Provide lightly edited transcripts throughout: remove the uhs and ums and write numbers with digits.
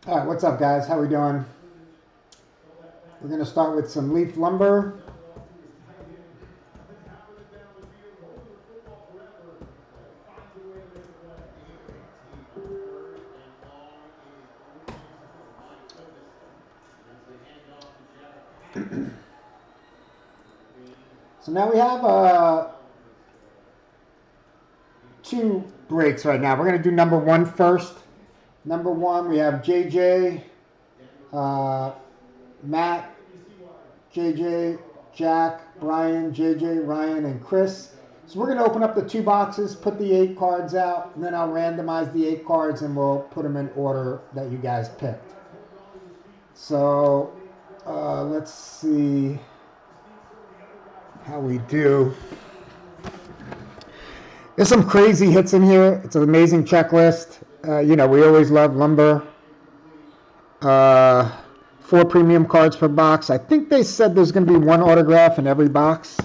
All right, what's up, guys? How we doing? We're going to start with some leaf lumber. So now we have two breaks right now. We're going to do number one first. Number one, we have JJ, Matt, JJ, Jack, Brian, JJ, Ryan, and Chris. So we're going to open up the two boxes, put the 8 cards out, and then I'll randomize the 8 cards and we'll put them in order that you guys picked. So let's see how we do. There's some crazy hits in here. It's an amazing checklist. You know, we always love lumber. 4 premium cards per box. I think they said there's going to be 1 autograph in every box.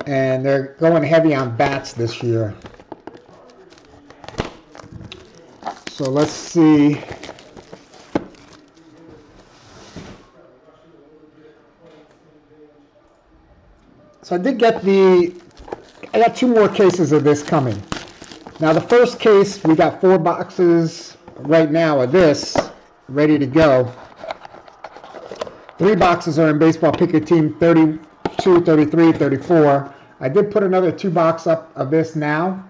And they're going heavy on bats this year. So let's see. So I got 2 more cases of this coming. Now the first case, we got 4 boxes right now of this ready to go. 3 boxes are in Baseball Pick Your Team 32, 33, 34. I did put another 2 box up of this now.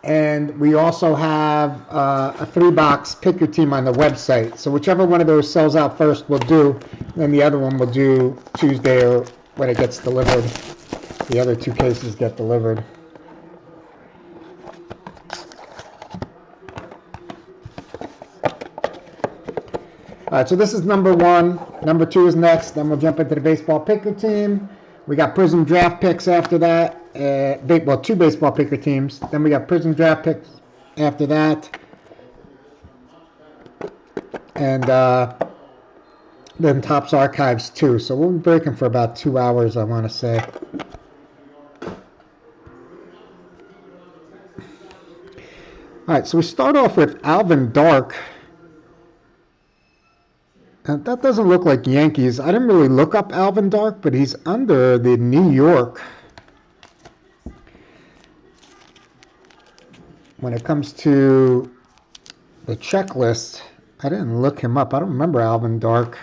And we also have a 3 box Pick Your Team on the website. So whichever one of those sells out first we'll do. And the other one we'll do Tuesday or when it gets delivered. The other 2 cases get delivered. All right, so this is number 1. Number 2 is next. Then we'll jump into the Baseball Picker Team. We got Prizm draft picks after that. Well, 2 Baseball Picker Teams. Then we got Prizm draft picks after that. And then Topps Archives 2. So we'll be breaking for about 2 hours, I want to say. All right, so we start off with Alvin Dark. And that doesn't look like Yankees. I didn't really look up Alvin Dark, but he's under the New York. When it comes to the checklist, I didn't look him up. I don't remember Alvin Dark.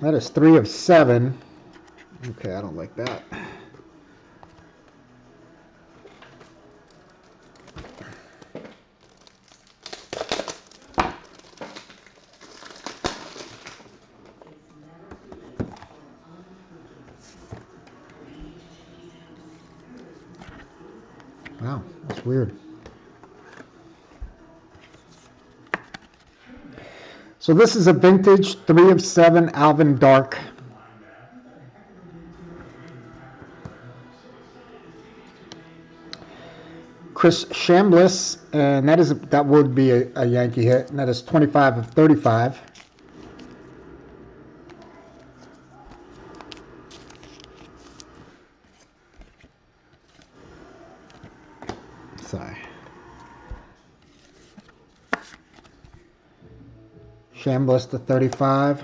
That is 3 of 7. Okay, I don't like that. Wow, that's weird. So this is a vintage 3 of 7 Alvin Dark. Chris Chambliss, and that would be a Yankee hit, and that is 25 of 35. Sorry. Chambliss to 35.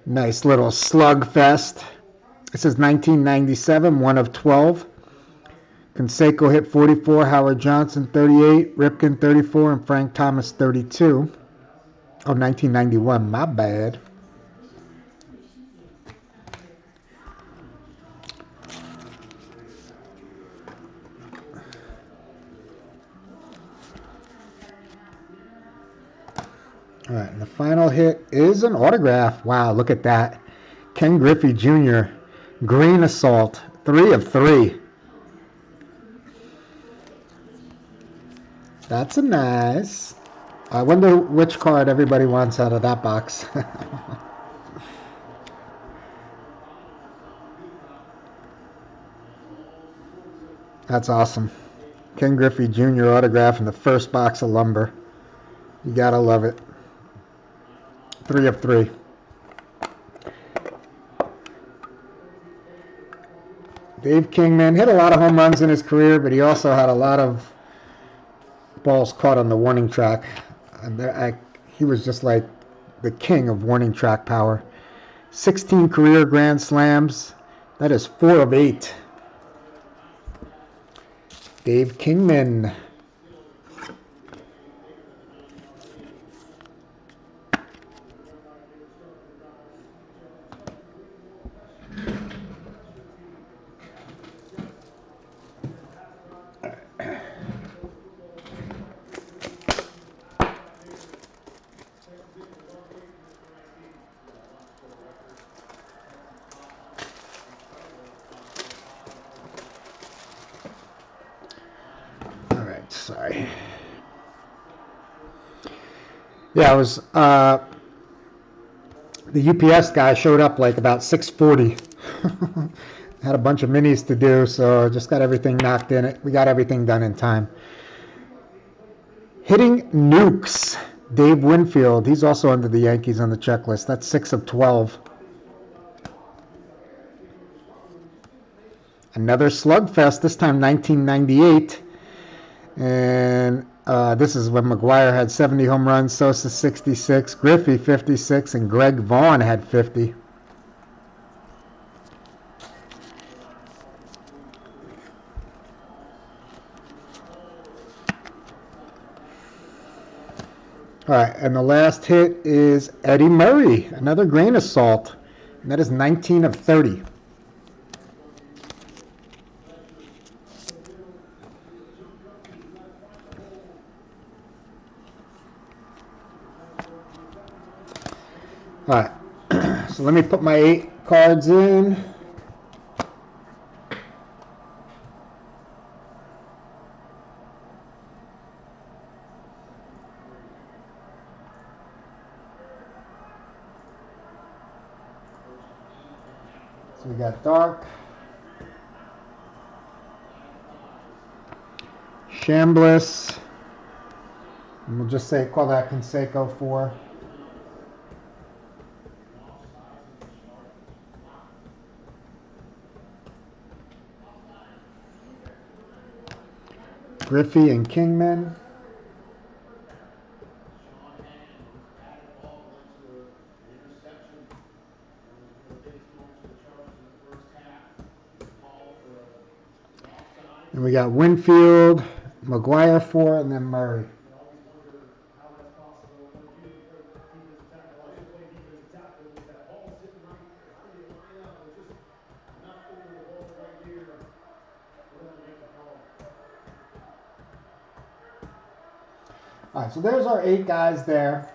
Nice little slugfest. This is 1997, 1 of 12. Canseco hit 44, Howard Johnson 38, Ripken 34, and Frank Thomas 32. Oh, 1991, my bad. All right, and the final hit is an autograph. Wow, look at that. Ken Griffey Jr., Green Assault, 3 of 3. That's a nice. I wonder which card everybody wants out of that box. That's awesome. Ken Griffey Jr. autograph in the first box of lumber. You gotta love it. 3 of 3. Dave Kingman hit a lot of home runs in his career, but he also had a lot of balls caught on the warning track. And he was just like the king of warning track power. 16 career Grand Slams. That is 4 of 8. Dave Kingman. Sorry. Yeah, it was the UPS guy showed up like about 6:40. Had a bunch of minis to do, so just got everything knocked in. We got everything done in time. Hitting nukes. Dave Winfield. He's also under the Yankees on the checklist. That's 6 of 12. Another slugfest. This time 1998. And this is when McGuire had 70 home runs, Sosa 66, Griffey 56, and Greg Vaughn had 50. All right, and the last hit is Eddie Murray, another grain of salt, and that is 19 of 30. All right, so let me put my 8 cards in. So we got Dark, Shambliss, and we'll just say call that Canseco 4. Griffey and Kingman. And we got Winfield, McGuire 4, and then Murray. All right, so there's our 8 guys there.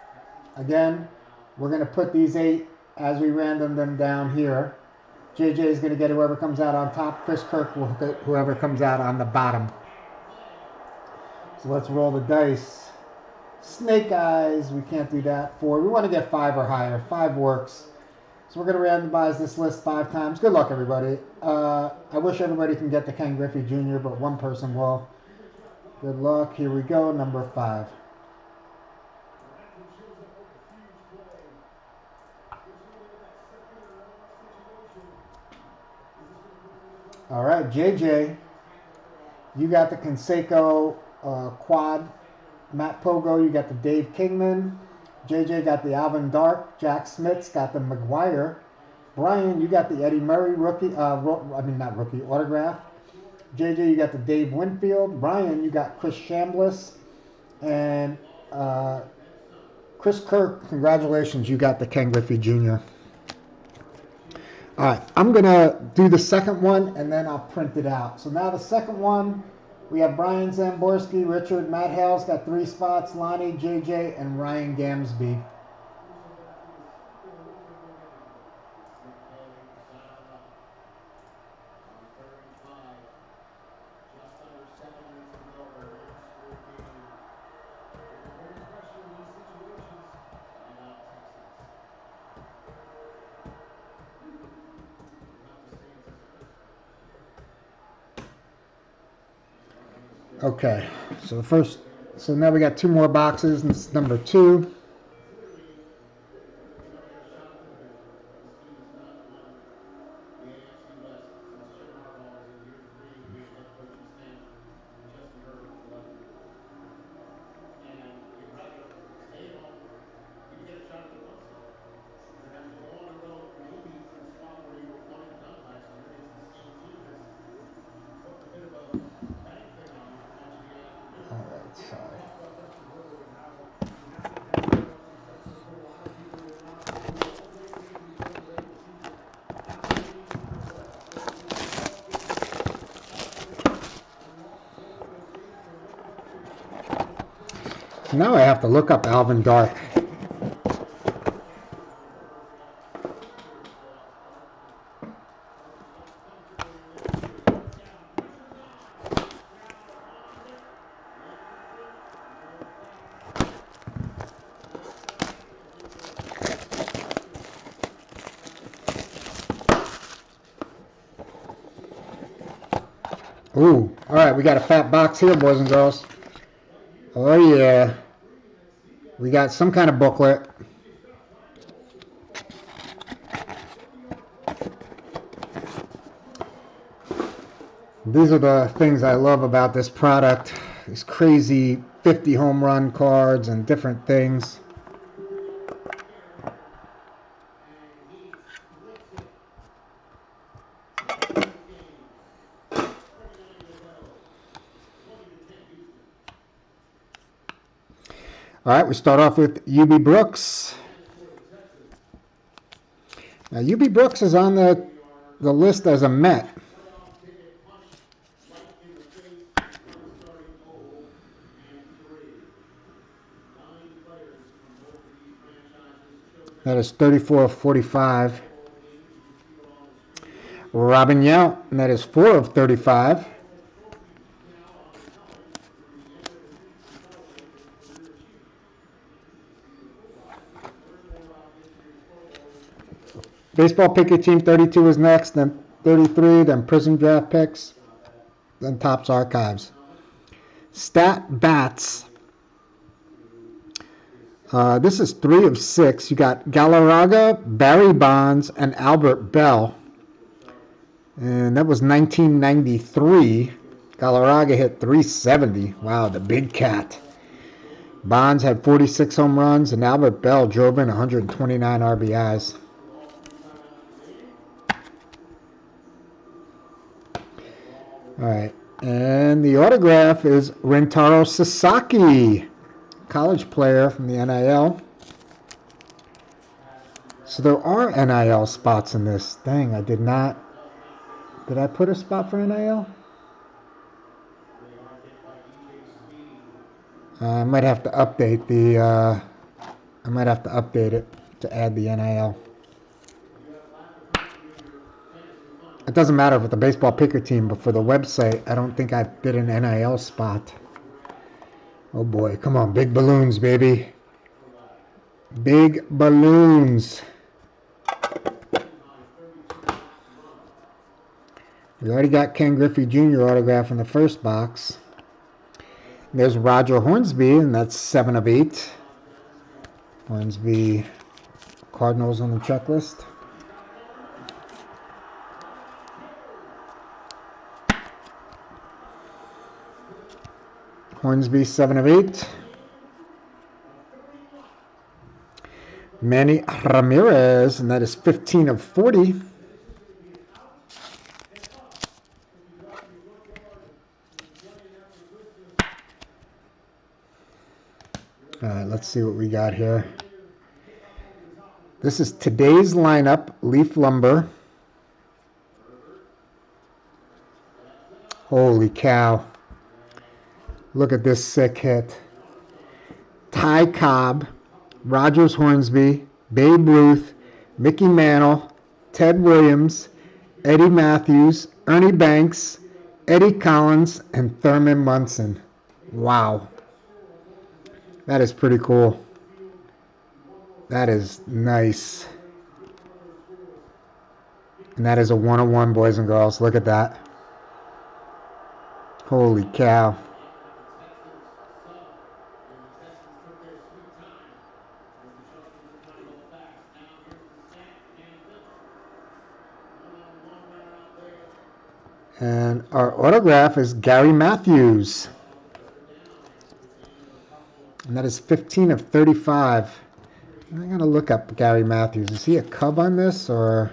Again, we're going to put these 8 as we random them down here. JJ is going to get whoever comes out on top. Chris Kirk will get whoever comes out on the bottom. So let's roll the dice. Snake eyes, we can't do that. 4, we want to get 5 or higher. 5 works. So we're going to randomize this list 5 times. Good luck, everybody. I wish everybody can get the Ken Griffey Jr., but one person will. Good luck. Here we go, number 5. All right, JJ, you got the Canseco quad. Matt Pogo, you got the Dave Kingman. JJ got the Alvin Dark. Jack Smith's got the McGuire. Brian, you got the Eddie Murray rookie. Not rookie, autograph. JJ, you got the Dave Winfield. Brian, you got Chris Shambliss. And Chris Kirk, congratulations, you got the Ken Griffey Jr. All right, I'm going to do the second one, and then I'll print it out. So now the second one, we have Brian Zamborski, Richard, Matt Hale's got 3 spots, Lonnie, JJ, and Ryan Gamsby. Okay, so now we got 2 more boxes, and this is number 2. Now I have to look up Alvin Dark. Ooh, all right, we got a fat box here, boys and girls. Oh, yeah. We got some kind of booklet. These are the things I love about this product. These crazy 50 home run cards and different things. All right, we start off with UB Brooks. Now, UB Brooks is on the list as a Met. That is 34 of 45. Robin Yount, and that is 4 of 35. Baseball Picker Team 32 is next, then 33, then Prizm Draft Picks, then Topps Archives. Stat Bats. This is 3 of 6. You got Galarraga, Barry Bonds, and Albert Bell. And that was 1993. Galarraga hit 370. Wow, the big cat. Bonds had 46 home runs, and Albert Bell drove in 129 RBIs. All right, and the autograph is Rentaro Sasaki, college player from the NIL. So there are NIL spots in this thing. I did not. Did I put a spot for NIL? I might have to update the. I might have to update it to add the NIL. It doesn't matter with the baseball picker team, but for the website, I don't think I did an NIL spot. Oh boy, come on, big balloons, baby. Big balloons. We already got Ken Griffey Jr. autograph in the first box. There's Roger Hornsby, and that's 7 of 8. Hornsby Cardinals on the checklist. Hornsby, 7 of 8. Manny Ramirez, and that is 15 of 40. All right, let's see what we got here. This is today's lineup, Leaf Lumber. Holy cow. Look at this sick hit. Ty Cobb, Rogers Hornsby, Babe Ruth, Mickey Mantle, Ted Williams, Eddie Matthews, Ernie Banks, Eddie Collins, and Thurman Munson. Wow. That is pretty cool. That is nice. And that is a 101, boys and girls. Look at that. Holy cow. And our autograph is Gary Matthews. And that is 15 of 35. I'm going to look up Gary Matthews. Is he a Cub on this or?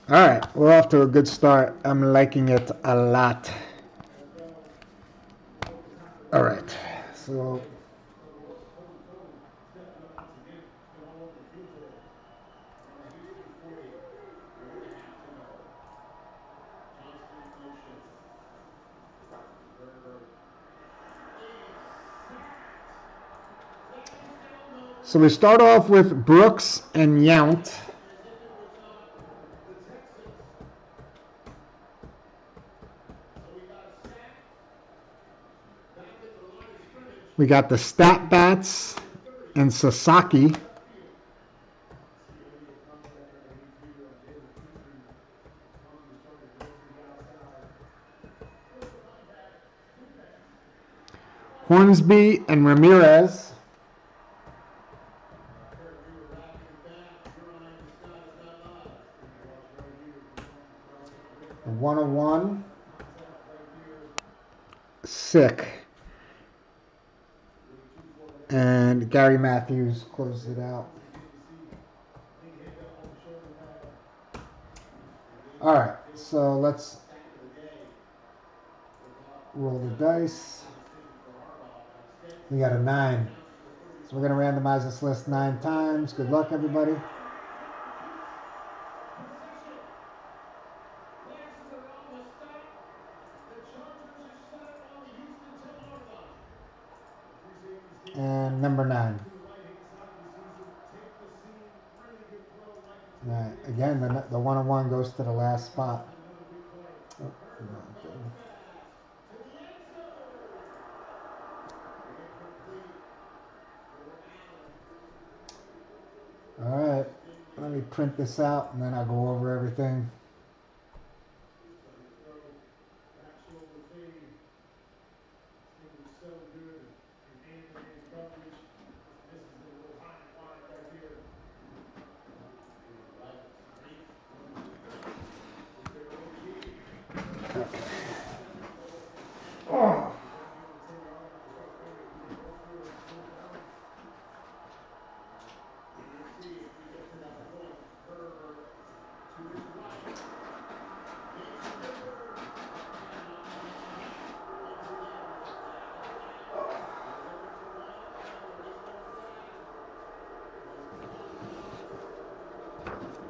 All right, we're off to a good start. I'm liking it a lot. All right, so So we start off with Brooks and Yount. We got the Stat Bats and Sasaki. Hornsby and Ramirez. The 101. Sick. And Gary Matthews closed it out. All right, so let's roll the dice. We got a 9. So we're going to randomize this list 9 times. Good luck, everybody. And number 9. All right, again, the 101 goes to the last spot. Oh, all right, let me print this out and then I'll go over everything. Oh.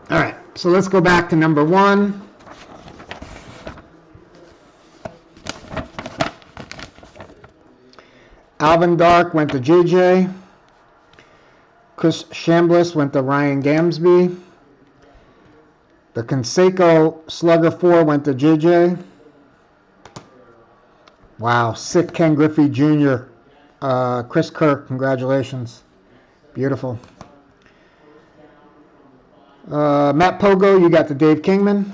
All right, so let's go back to number 1. Alvin Dark went to JJ. Chris Chambliss went to Ryan Gamsby. The Canseco Slugger 4 went to JJ. Wow, sick Ken Griffey Jr. Chris Kirk, congratulations. Beautiful. Matt Pogo, you got the Dave Kingman.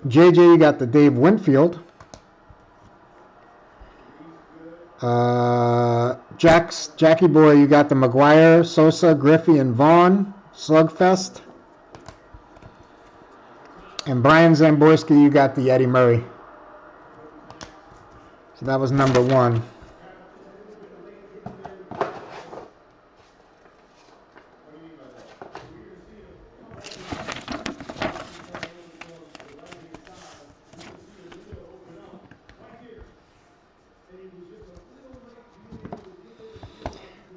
JJ, you got the Dave Winfield. Jackie Boy, you got the McGuire, Sosa, Griffey, and Vaughn Slugfest. And Brian Zamborski, you got the Eddie Murray. So that was number 1.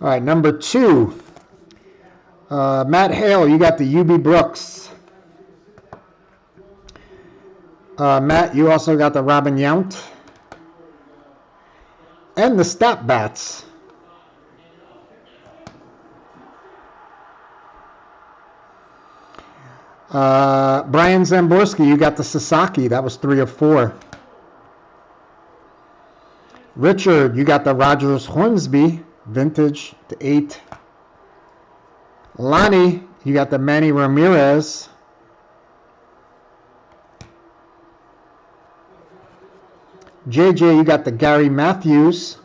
All right, number 2. Matt Hale, you got the UB Brooks. Matt, you also got the Robin Yount. And the Stat Bats. Brian Zamborski, you got the Sasaki. That was 3 of 4. Richard, you got the Rogers Hornsby. Vintage to 8. Lonnie, you got the Manny Ramirez. JJ, you got the Gary Matthews.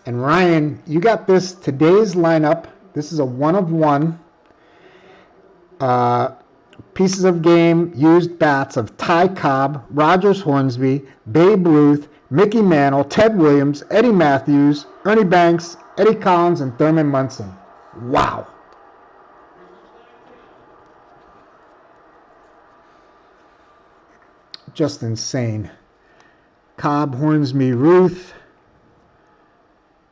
And Ryan, you got this today's lineup. This is a 1 of 1. Pieces of game used bats of Ty Cobb, Rogers Hornsby, Babe Ruth, Mickey Mantle, Ted Williams, Eddie Matthews, Ernie Banks, Eddie Collins, and Thurman Munson. Wow. Just insane. Cobb, Hornsby, Ruth,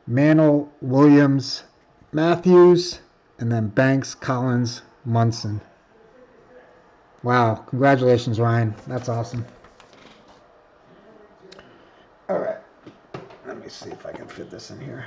Mantle, Williams, Matthews, and then Banks, Collins, Munson. Wow. Congratulations, Ryan. That's awesome. All right. Let me see if I can fit this in here.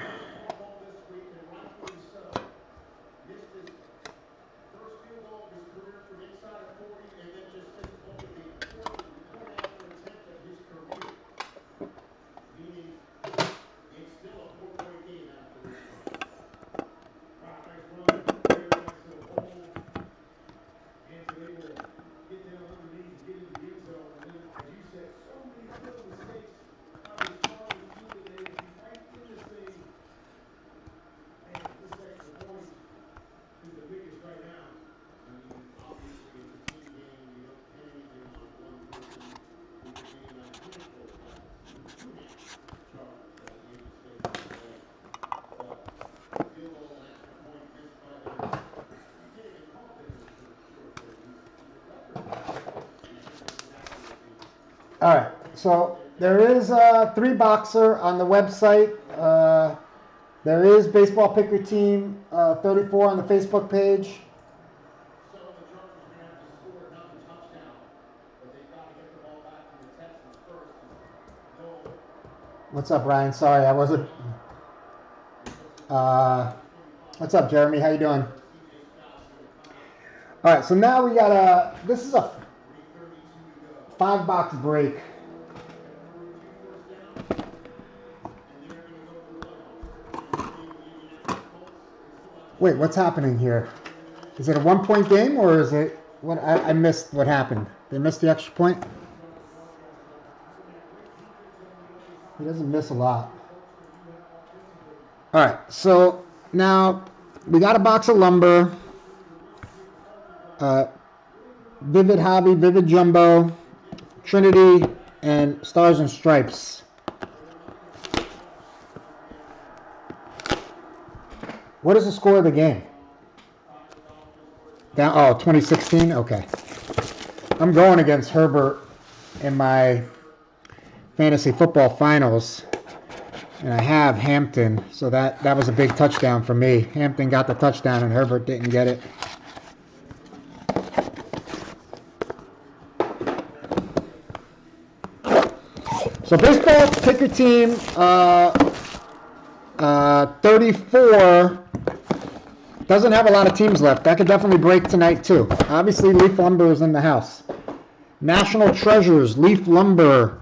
All right, so there is a 3-boxer on the website. There is Baseball Picker Team 34 on the Facebook page. What's up, Ryan? Sorry, I wasn't. What's up, Jeremy? How you doing? All right, so now we got this is a 5-box break. Wait, what's happening here? Is it a 1-point game or is it what? I missed what happened. They missed the extra point. He doesn't miss a lot. All right, so now we got a box of lumber. Vivid Hobby, Vivid Jumbo, Trinity, and Stars and Stripes. What is the score of the game? Down. Oh, 2016? Okay. I'm going against Herbert in my fantasy football finals. And I have Hampton, so that was a big touchdown for me. Hampton got the touchdown and Herbert didn't get it. So Baseball Picker Team 34 doesn't have a lot of teams left. That could definitely break tonight too. Obviously, Leaf Lumber is in the house. National Treasures, Leaf Lumber,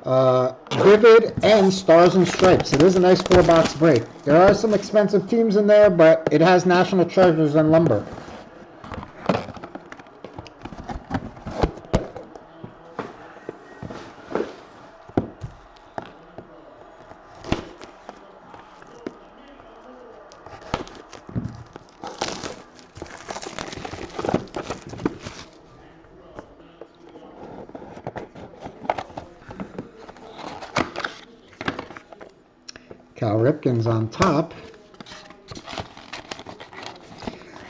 Vivid, and Stars and Stripes. It is a nice 4-box break. There are some expensive teams in there, but it has National Treasures and Lumber. Cal Ripken's on top.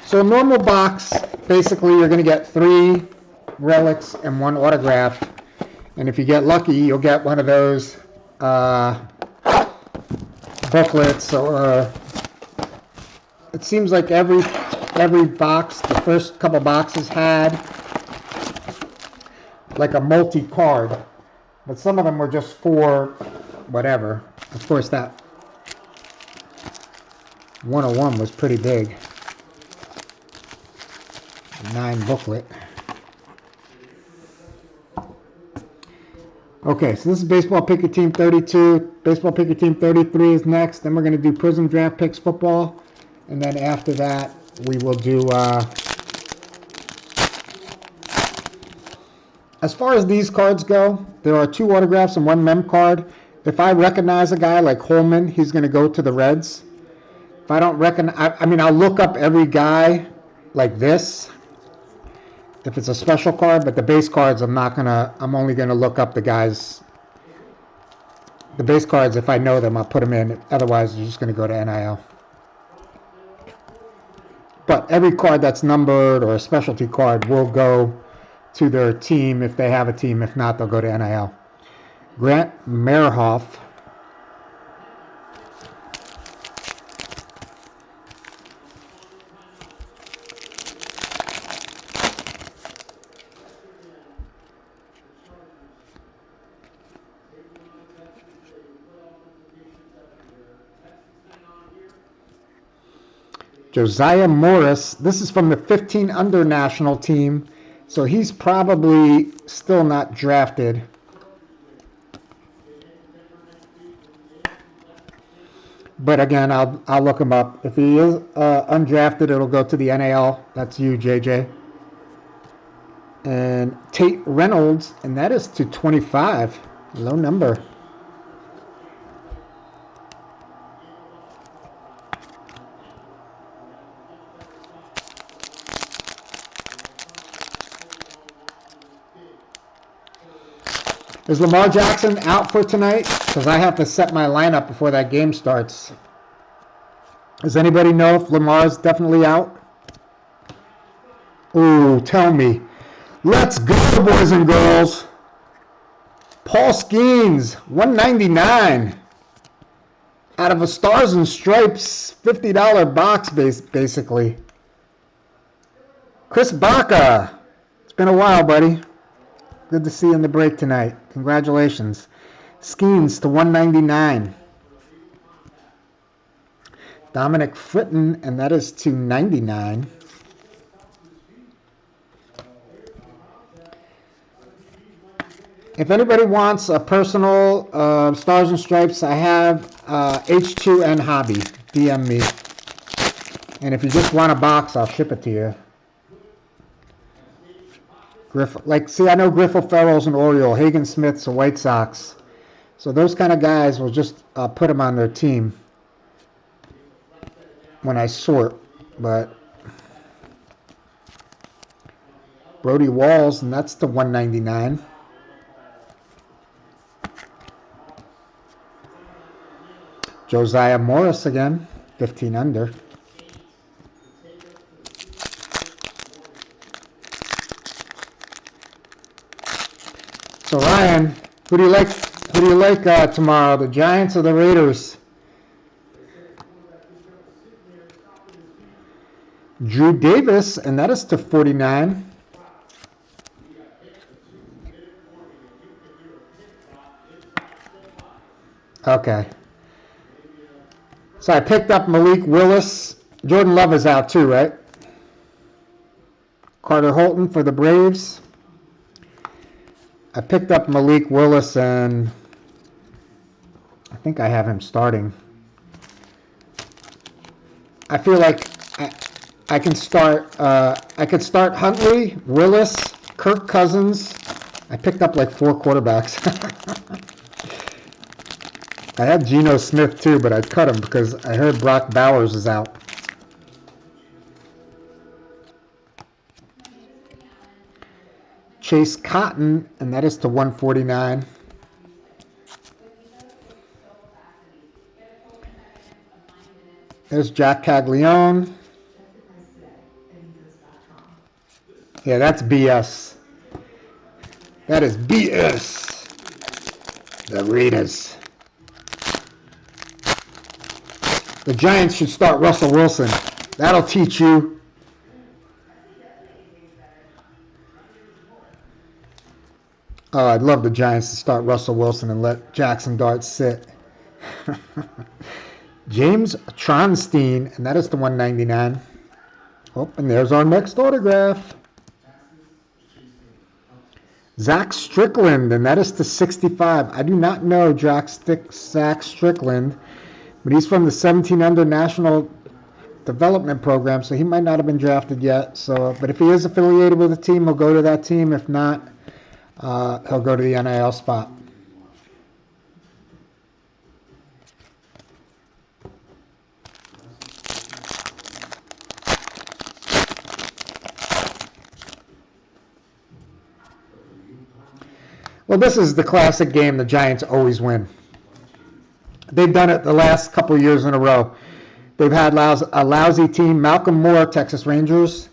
So a normal box, basically you're going to get 3 relics and 1 autograph. And if you get lucky, you'll get one of those booklets, or it seems like every box, the first couple boxes had like a multi-card, but some of them were just for whatever. Of course, that 101 was pretty big. 9 booklet. Okay, so this is Baseball Picker Team 32. Baseball Picker Team 33 is next. Then we're going to do Prizm Draft Picks Football. And then after that, we will do... as far as these cards go, there are 2 autographs and 1 mem card. If I recognize a guy like Holman, he's going to go to the Reds. If I don't recognize... I mean, I'll look up every guy like this if it's a special card, but the base cards I'm only gonna look up the guys. The base cards, if I know them, I'll put them in. Otherwise, they're just gonna go to NIL. But every card that's numbered or a specialty card will go to their team if they have a team. If not, they'll go to NIL. Grant Merhoff. Josiah Morris, this is from the 15 under national team, so he's probably still not drafted. But again, I'll look him up. If he is undrafted, it'll go to the NAL. That's you, JJ. And Tate Reynolds, and that is to 25. Low number. Is Lamar Jackson out for tonight? Because I have to set my lineup before that game starts. Does anybody know if Lamar's definitely out? Ooh, tell me. Let's go, boys and girls. Paul Skeens, 199. Out of a Stars and Stripes, $50 box, basically. Chris Baca. It's been a while, buddy. Good to see you in the break tonight. Congratulations. Skeens to 199. Dominic Fritton, and that is to 99. If anybody wants a personal Stars and Stripes, I have H2N Hobby. DM me. And if you just want a box, I'll ship it to you. I know Griffo Ferrell's an Oriole, Hagen Smith's a White Sox. So those kind of guys will just put them on their team when I sort. But Brody Walls, and that's the 199. Josiah Morris again, 15 under. So Ryan, who do you like? Who do you like tomorrow? The Giants or the Raiders? Drew Davis, and that is to 49. Okay. So I picked up Malik Willis. Jordan Love is out too, right? Carter Holton for the Braves. I picked up Malik Willis, and I think I have him starting. I feel like I can start. I could start Huntley, Willis, Kirk Cousins. I picked up like 4 quarterbacks. I had Geno Smith too, but I cut him because I heard Brock Bowers is out. Chase Cotton, and that is to 149. There's Jack Caglione. Yeah, that's BS. That is BS. The Raiders. The Giants should start Russell Wilson. That'll teach you. Oh, I'd love the Giants to start Russell Wilson and let Jackson Dart sit. James Tronstein, and that is the 199. Oh, and there's our next autograph. Zach Strickland, and that is to 65. I do not know Zach Strickland, but he's from the 17 Under National Development Program, so he might not have been drafted yet. So, but if he is affiliated with a team, he'll go to that team. If not, he'll go to the NIL spot. Well, this is the classic game the Giants always win. They've done it the last couple of years in a row. They've had a lousy team, Malcolm Moore, Texas Rangers,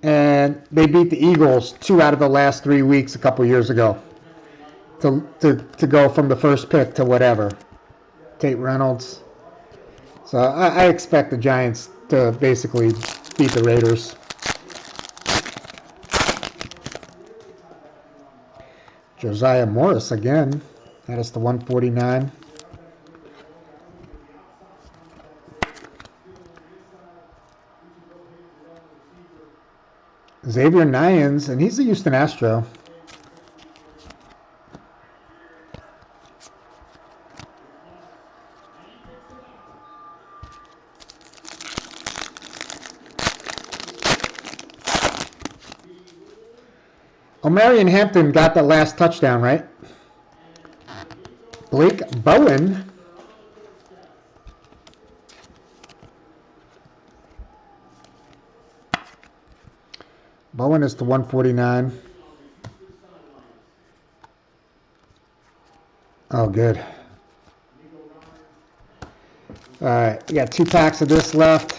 and they beat the Eagles 2 out of the last 3 weeks a couple of years ago to go from the first pick to whatever. Tate Reynolds. So I expect the Giants to basically beat the Raiders. Josiah Morris again. That is the 149. Xavier Nyans, and he's a Houston Astro. Marion Hampton got the last touchdown, right? Blake Bowen. Bowen is to 149. Oh, good. All right, we got 2 packs of this left.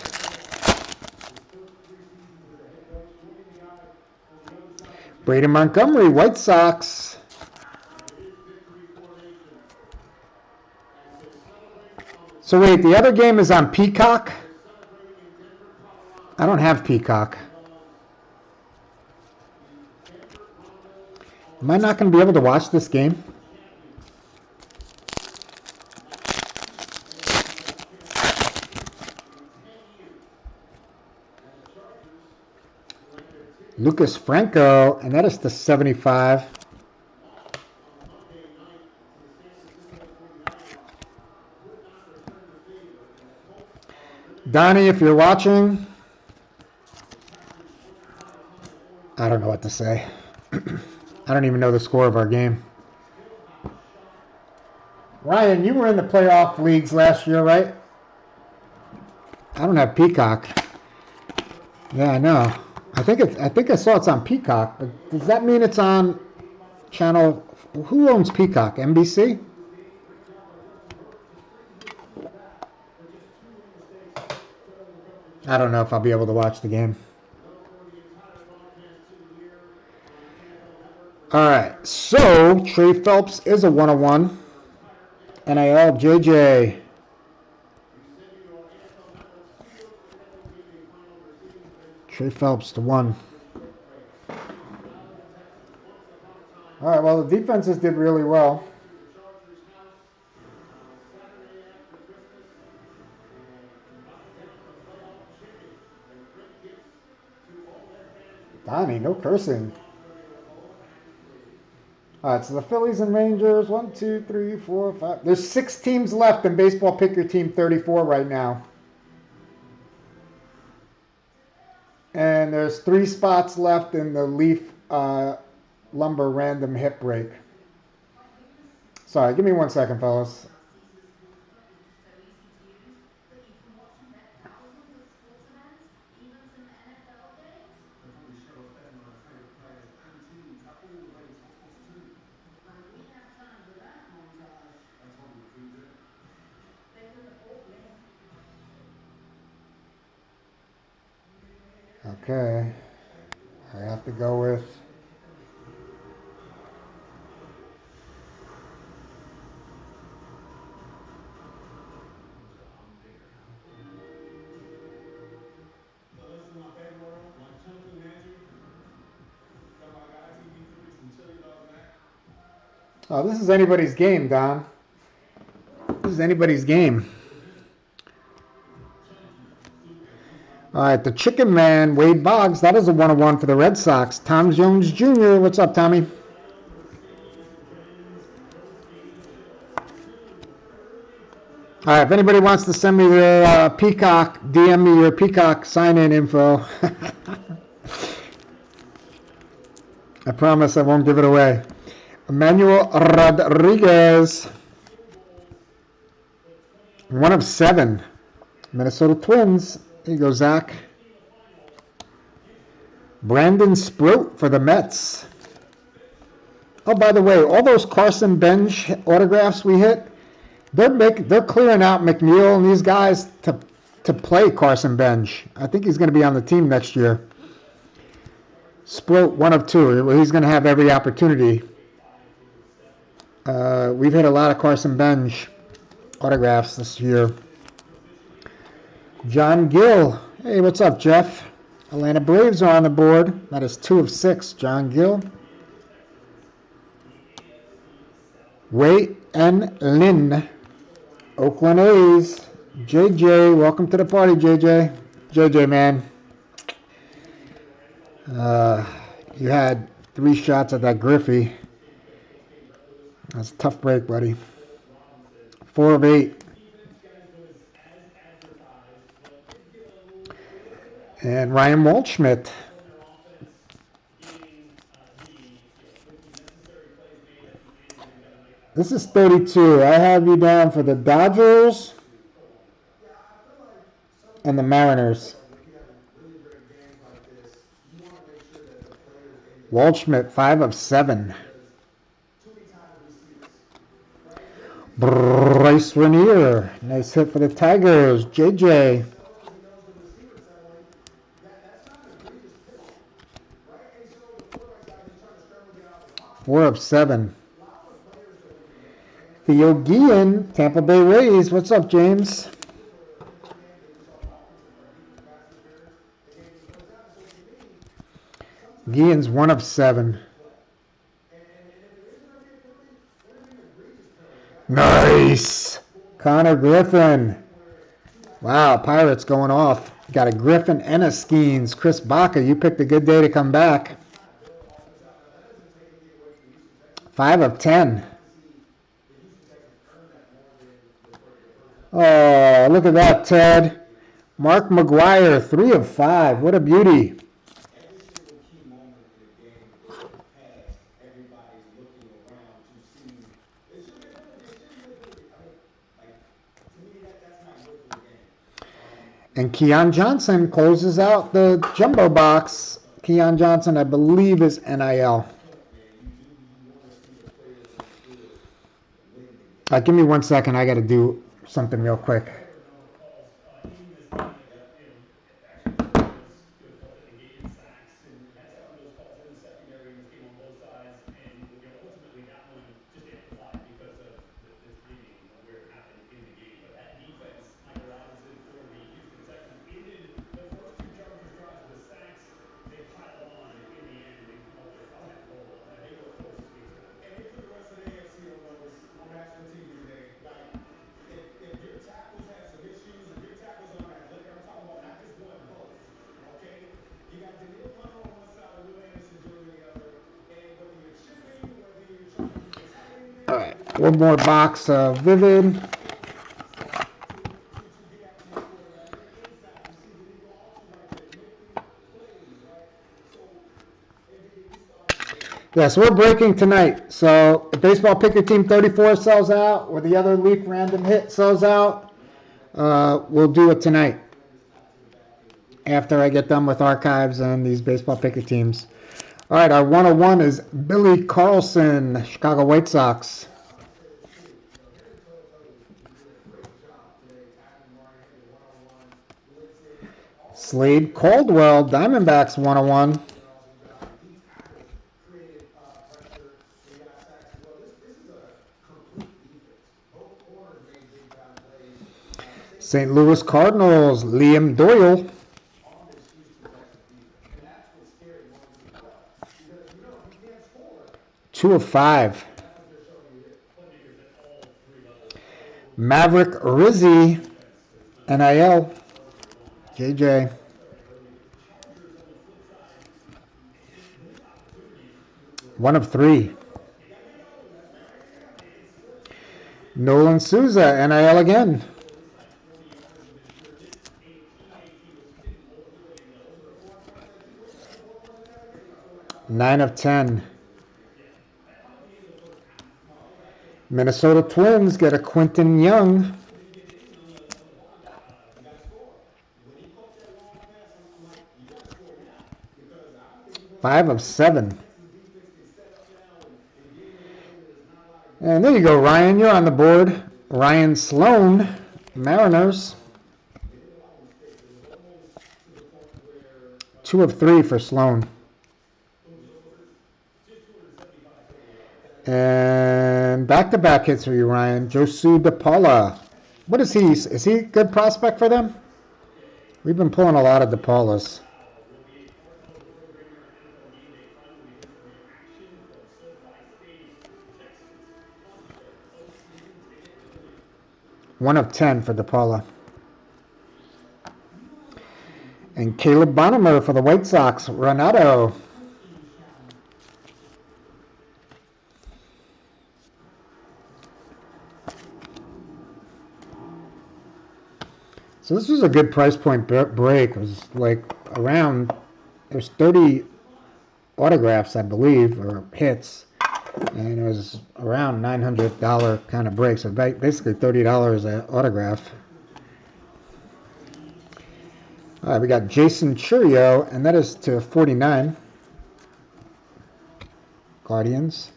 Braden Montgomery, White Sox. So wait, the other game is on Peacock? I don't have Peacock. Am I not going to be able to watch this game? Lucas Franco, and that is the 75. Donnie, if you're watching, I don't know what to say. I don't even know the score of our game. Ryan, you were in the playoff leagues last year, right? I don't have Peacock. Yeah, I know. I think I saw it's on Peacock, but does that mean it's on channel? Who owns Peacock? NBC? I don't know if I'll be able to watch the game. All right, so Trey Phelps is a 101. NIL JJ. Trey Phelps to 1. All right, well, the defenses did really well. Donnie, no cursing. All right, so the Phillies and Rangers, 1, 2, 3, 4, 5. There's 6 teams left in Baseball Pick Your Team 34 right now. And there's 3 spots left in the Leaf Lumber Random Hit Break. Sorry, give me 1 second, fellas. Okay. I have to go with... Oh, this is anybody's game, Don. This is anybody's game. All right, the Chicken Man, Wade Boggs, that is a 101 for the Red Sox. Tom Jones Jr., what's up, Tommy? All right, if anybody wants to send me their Peacock, DM me your Peacock sign-in info. I promise I won't give it away. Emmanuel Rodriguez, 1 of 7. Minnesota Twins. Here you go, Zach. Brandon Sproat for the Mets. Oh, by the way, all those Carson Bench autographs we hit, they're clearing out McNeil and these guys to play Carson Bench. I think he's going to be on the team next year. Sproat, 1 of 2. He's going to have every opportunity. We've hit a lot of Carson Bench autographs this year. John Gill. Hey, what's up, Jeff? Atlanta Braves are on the board. That is 2 of 6. John Gill. Wei N. Lin. Oakland A's. JJ. Welcome to the party, JJ. JJ, man. You had 3 shots at that Griffey. That's a tough break, buddy. 4 of 8. And Ryan Waldschmidt. This is 32. I have you down for the Dodgers and the Mariners. Waldschmidt, 5 of 7. Bryce Renier. Nice hit for the Tigers. JJ. 4 of 7. Theo Guillen, Tampa Bay Rays. What's up, James? Guillen's 1 of 7. Nice. Connor Griffin. Wow, Pirates going off. Got a Griffin and a Skeens. Chris Baca, you picked a good day to come back. 5 of 10. Oh, look at that, Ted. Mark McGuire, 3 of 5. What a beauty. And Keon Johnson closes out the jumbo box. Keon Johnson, I believe, is NIL. Give me 1 second. I got to do something real quick. All right, one more box of Vivid. Yeah, so we're breaking tonight. So if Baseball Picker Team 34 sells out or the other Leaf Random Hit sells out, we'll do it tonight after I get done with archives and these Baseball Picker Teams. All right, our 101 is Billy Carlson, Chicago White Sox. Slade Caldwell, Diamondbacks 101. St. Louis Cardinals, Liam Doyle. 2 of 5. Maverick Rizzi, NIL. JJ. One of 3. Nolan Souza, NIL again. 9 of 10. Minnesota Twins get a Quinton Young. 5 of 7. And there you go, Ryan. You're on the board. Ryan Sloan, Mariners. 2 of 3 for Sloan. And back-to-back hits for you, Ryan. Josu DePaula. What is he? Is he a good prospect for them? We've been pulling a lot of DePaulas. One of 10 for DePaula. And Caleb Bonnemer for the White Sox. Renato. So this was a good price point break. It was like around, there's 30 autographs, I believe, or hits. And it was around $900 kind of break. So basically $30 an autograph. All right, we got Jason Churio, and that is to 49. Guardians.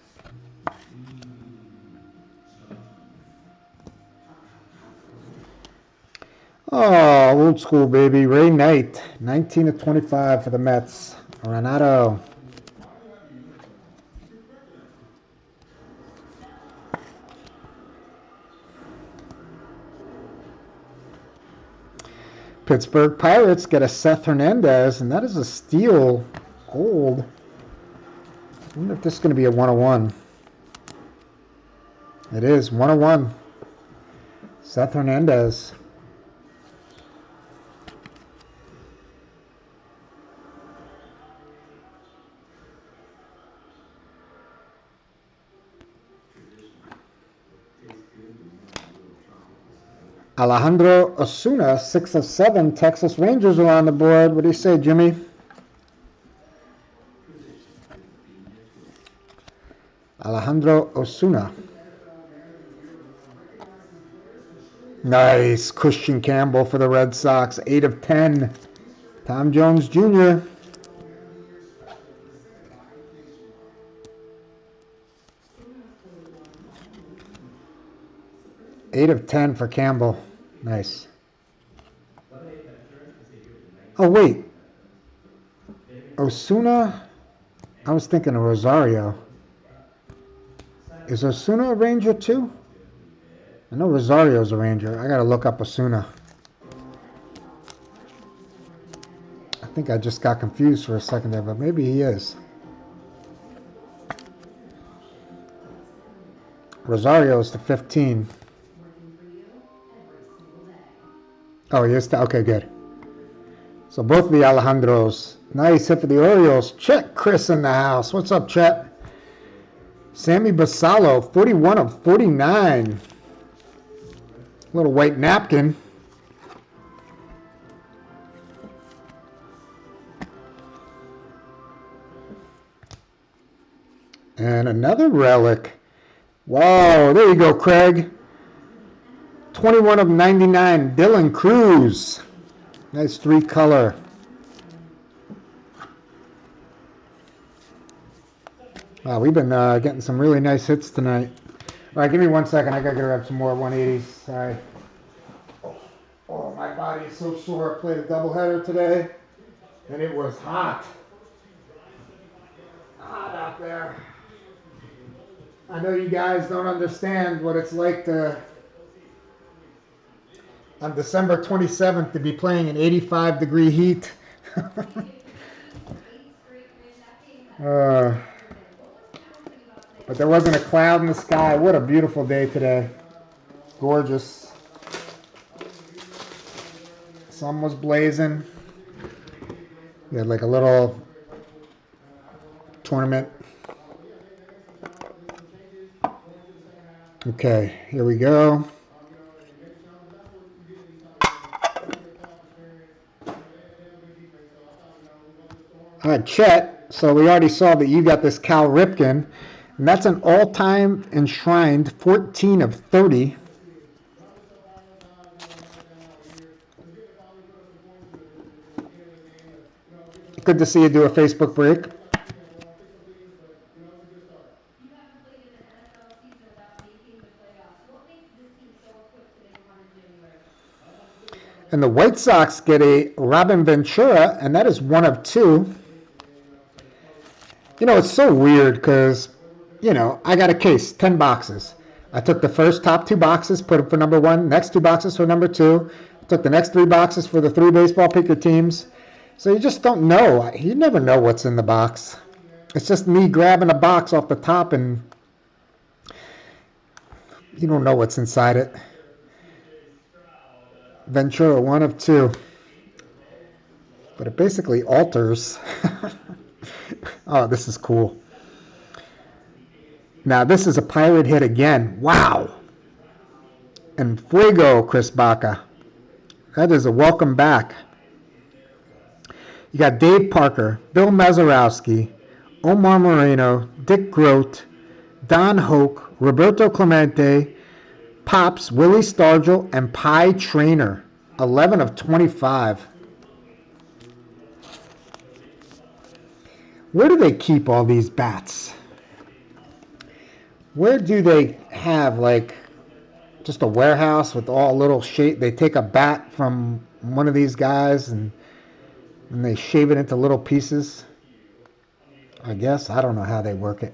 Oh, old school, baby. Ray Knight, 19 of 25 for the Mets. Renato. Pittsburgh Pirates get a Seth Hernandez, and that is a steel gold. I wonder if this is going to be a 101. It is 101. Seth Hernandez. Alejandro Osuna, 6 of 7. Texas Rangers are on the board. What do you say, Jimmy? Alejandro Osuna. Nice. Christian Campbell for the Red Sox, 8 of 10. Tom Jones Jr. Eight of 10 for Campbell. Nice. Oh, wait. Osuna? I was thinking of Rosario. Is Osuna a Ranger too? I know Rosario's a Ranger. I gotta look up Osuna. I think I just got confused for a second there, but maybe he is. Rosario's the 15. Oh, he is. Okay, good. So both of the Alejandros. Nice hit for the Orioles. Chet Chris in the house. What's up, Chet? Sammy Basallo, 41 of 49. Little white napkin. And another relic. Whoa, there you go, Craig. 21 of 99. Dylan Cruz. Nice 3-color. Wow, we've been getting some really nice hits tonight. All right, give me 1 second. I got to grab some more 180s. Sorry. Oh, my body is so sore. I played a doubleheader today, and it was hot. Hot out there. I know you guys don't understand what it's like to, on December 27th, to be playing in 85-degree heat. But there wasn't a cloud in the sky. What a beautiful day today. Gorgeous. Sun was blazing. We had like a little tournament. Okay, here we go. All right, Chet. So we already saw that you got this Cal Ripken. And that's an all-time enshrined 14 of 30. Good to see you do a Facebook break. And the White Sox get a Robin Ventura, and that is 1 of 2. You know, it's so weird because, you know, I got a case, 10 boxes. I took the first top 2 boxes, put them for number 1, next 2 boxes for number 2. Took the next 3 boxes for the 3 baseball picker teams. So you just don't know. You never know what's in the box. It's just me grabbing a box off the top and you don't know what's inside it. Ventura, 1 of 2. But it basically alters. Oh, this is cool. Now, this is a Pirate hit again. Wow. And Fuego, Chris Baca. That is a welcome back. You got Dave Parker, Bill Mazeroski, Omar Moreno, Dick Grote, Don Hoke, Roberto Clemente, Pops, Willie Stargell, and Pie Trainer. 11 of 25. Where do they keep all these bats? Where do they have, like, just a warehouse with all little shape? They take a bat from one of these guys and they shave it into little pieces. I guess. I don't know how they work it.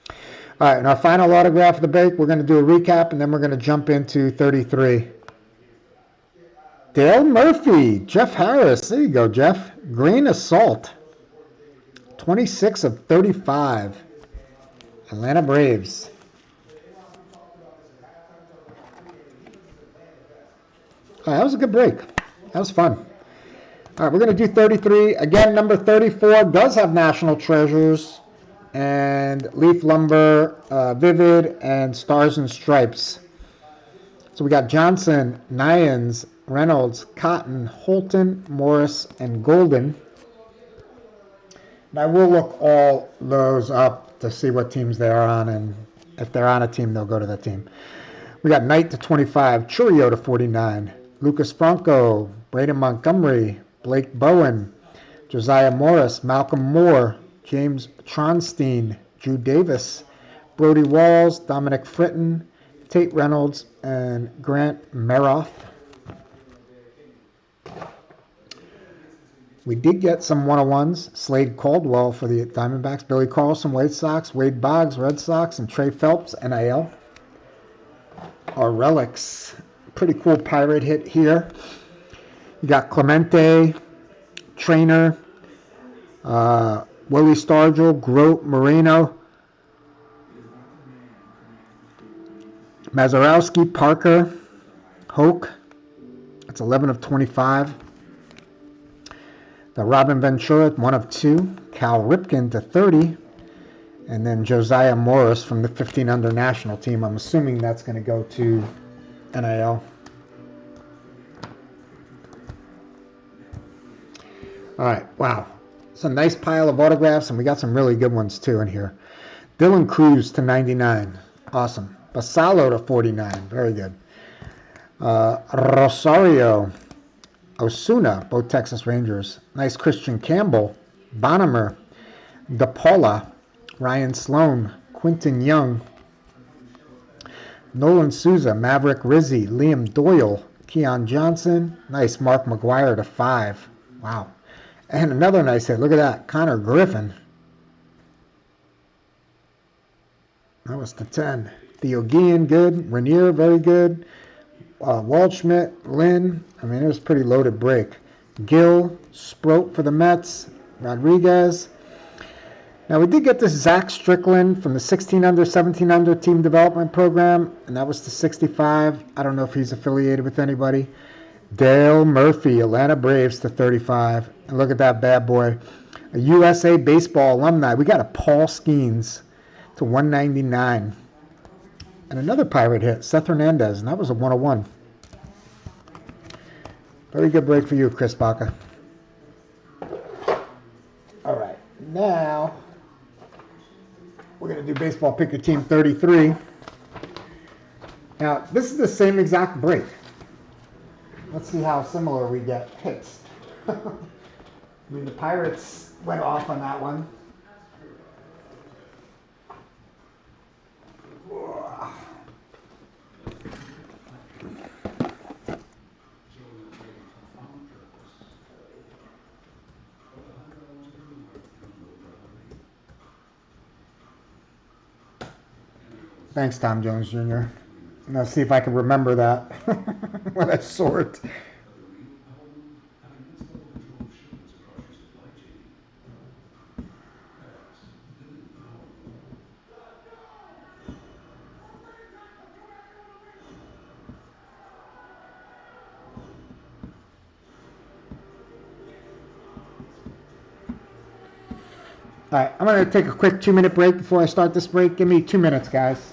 All right, and our final autograph of the break, we're going to do a recap, and then we're going to jump into 33. Dale Murphy, Jeff Harris. There you go, Jeff. Grain of Salt. 26 of 35. Atlanta Braves. All right, that was a good break. That was fun. All right, we're going to do 33. Again, number 34 does have National Treasures and Leaf Lumber, Vivid, and Stars and Stripes. So we got Johnson, Nyans, Reynolds, Cotton, Holton, Morris, and Golden. And I will look all those up to see what teams they are on, and if they're on a team, they'll go to the team. We got Knight to 25, Churio to 49, Lucas Franco, Braden Montgomery, Blake Bowen, Josiah Morris, Malcolm Moore, James Tronstein, Drew Davis, Brody Walls, Dominic Fritton, Tate Reynolds, and Grant Meroff. We did get some 101s. Slade Caldwell for the Diamondbacks, Billy Carlson, White Sox, Wade Boggs, Red Sox, and Trey Phelps, NIL. Our relics. Pretty cool Pirate hit here. You got Clemente, Trainer, Willie Stargell, Grote, Moreno, Mazarowski, Parker, Hoke. That's 11 of 25. The Robin Ventura, 1 of 2. Cal Ripken to 30. And then Josiah Morris from the 15 under national team. I'm assuming that's going to go to NIL. All right, wow. It's a nice pile of autographs, and we got some really good ones too in here. Dylan Cruz to 99. Awesome. Basalo to 49. Very good. Rosario, Osuna, both Texas Rangers. Nice Christian Campbell, Bonham, DePaula, Ryan Sloan, Quinton Young, Nolan Souza, Maverick Rizzi, Liam Doyle, Keon Johnson. Nice Mark McGuire to 5. Wow. And another nice hit. Look at that. Connor Griffin. That was to 10. Theo Guillen, good. Rainier, very good. Waldschmidt, Lynn. I mean, it was a pretty loaded break. Gill, Sproat for the Mets. Rodriguez. Now, we did get this Zach Strickland from the 16 under, 17 under team development program, and that was to 65. I don't know if he's affiliated with anybody. Dale Murphy, Atlanta Braves to 35. And look at that bad boy. A USA Baseball alumni. We got a Paul Skeens to 199. And another Pirate hit, Seth Hernandez, and that was a 101. Very good break for you, Chris Baca. All right, now we're going to do Baseball Pick Your Team 33. Now, this is the same exact break. Let's see how similar we get hits. I mean, the Pirates went off on that one. Thanks, Tom Jones Jr. I'm going to see if I can remember that when I sort. All right, I'm going to take a quick 2-minute break before I start this break. Give me 2 minutes, guys.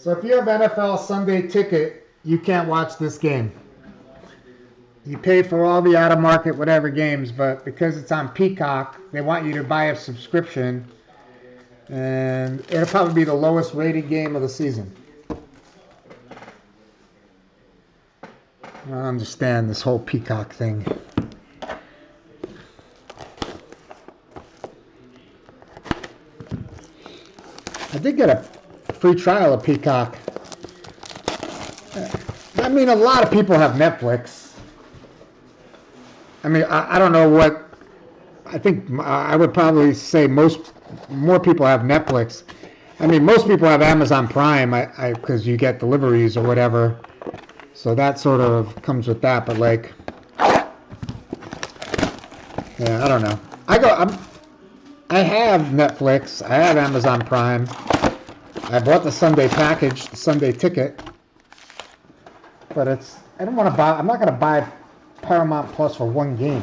So if you have NFL Sunday ticket, you can't watch this game. You pay for all the out-of-market whatever games, but because it's on Peacock, they want you to buy a subscription, and it'll probably be the lowest rated game of the season. I don't understand this whole Peacock thing. I did get a free trial of Peacock. I mean, a lot of people have Netflix. I mean, I don't know what. I think I would probably say more people have Netflix. I mean, most people have Amazon Prime because you get deliveries or whatever. So that sort of comes with that. But like, yeah, I don't know. I have Netflix. I have Amazon Prime. I bought the Sunday package, the Sunday ticket. But I don't want to buy. I'm not going to buy Paramount Plus for one game.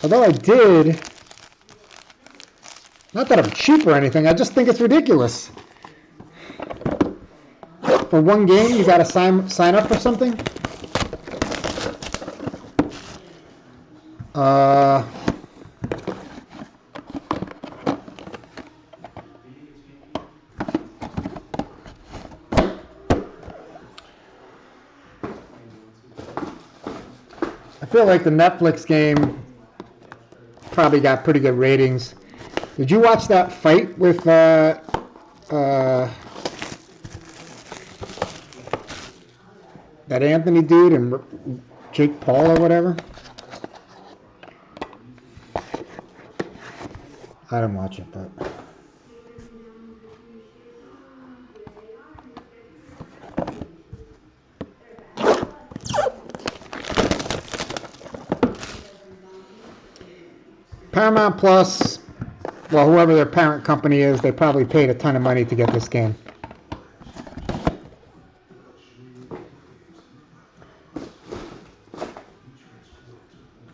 Although I did, not that I'm cheap or anything, I just think it's ridiculous. For one game, you got to sign up for something. I feel like the Netflix game probably got pretty good ratings. Did you watch that fight with that Anthony dude and Jake Paul or whatever? I didn't watch it, but Paramount Plus, well, whoever their parent company is, they probably paid a ton of money to get this game.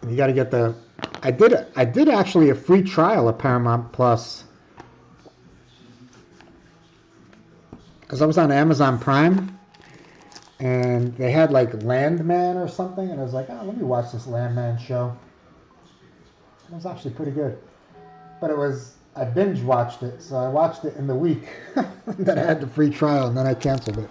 You got to get the. I did actually a free trial of Paramount Plus because I was on Amazon Prime and they had like Landman or something, and I was like, oh, let me watch this Landman show. It was actually pretty good, but I binge watched it, so I watched it in the week. Then I had the free trial, and then I canceled it.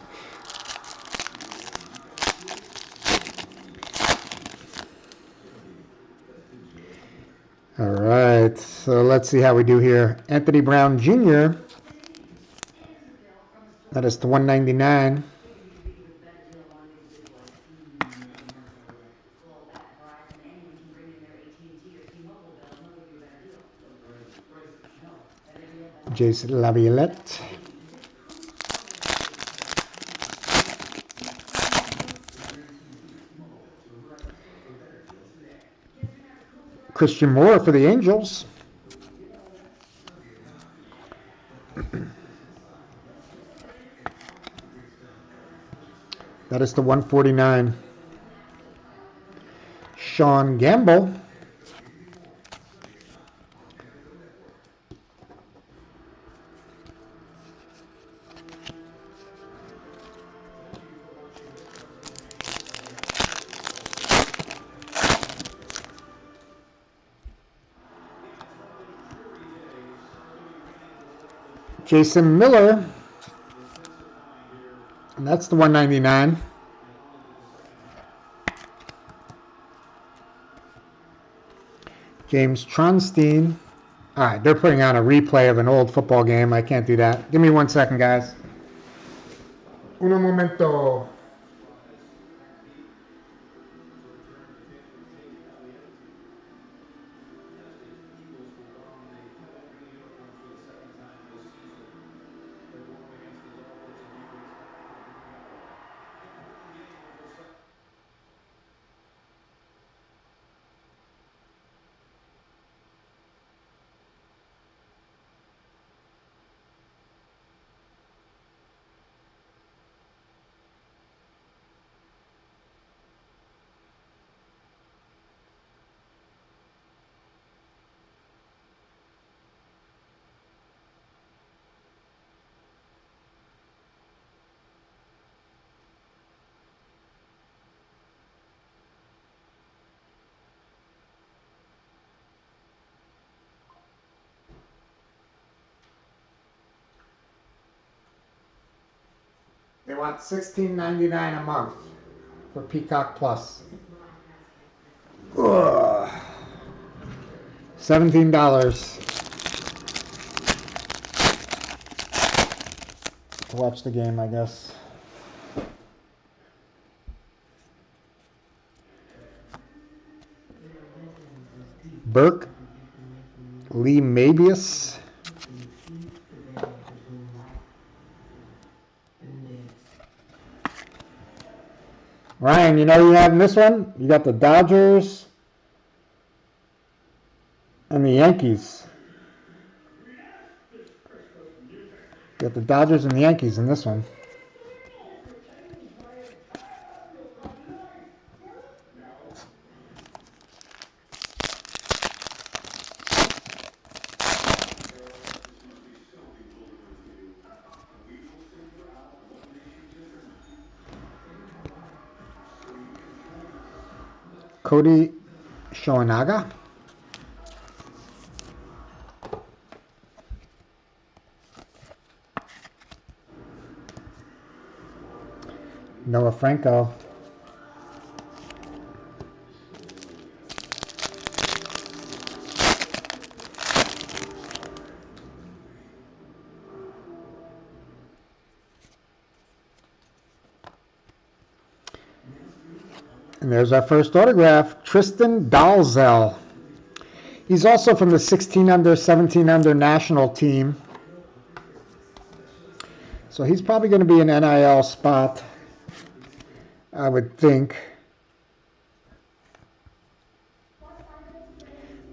All right, so let's see how we do here. Anthony Brown Jr. That is to 199. Jason Laviolette. Christian Moore for the Angels. That is to 149. Sean Gamble. Jason Miller. And that's the 199. James Tronstein. All right, they're putting on a replay of an old football game. I can't do that. Give me 1 second, guys. Uno momento. They want $16.99 a month for Peacock Plus. Ugh. $17 to watch the game, I guess. Burke, Lee Mabius. Ryan, you know you have in this one? You got the Dodgers and the Yankees. You got the Dodgers and the Yankees in this one. Cody Shoanaga. Noah Franco. And there's our first autograph, Tristan Dalzell. He's also from the 16 under, 17 under national team. So he's probably going to be an NIL spot, I would think.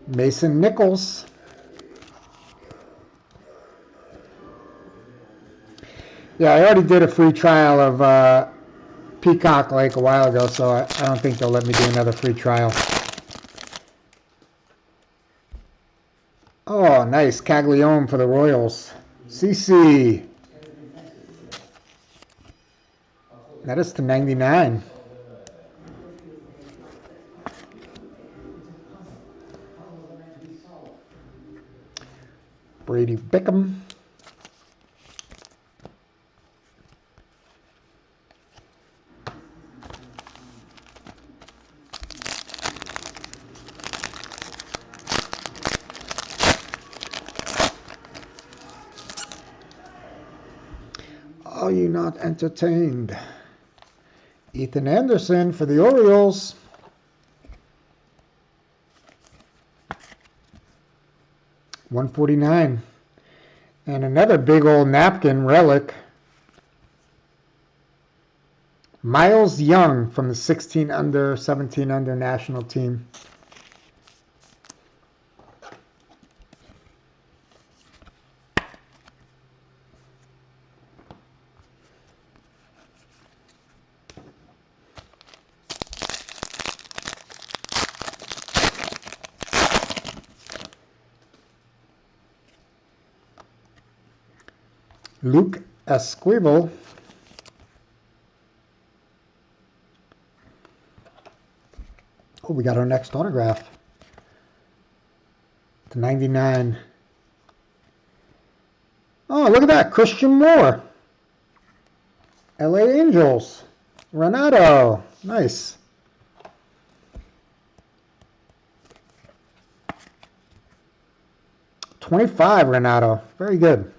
Mason Nichols. Yeah, I already did a free trial of Peacock like a while ago, so I don't think they'll let me do another free trial. Oh, nice. Caglione for the Royals. CC. That is to 99. Brady Bickham. Are you not entertained? Ethan Anderson for the Orioles. $149. And another big old napkin relic. Miles Young from the 16 under, 17 under national team. Luke Esquivel. Oh, we got our next autograph. To 99. Oh, look at that. Christian Moore. LA Angels. Renato. Nice. $25, Renato. Very good.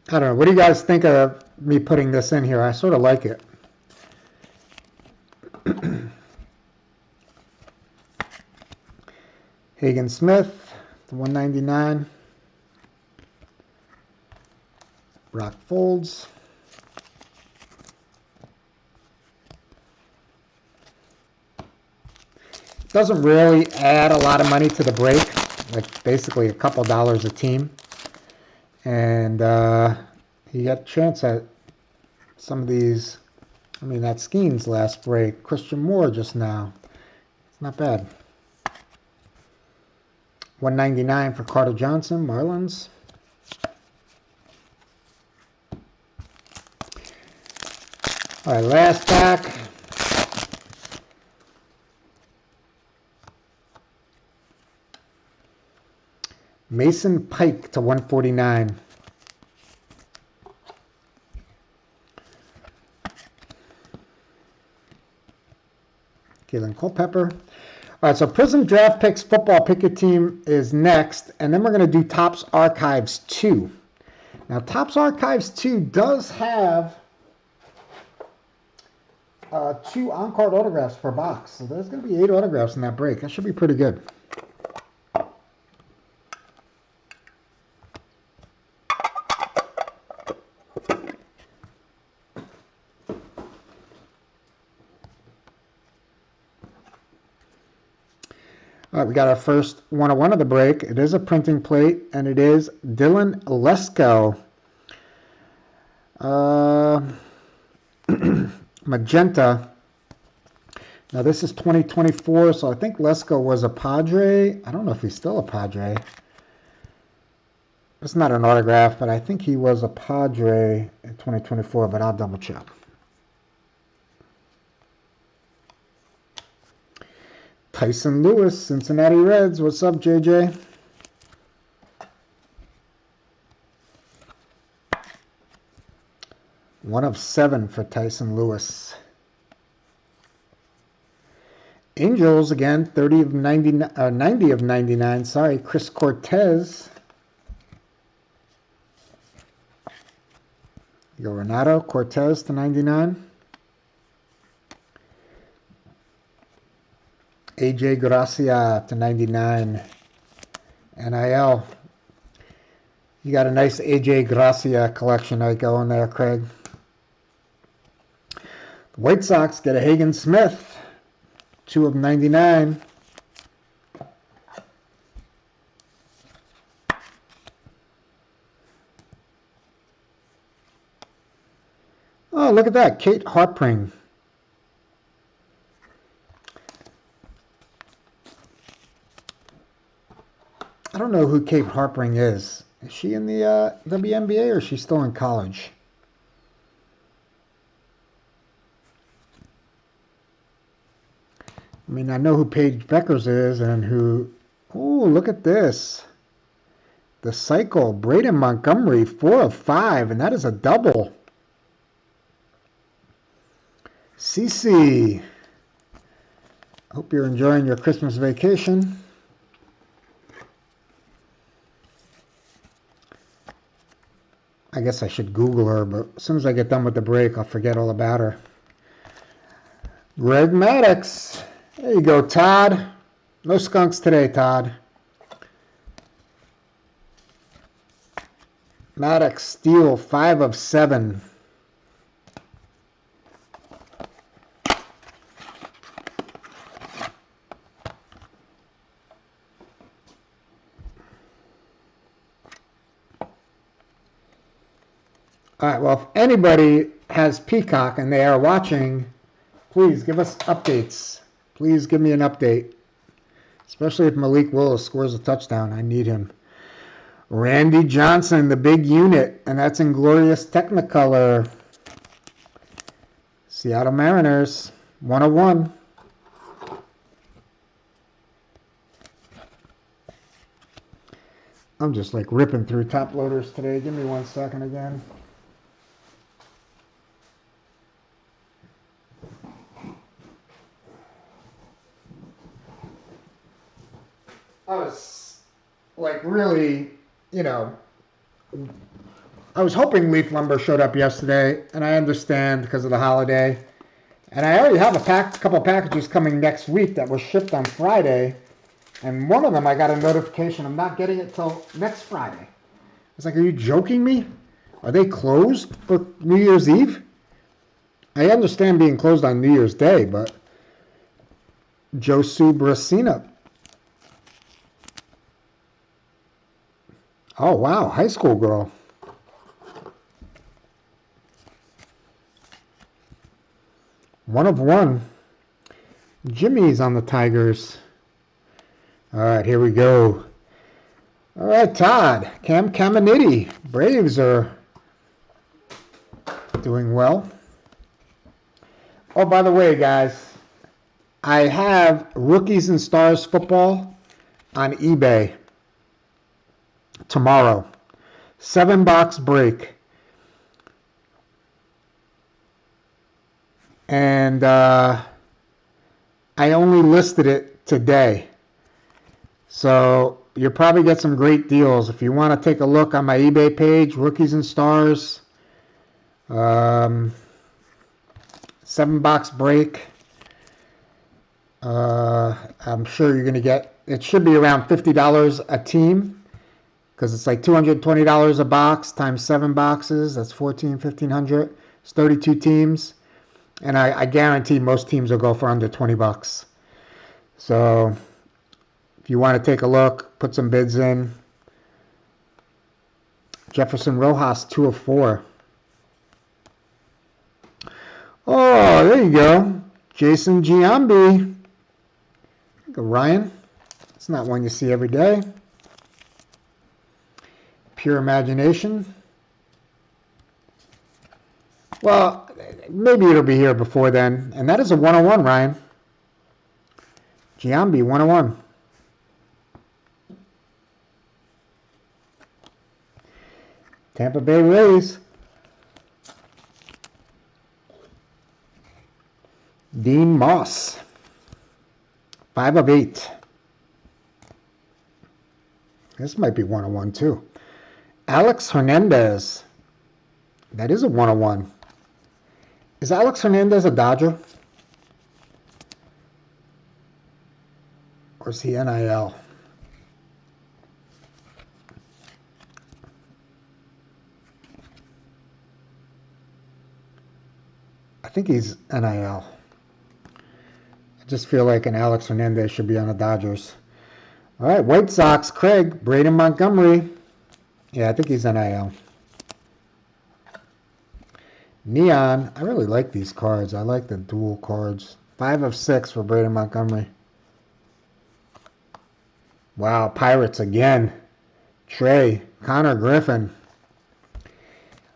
I don't know. What do you guys think of me putting this in here? I sort of like it. Hagen Smith, the 199. Rock Folds. Doesn't really add a lot of money to the break, like basically a couple dollars a team. And you got a chance at some of these. I mean, that Skeens last break. Christian Moore just now. It's not bad. $199 for Carter Johnson, Marlins. All right, last pack. Mason Pike to 149. Kalen Culpepper. All right, so Prizm Draft Picks Football Pick Your Team is next, and then we're going to do Topps Archives 2. Now, Topps Archives 2 does have 2 on-card autographs per box, so there's going to be 8 autographs in that break. That should be pretty good. All right, we got our first 101 of the break. It is a printing plate, and it is Dylan Lesko. Magenta. Now, this is 2024, so I think Lesko was a Padre. I don't know if he's still a Padre. It's not an autograph, but I think he was a Padre in 2024, but I'll double check. Tyson Lewis, Cincinnati Reds. What's up, JJ? One of 7 for Tyson Lewis. Angels, again, 90 of 99. Sorry, Chris Cortez. You go Renato Cortez to 99. AJ Gracia to 99. NIL. You got a nice AJ Gracia collection right going there, Craig. The White Sox get a Hagen Smith. 2 of 99. Oh, look at that. Kate Harpring. I don't know who Kate Harpring is. Is she in the WNBA or is she still in college? I mean, I know who Paige Beckers is and who... Oh, look at this. The Cycle, Braden Montgomery, 4 of 5, and that is a double. CC. Hope you're enjoying your Christmas vacation. I guess I should Google her, but as soon as I get done with the break, I'll forget all about her. Greg Maddox. There you go, Todd. No skunks today, Todd. Maddox, Steele, 5 of 7. All right, well, if anybody has Peacock and they are watching, please give us updates. Please give me an update, especially if Malik Willis scores a touchdown. I need him. Randy Johnson, the big unit, and that's in Glorious Technicolor. Seattle Mariners, 101. I'm just like ripping through top loaders today. Give me 1 second again. I was like really, you know, I was hoping Leaf Lumber showed up yesterday, and I understand because of the holiday. And I already have a couple packages coming next week that was shipped on Friday, and one of them I got a notification I'm not getting it till next Friday. I was like, are you joking me? Are they closed for New Year's Eve? I understand being closed on New Year's Day, but Josu Brasina. Oh, wow. High school girl. One of 1. Jimmy's on the Tigers. All right, here we go. All right, Todd. Cam Caminiti. Braves are doing well. Oh, by the way, guys, I have Rookies and Stars football on eBay tomorrow. 7-box break. And I only listed it today. So you'll probably get some great deals. If you want to take a look on my eBay page, Rookies and Stars, 7-box break. I'm sure you're going to get, it should be around $50 a team because it's like $220 a box times 7 boxes. That's $1,500. It's 32 teams. And I guarantee most teams will go for under 20 bucks. So if you want to take a look, put some bids in. Jefferson Rojas, 2 of 4. Oh, there you go. Jason Giambi. Go Ryan. It's not one you see every day. Pure Imagination. Well, maybe it'll be here before then. And that is a 101, Ryan. Giambi, 101. Tampa Bay Rays. Dean Moss. 5 of 8. This might be 101 too. Alex Hernandez. That is a 101. Is Alex Hernandez a Dodger? Or is he NIL? I think he's NIL. I just feel like an Alex Hernandez should be on the Dodgers. All right, White Sox, Craig, Braden Montgomery. Yeah, I think he's NIL. Neon, I really like these cards. I like the dual cards. 5 of 6 for Braden Montgomery. Wow, Pirates again. Trey, Connor Griffin.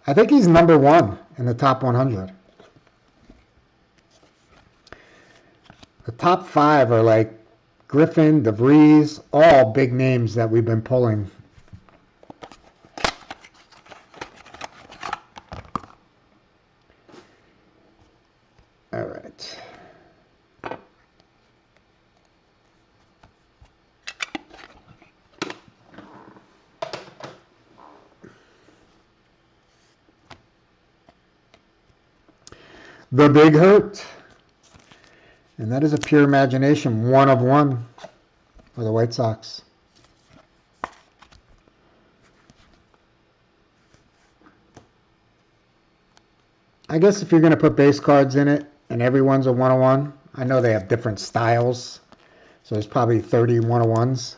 I think he's number 1 in the top 100. The top 5 are like Griffin, DeVries, all big names that we've been pulling. All right. The Big Hurt. And that is a Pure Imagination, 1 of 1 for the White Sox. I guess if you're going to put base cards in it and everyone's a 101, I know they have different styles, so there's probably 30 101s.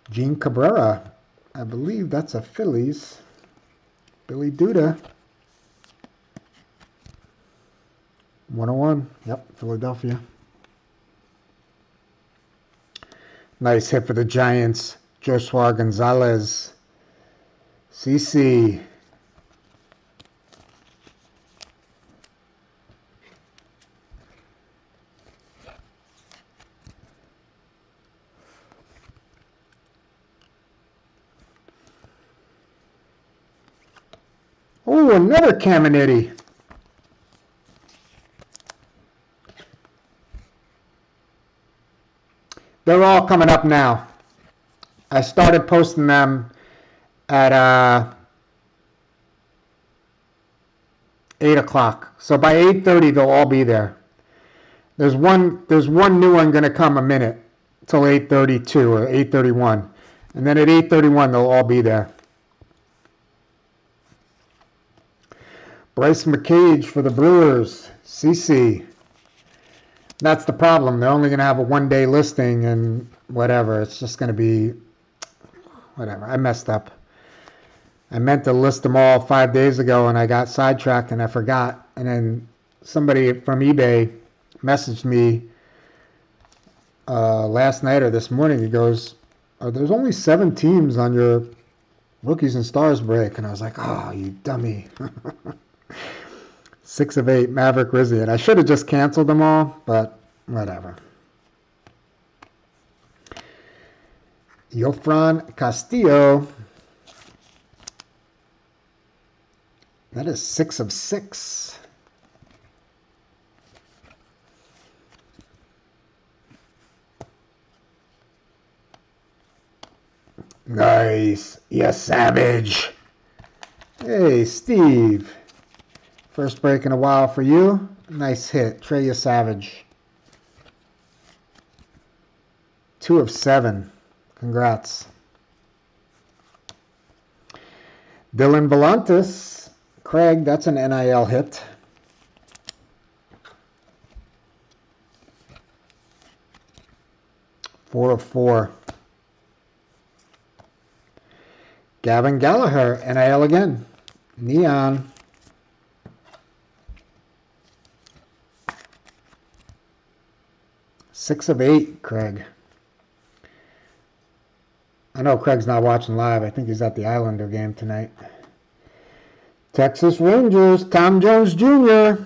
Gene Cabrera, I believe that's a Phillies. Billy Duda. 101, yep, Philadelphia. Nice hit for the Giants. Joshua Gonzalez. CC. Oh, another Caminiti. They're all coming up now. I started posting them at 8 o'clock. So by 8:30, they'll all be there. There's one new one going to come a minute till 8:32 or 8:31. And then at 8:31, they'll all be there. Bryce McCage for the Brewers. CC. That's the problem. They're only going to have a 1-day listing and whatever. It's just going to be whatever. I messed up. I meant to list them all 5 days ago and I got sidetracked and I forgot. And then somebody from eBay messaged me last night or this morning. He goes, there's only 7 teams on your Rookies and Stars break. And I was like, oh, you dummy. 6 of 8, Maverick Rizzi. And I should have just canceled them all, but whatever. Yofran Castillo. That is 6 of 6. Nice. Yes, Savage. Hey, Steve. First break in a while for you. Nice hit. Trey Savage. 2 of 7. Congrats. Dylan Volantis. Craig, that's an NIL hit. 4 of 4. Gavin Gallagher, NIL again. Neon. Six of 8, Craig. I know Craig's not watching live. I think he's at the Islander game tonight. Texas Rangers, Tom Jones Jr.,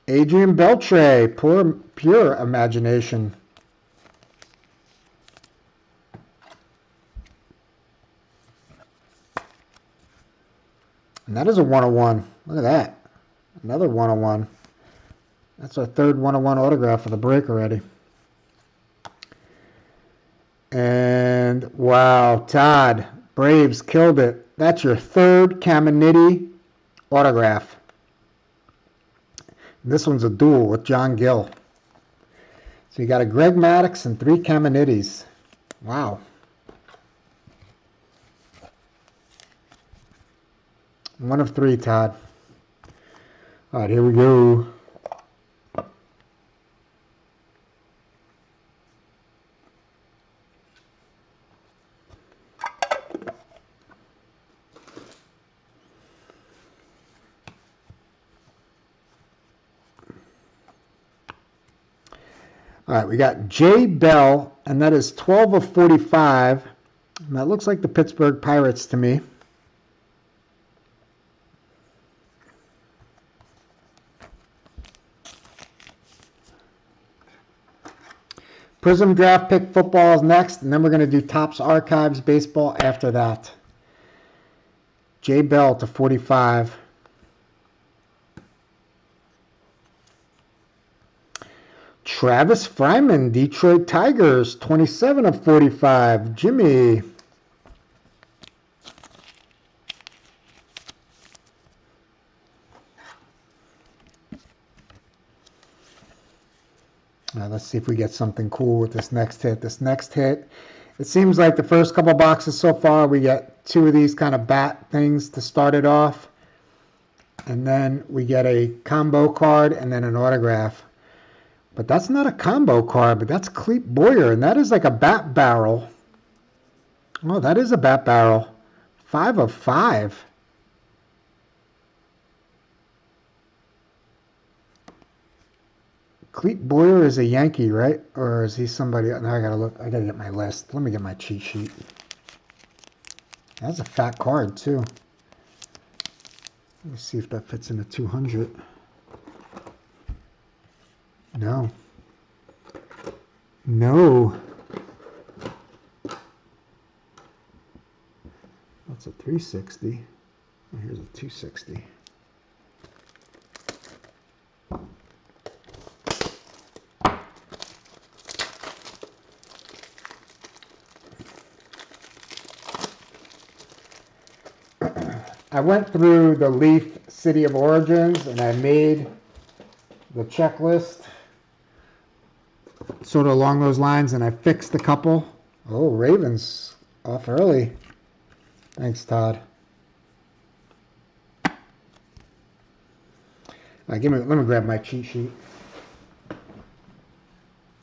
Adrian Beltre, pure imagination. And that is a 101. Look at that. Another 101. That's our third 101 autograph for the break already. And wow, Todd, Braves killed it. That's your third Caminiti autograph. This one's a duel with John Gill. So you got a Greg Maddux and 3 Caminitis. Wow. 1 of 3, Todd. All right, here we go. All right, we got Jay Bell, and that is 12 of 45. And that looks like the Pittsburgh Pirates to me. Prizm draft pick football is next, and then we're going to do Topps Archives baseball after that. Jay Bell to 45. Travis Fryman, Detroit Tigers, 27 of 45. Jimmy. Let's see if we get something cool with this next hit. This next hit, it seems like the first couple boxes so far, we get 2 of these kind of bat things to start it off. And then we get a combo card and then an autograph. But that's not a combo card, but that's Clete Boyer, and that is like a bat barrel. Oh, that is a bat barrel. 5 of 5. Clete Boyer is a Yankee, right? Or is he somebody? Now I gotta look. I gotta get my list. Let me get my cheat sheet. That's a fat card too. Let me see if that fits in a 200. No. No. That's a 360. Oh, here's a 260. I went through the Leaf City of Origins and I made the checklist sort of along those lines, and I fixed a couple. Oh, Ravens off early. Thanks, Todd. All right, let me grab my cheat sheet.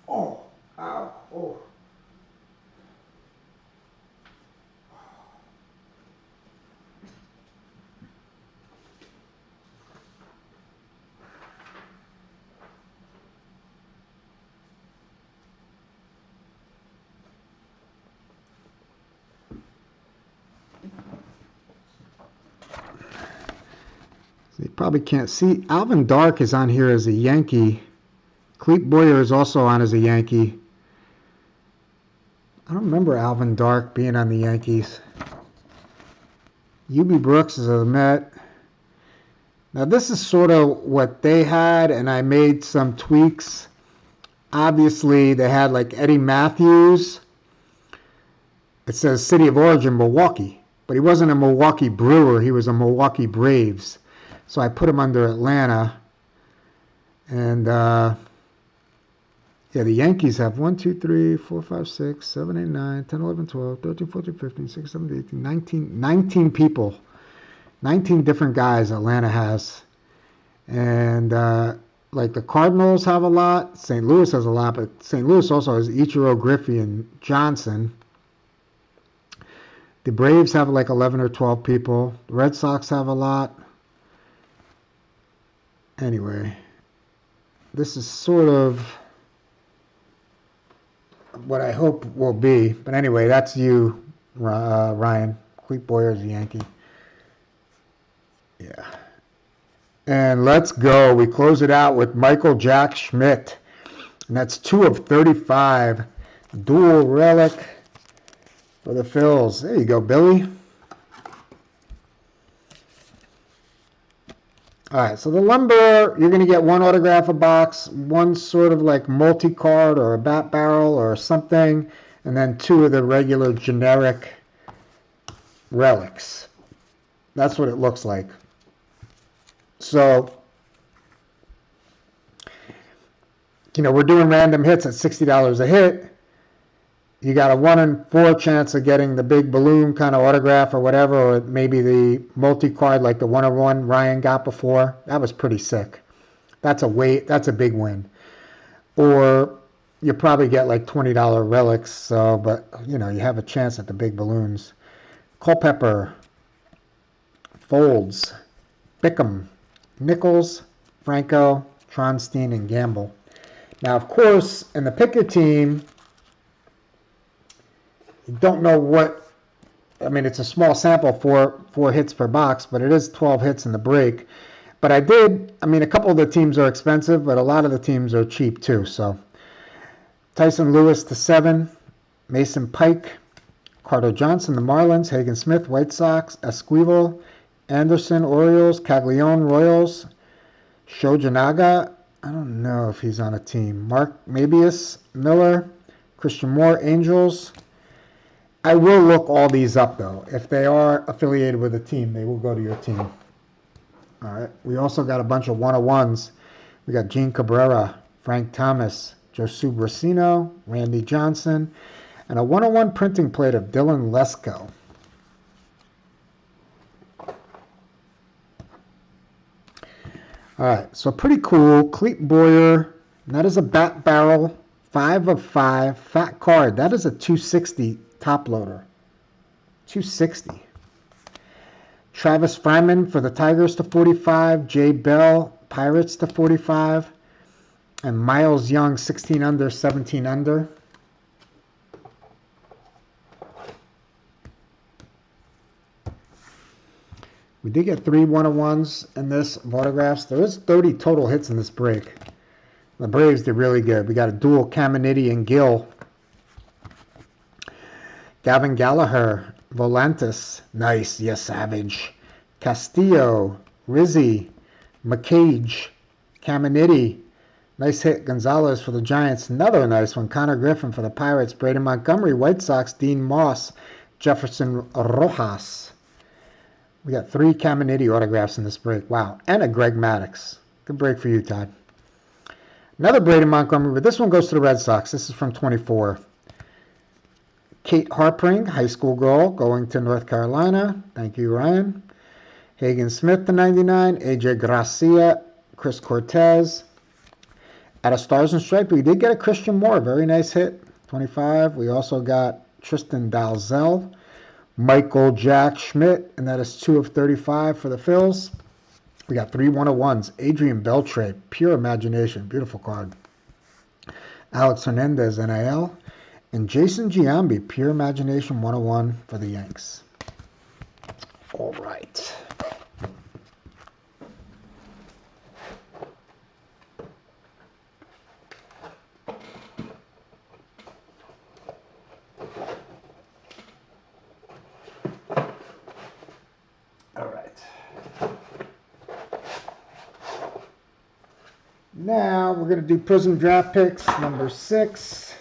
Oh, ow, oh. You probably can't see. Alvin Dark is on here as a Yankee. Clete Boyer is also on as a Yankee. I don't remember Alvin Dark being on the Yankees. UB Brooks is a Met. Now this is sort of what they had, and I made some tweaks. Obviously, they had like Eddie Matthews. It says City of Origin, Milwaukee. But he wasn't a Milwaukee Brewer. He was a Milwaukee Braves. So I put him under Atlanta. And yeah, the Yankees have 1, 2, 3, 4, 5, 6, 7, 8, 9, 10, 11, 12, 13, 14, 15, 16, 17, 18, 19 people. 19 different guys Atlanta has. And like the Cardinals have a lot. St. Louis has a lot. But St. Louis also has Ichiro, Griffey, and Johnson. The Braves have like 11 or 12 people. The Red Sox have a lot. Anyway, this is sort of what I hope will be. But anyway, that's you, Ryan. Clete Boyer is a Yankee. Yeah. And let's go. We close it out with Michael Jack Schmidt. And that's 2 of 35. Dual relic for the Phils. There you go, Billy. All right, so the lumber, you're going to get one autograph a box, one sort of like multi-card or a bat barrel or something, and then 2 of the regular generic relics. That's what it looks like. So, you know, we're doing random hits at $60 a hit. You got a 1 in 4 chance of getting the big balloon kind of autograph or whatever, or maybe the multi-card like the 101 Ryan got before. That was pretty sick. That's a big win. Or you probably get like $20 relics, so, but, you know, you have a chance at the big balloons. Culpepper, Folds, Bickham, Nichols, Franco, Tronstein, and Gamble. Now, of course, in the picker team, you don't know what, I mean, it's a small sample, four hits per box, but it is 12 hits in the break. But I mean, a couple of the teams are expensive, but a lot of the teams are cheap too. So Tyson Lewis to 7, Mason Pike, Carter Johnson, the Marlins, Hagen Smith, White Sox, Esquivel, Anderson, Orioles, Caglione, Royals, Shojanaga, I don't know if he's on a team, Mark Mabius, Miller, Christian Moore, Angels. I will look all these up, though. If they are affiliated with a team, they will go to your team. All right. We also got a bunch of 101s. We got Gene Cabrera, Frank Thomas, Josu Brasino, Randy Johnson, and a 101 printing plate of Dylan Lesko. All right. So pretty cool. Clete Boyer. That is a bat barrel. 5 of 5. Fat card. That is a 260. Top loader, 260. Travis Fryman for the Tigers to 45. Jay Bell, Pirates to 45. And Miles Young, 16 under, 17 under. We did get 3 101s in this of autographs. There is 30 total hits in this break. The Braves did really good. We got a dual Caminiti and Gill. Gavin Gallagher, Volantis, nice, yes, Savage. Castillo, Rizzi, McCage, Caminiti, nice hit. Gonzalez for the Giants, another nice one. Connor Griffin for the Pirates. Braden Montgomery, White Sox. Dean Moss, Jefferson Rojas. We got 3 Caminiti autographs in this break. Wow, and a Greg Maddux. Good break for you, Todd. Another Braden Montgomery, but this one goes to the Red Sox. This is from 24. Kate Harpring, high school girl, going to North Carolina. Thank you, Ryan. Hagen Smith to 99. AJ Gracia, Chris Cortez. Out of Stars and Stripes, we did get a Christian Moore. Very nice hit, 25. We also got Tristan Dalzell, Michael Jack Schmidt, and that is 2 of 35 for the Phils. We got 3 101s. Adrian Beltre, pure imagination. Beautiful card. Alex Hernandez, NIL. And Jason Giambi, pure imagination 101 for the Yanks. All right. Now we're going to do Prizm draft picks number 6.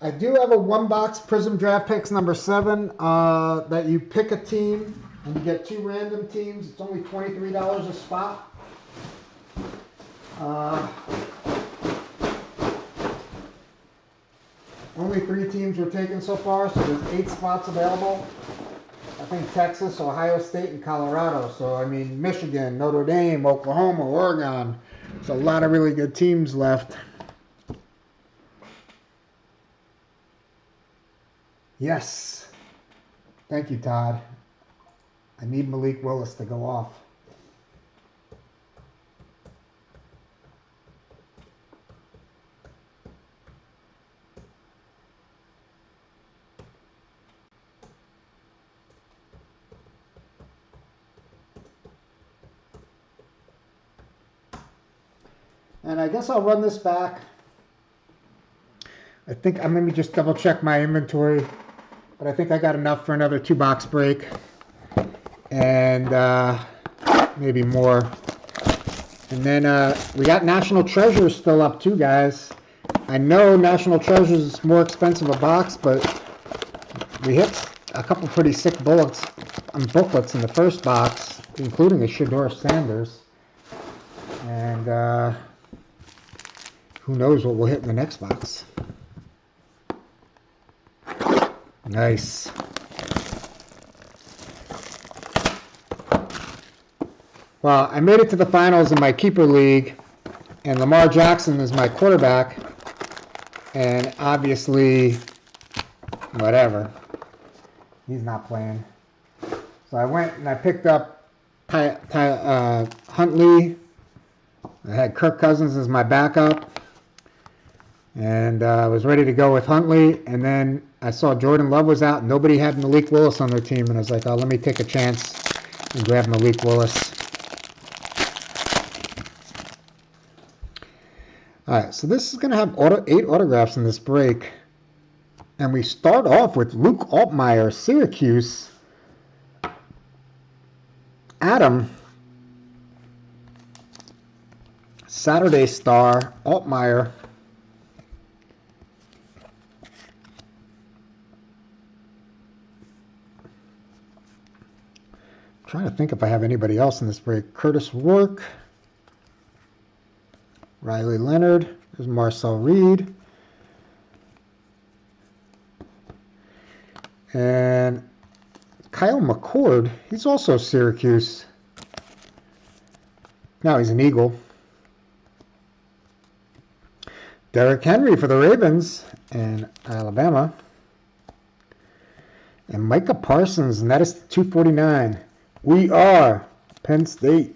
I do have a 1-box Prizm draft picks number 7 that you pick a team and you get 2 random teams. It's only $23 a spot. Only 3 teams were taken so far, so there's 8 spots available. I think Texas, Ohio State, and Colorado. So, I mean, Michigan, Notre Dame, Oklahoma, Oregon. There's a lot of really good teams left. Yes. Thank you, Todd. I need Malik Willis to go off. And I guess I'll run this back. I think I'm going to just double check my inventory, but I think I got enough for another 2-box break and maybe more. And then we got National Treasures still up too, guys. I know National Treasures is more expensive a box, but we hit a couple pretty sick booklets in the first box, including a Shedeur Sanders. And who knows what we'll hit in the next box. Nice. Well, I made it to the finals in my keeper league, and Lamar Jackson is my quarterback, and obviously, whatever, he's not playing. So I went and I picked up Huntley. I had Kirk Cousins as my backup, and I was ready to go with Huntley, and then I saw Jordan Love was out. Nobody had Malik Willis on their team, and I was like, oh, let me take a chance and grab Malik Willis. All right, so this is going to have 8 autographs in this break. And we start off with Luke Altmaier, Syracuse. Adam, Saturday Star, Altmaier. Trying to think if I have anybody else in this break. Curtis Rourke, Riley Leonard, there's Marcel Reed, and Kyle McCord. He's also Syracuse. Now he's an Eagle. Derrick Henry for the Ravens and Alabama. And Micah Parsons, and that is 249. We are Penn State.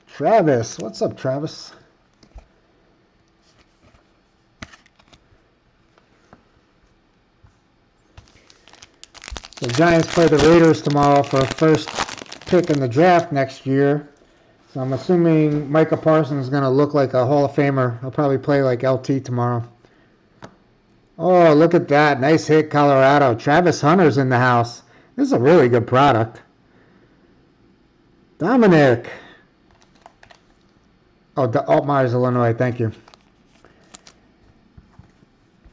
Travis, what's up, Travis? The Giants play the Raiders tomorrow for a first pick in the draft next year. So I'm assuming Micah Parsons is going to look like a Hall of Famer. He'll probably play like LT tomorrow. Oh, look at that. Nice hit, Colorado. Travis Hunter's in the house. This is a really good product. Dominic. Oh, Altmaier's Illinois. Thank you.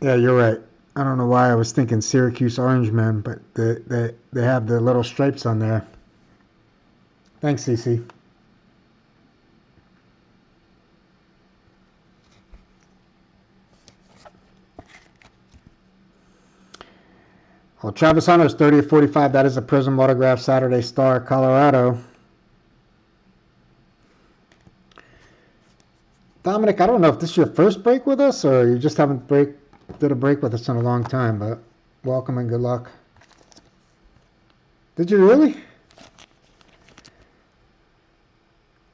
Yeah, you're right. I don't know why I was thinking Syracuse Orangemen, but they have the little stripes on there. Thanks, CC. Well, Travis Hunter's 30 of 45. That is a Prizm autograph, Saturday Star, Colorado. Dominic, I don't know if this is your first break with us or you just haven't did a break with us in a long time, but welcome and good luck. Did you really?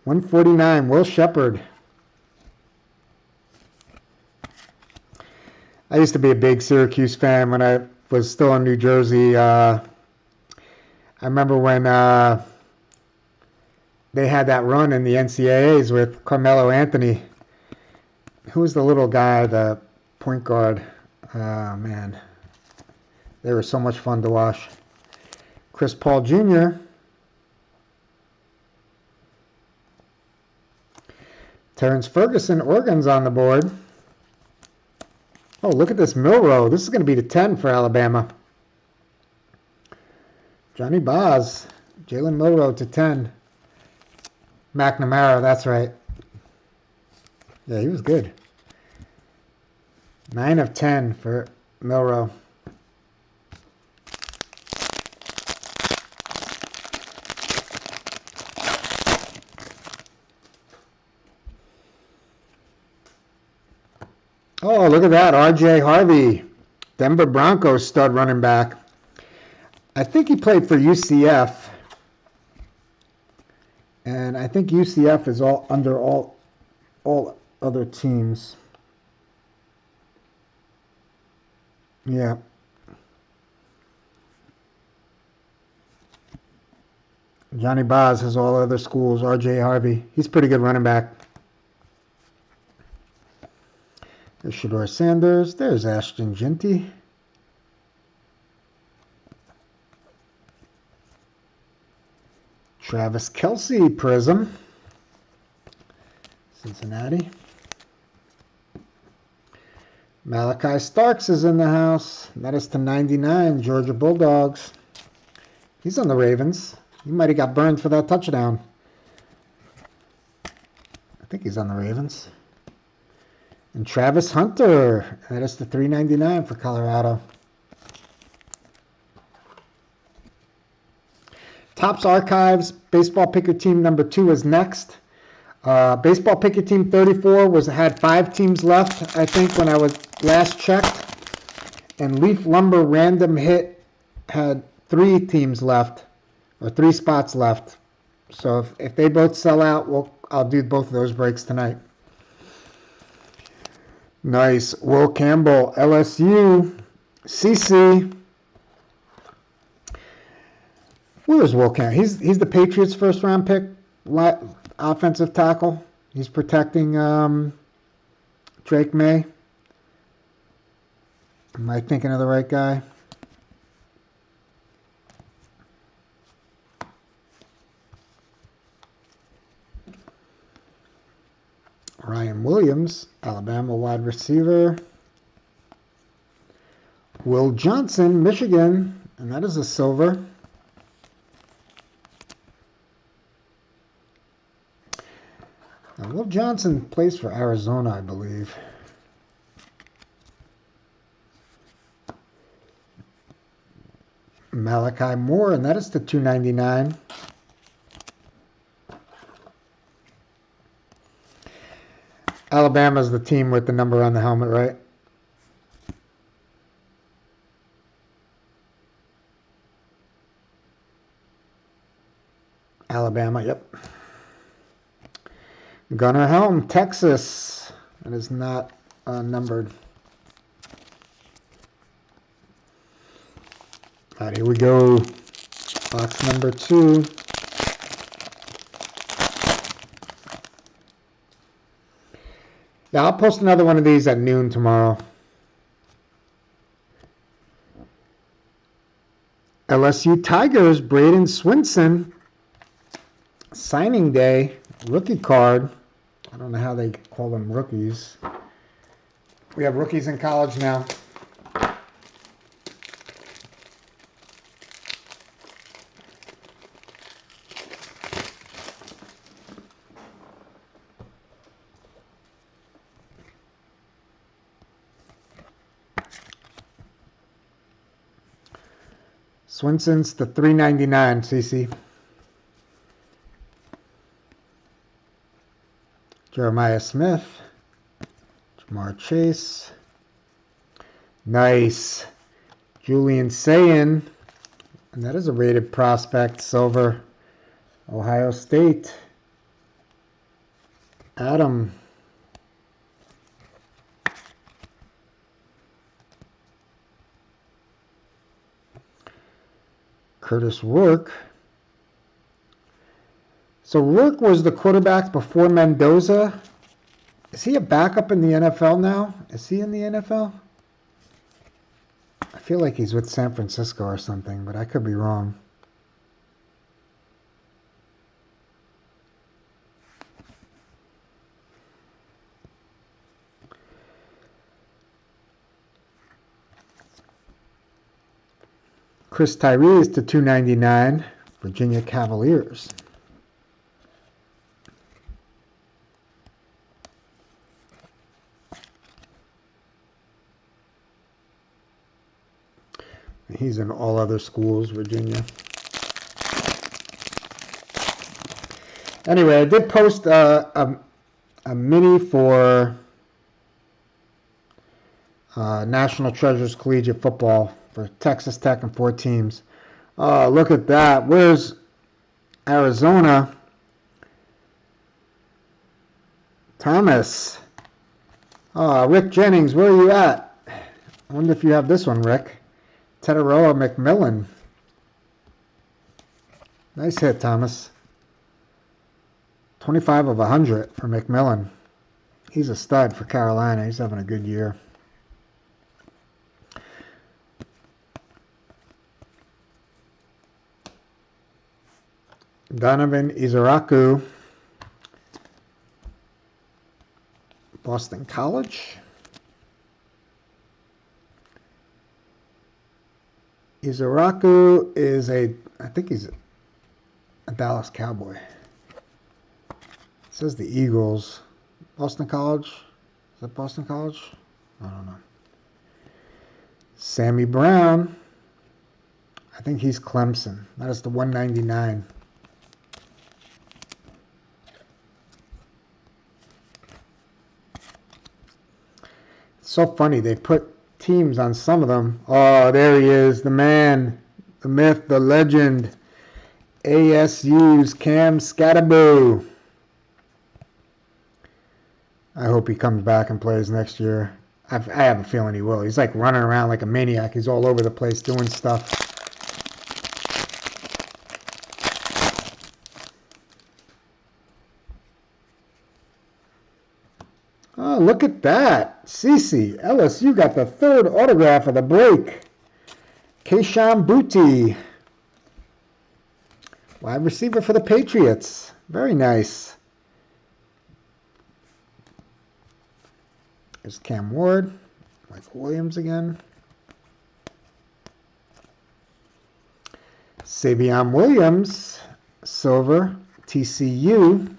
149, Will Shepard. I used to be a big Syracuse fan when I was still in New Jersey. I remember when they had that run in the NCAAs with Carmelo Anthony. Who was the little guy, the point guard? Oh, man. They were so much fun to watch. Chris Paul Jr. Terrence Ferguson, Oregon's on the board. Oh, look at this Milrow. This is going to be the 10 for Alabama. Johnny Boz. Jalen Milrow to 10. McNamara, that's right. Yeah, he was good. 9 of 10 for Milrow. Oh, look at that. R.J. Harvey. Denver Broncos stud running back. I think he played for UCF. And I think UCF is all under all other teams. Yeah. Johnny Boz has all other schools. R.J. Harvey. He's a pretty good running back. There's Shedeur Sanders. There's Ashton Ginty. Travis Kelce, Prizm. Cincinnati. Malachi Starks is in the house. That is to 99, Georgia Bulldogs. He's on the Ravens. He might have got burned for that touchdown. I think he's on the Ravens. And Travis Hunter. That is to 399 for Colorado. Topps Archives, Baseball Picker Team number 2 is next. Baseball Picker Team 34 had 5 teams left, I think, when I was last checked. And Leaf Lumber Random Hit had 3 teams left, or 3 spots left. So if they both sell out, I'll do both of those breaks tonight. Nice. Will Campbell, LSU, CC. Where is Will Campbell? He's the Patriots' first-round pick, offensive tackle. He's protecting Drake May. Am I thinking of the right guy? Ryan Williams, Alabama wide receiver. Will Johnson, Michigan, and that is a silver. Now, Will Johnson plays for Arizona, I believe. Malachi Moore, and that is to 299. Alabama's the team with the number on the helmet, right? Alabama, yep. Gunnar Helm, Texas. It is not numbered. All right, here we go. Box number 2. Yeah, I'll post another one of these at noon tomorrow. LSU Tigers, Braden Swinson. Signing day, rookie card. I don't know how they call them rookies. We have rookies in college now. Swinson's the 399, CC. Jeremiah Smith. Jamar Chase. Nice. Julian Sayin. And that is a rated prospect, silver. Ohio State. Adam. Curtis Rourke. So Rourke was the quarterback before Mendoza. Is he a backup in the NFL now? Is he in the NFL? I feel like he's with San Francisco or something, but I could be wrong. Chris Tyree is to 299, Virginia Cavaliers. He's in all other schools, Virginia. Anyway, I did post a mini for National Treasures Collegiate Football for Texas Tech and 4 teams. Look at that. Where's Arizona? Thomas. Rick Jennings, where are you at? I wonder if you have this one, Rick. Tetaroa McMillan. Nice hit, Thomas. 25 of 100 for McMillan. He's a stud for Carolina. He's having a good year. Donovan Izaraku, Boston College. Izaraku is I think he's a Dallas Cowboy. It says the Eagles. Boston College? Is that Boston College? I don't know. Sammy Brown. I think he's Clemson. That is the 199. It's so funny. They put teams on some of them. Oh, there he is. The man, the myth, the legend. ASU's Cam Skattebo. I hope he comes back and plays next year. I have a feeling he will. He's like running around like a maniac. He's all over the place doing stuff. Oh, look at that. Cece, LSU got the 3rd autograph of the break. Keishawn Boutte. Wide receiver for the Patriots. Very nice. There's Cam Ward. Michael Williams again. Savion Williams. Silver. TCU.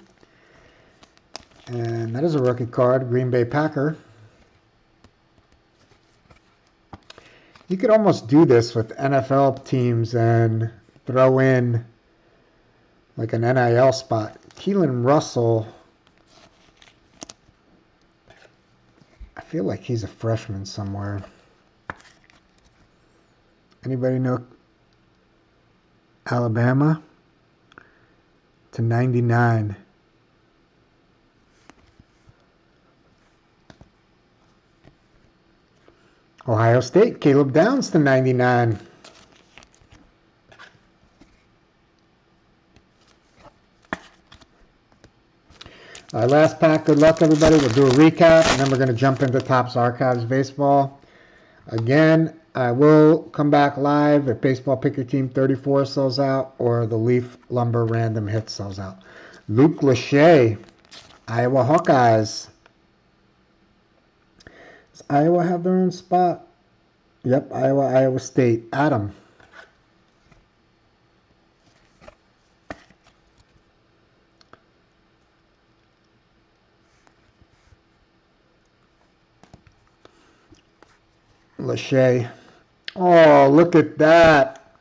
And that is a rookie card. Green Bay Packer. You could almost do this with NFL teams and throw in like an NIL spot. Keelan Russell. I feel like he's a freshman somewhere. Anybody know Alabama? To 99. Ohio State, Caleb Downs to 99. All right, last pack. Good luck, everybody. We'll do a recap, and then we're going to jump into Topps Archives Baseball. Again, I will come back live if Baseball Pick Your Team 34 sells out or the Leaf Lumber Random Hit sells out. Luke Lachey, Iowa Hawkeyes. Does Iowa have their own spot? Yep, Iowa State. Adam. Lachey. Oh, look at that.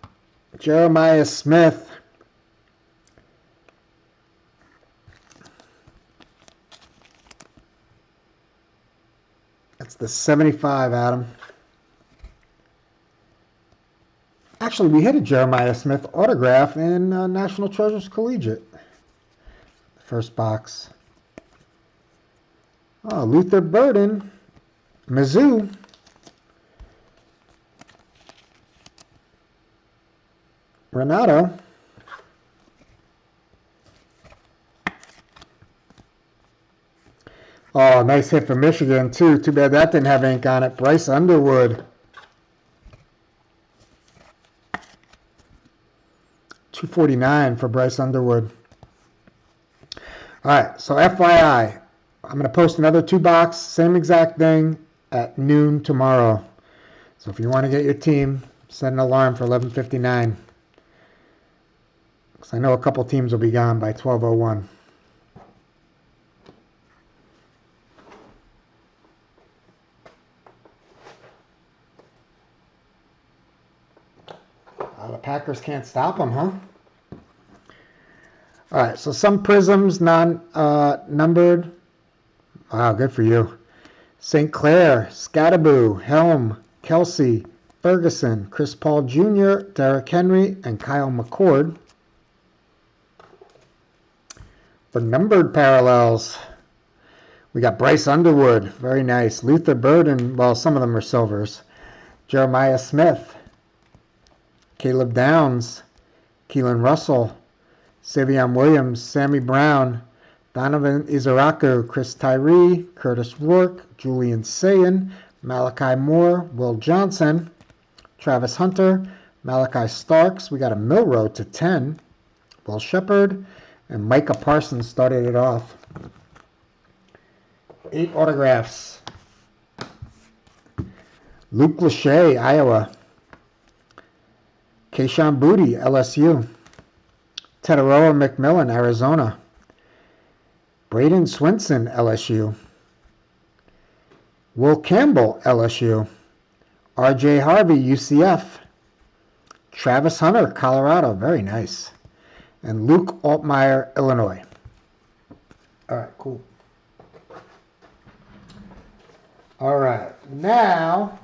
Jeremiah Smith. That's the 75, Adam. Actually, we hit a Jeremiah Smith autograph in National Treasures Collegiate. First box. Oh, Luther Burden. Mizzou. Renato. Oh, nice hit for Michigan, too. Too bad that didn't have ink on it. Bryce Underwood. 249 for Bryce Underwood. All right, so FYI, I'm going to post another 2-box, same exact thing, at noon tomorrow. So if you want to get your team, set an alarm for 11:59. Because I know a couple teams will be gone by 12:01. The Packers can't stop them, huh? All right, so some Prizms non-numbered. Wow, good for you. St. Clair, Scattaboo, Helm, Kelsey, Ferguson, Chris Paul Jr., Derrick Henry, and Kyle McCord. For numbered parallels, we got Bryce Underwood, very nice. Luther Burden, well, some of them are silvers. Jeremiah Smith, Caleb Downs, Keelan Russell, Savion Williams, Sammy Brown, Donovan Izaraku, Chris Tyree, Curtis Rourke, Julian Sayin, Malachi Moore, Will Johnson, Travis Hunter, Malachi Starks. We got a Milrow to 10. Will Shepard, and Micah Parsons started it off. 8 autographs. Luke Lachey, Iowa. Keyshawn Booty, LSU. Tedoroa McMillan, Arizona. Braden Swinson, LSU. Will Campbell, LSU. R.J. Harvey, UCF. Travis Hunter, Colorado, very nice. And Luke Altmaier, Illinois. All right, cool. All right, now,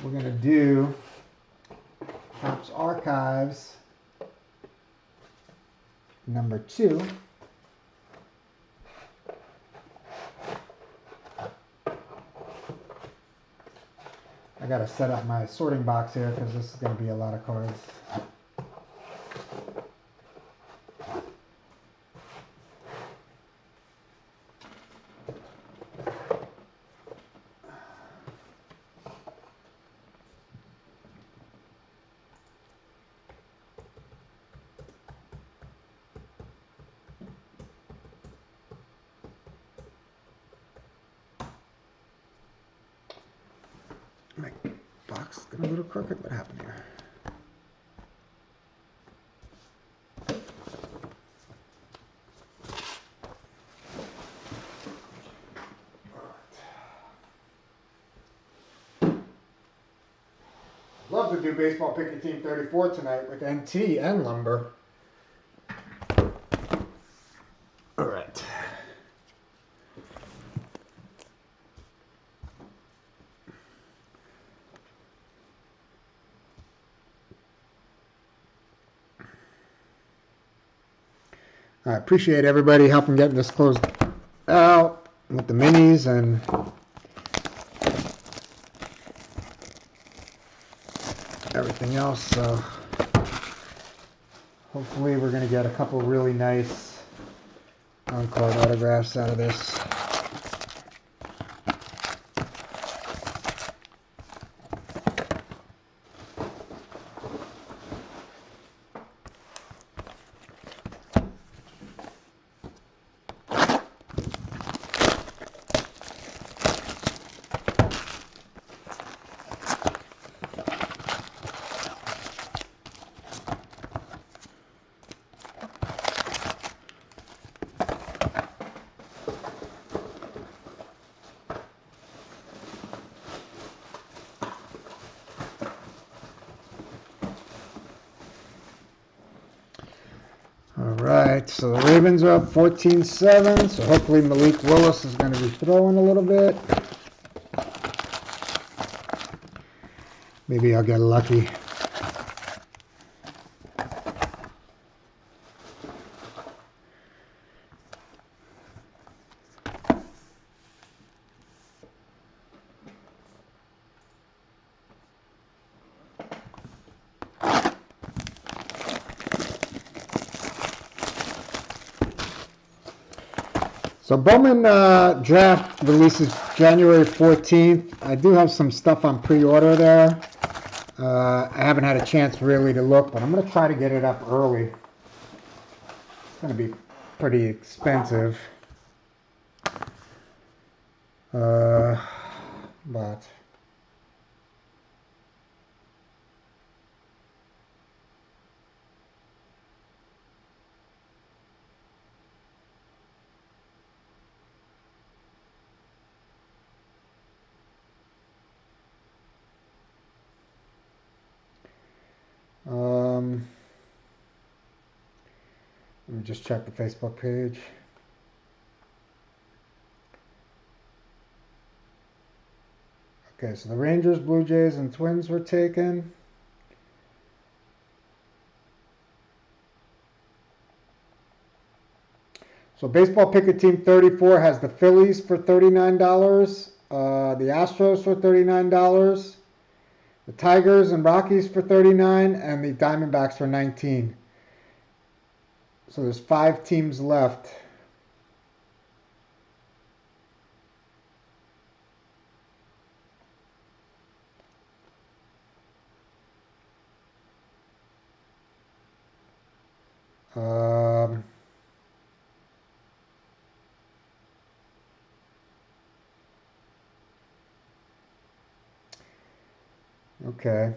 we're going to do Topps Archives number 2. I got to set up my sorting box here because this is going to be a lot of cards. My box got a little crooked. What happened here? Love to do Baseball Pick Your Team 34 tonight with NT and Lumber. All right. I appreciate everybody helping getting this closed out with the minis and everything else. So hopefully we're going to get a couple really nice on-card autographs out of this. Alright, so the Ravens are up 14-7, so hopefully Malik Willis is going to be throwing a little bit. Maybe I'll get lucky. So Bowman draft releases January 14th. I do have some stuff on pre-order there. I haven't had a chance really to look, but I'm going to try to get it up early. It's going to be pretty expensive. But let me just check the Facebook page. Okay, so the Rangers, Blue Jays, and Twins were taken. So Baseball Picker Team 34 has the Phillies for $39, the Astros for $39, the Tigers and Rockies for $39, and the Diamondbacks for $19. So there's 5 teams left. Okay.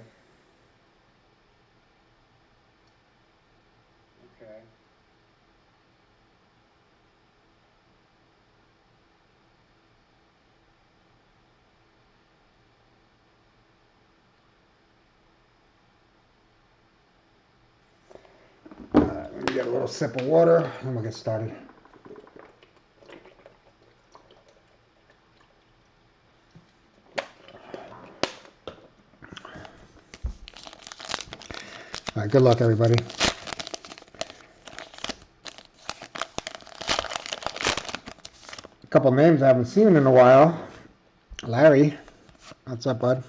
Let me get a little sip of water, and we'll get started. All right, good luck, everybody. A couple names I haven't seen in a while. Larry, what's up, bud?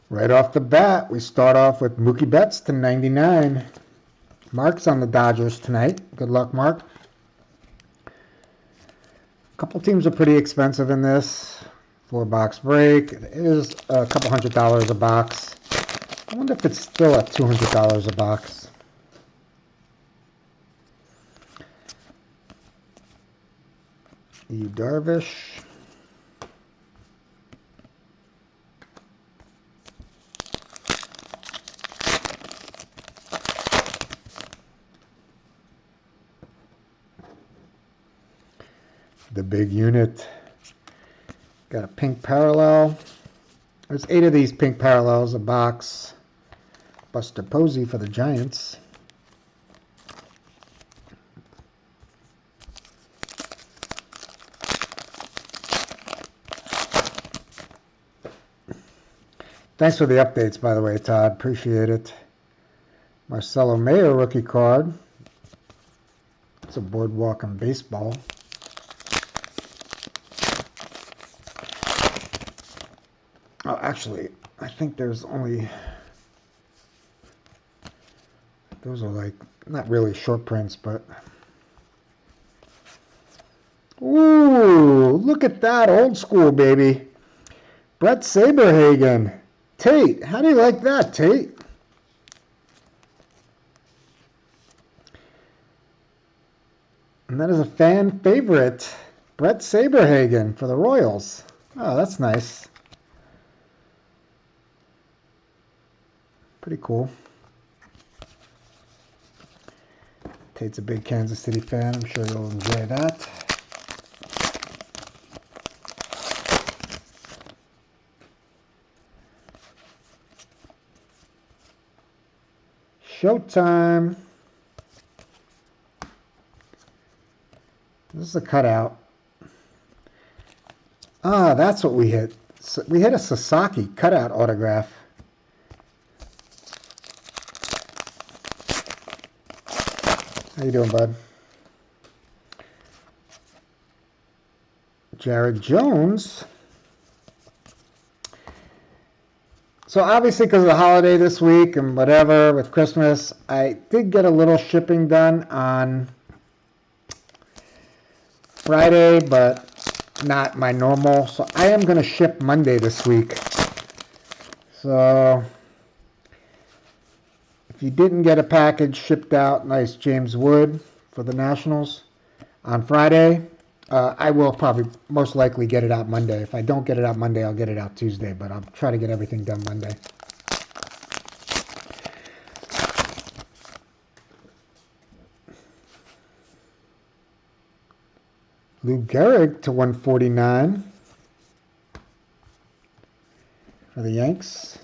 Right off the bat, we start off with Mookie Betts to 99. Mark's on the Dodgers tonight. Good luck, Mark. A couple teams are pretty expensive in this. 4-box break. It is a couple $100 a box. I wonder if it's still at $200 a box. Darvish. The big unit. Got a pink parallel. There's 8 of these pink parallels a box. Buster Posey for the Giants. Thanks for the updates, by the way, Todd. Appreciate it. Marcelo Mayer rookie card. It's a boardwalk in baseball. Oh, actually, I think there's only... Those are like, not really short prints, but... Ooh, look at that. Old school, baby. Brett Saberhagen. Tate, how do you like that, Tate? And that is a fan favorite. Brett Saberhagen for the Royals. Oh, that's nice. Pretty cool. Tate's a big Kansas City fan. I'm sure you'll enjoy that. Showtime. This is a cutout. Ah, that's what we hit. So we hit a Sasaki cutout autograph. How you doing, bud? Jared Jones. So obviously because of the holiday this week and whatever with Christmas, I did get a little shipping done on Friday, but not my normal. So I am going to ship Monday this week. So if you didn't get a package shipped out, nice James Wood for the Nationals on Friday, I will probably most likely get it out Monday. If I don't get it out Monday, I'll get it out Tuesday, but I'll try to get everything done Monday. Lou Gehrig to 149 for the Yanks.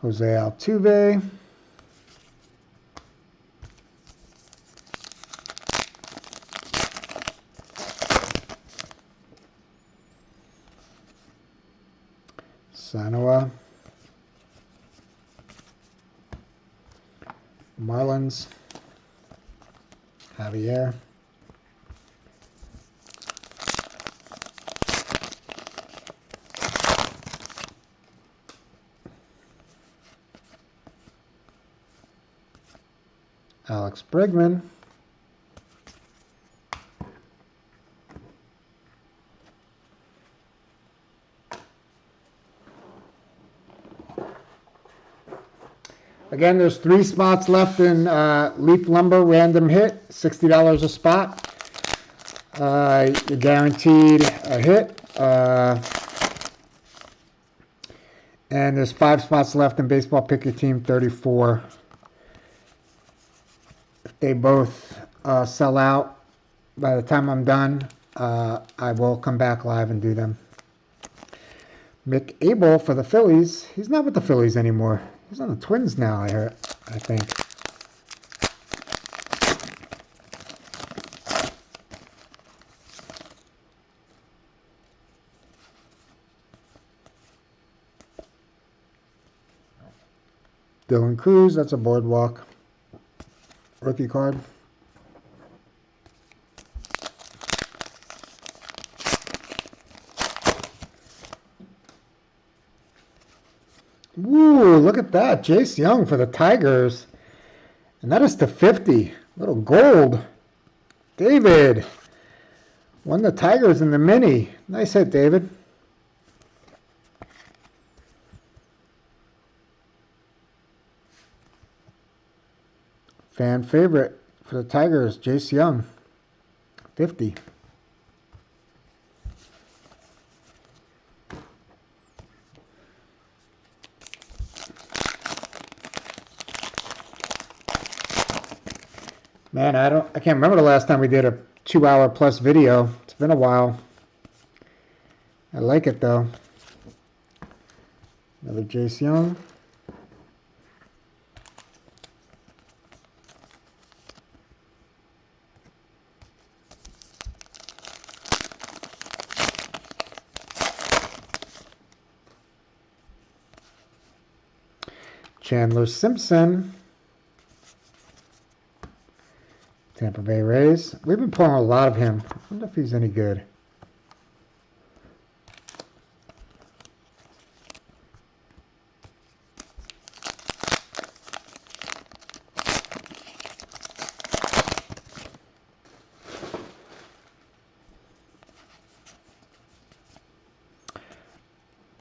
Jose Altuve. Sanoa. Marlins. Javier. Alex Bregman. Again, there's 3 spots left in Leaf Lumber Random Hit, $60 a spot. You're guaranteed a hit. And there's 5 spots left in Baseball Pick Your Team, 34. If they both sell out by the time I'm done, I will come back live and do them. Mick Abel for the Phillies. He's not with the Phillies anymore. He's on the Twins now, I think. Dylan Cruz, that's a Boardwalk rookie card. Woo, look at that. Jace Young for the Tigers. And that is to 50. Little gold. David. Won the Tigers in the mini. Nice hit, David. Fan favorite for the Tigers, Jace Young. 50. Man, I can't remember the last time we did a 2-hour plus video. It's been a while. I like it though. Another Jace Young. Chandler Simpson. Tampa Bay Rays. We've been pulling a lot of him. I wonder if he's any good.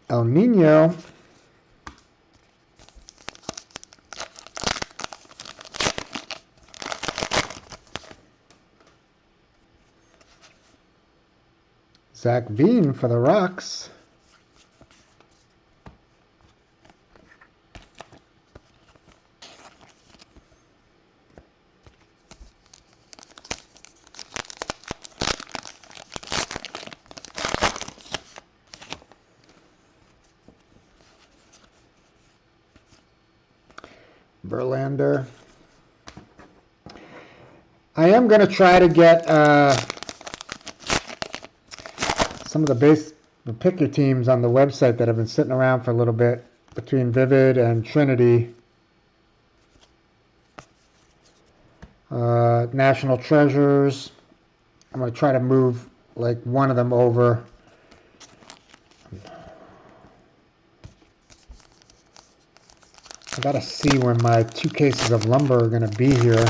El Nino. Zach Veen for the Rocks. Verlander. I am going to try to get some of the pick your teams on the website that have been sitting around for a little bit between Vivid and Trinity. National Treasures. I'm going to try to move like one of them over. I got to see when my 2 cases of lumber are going to be here.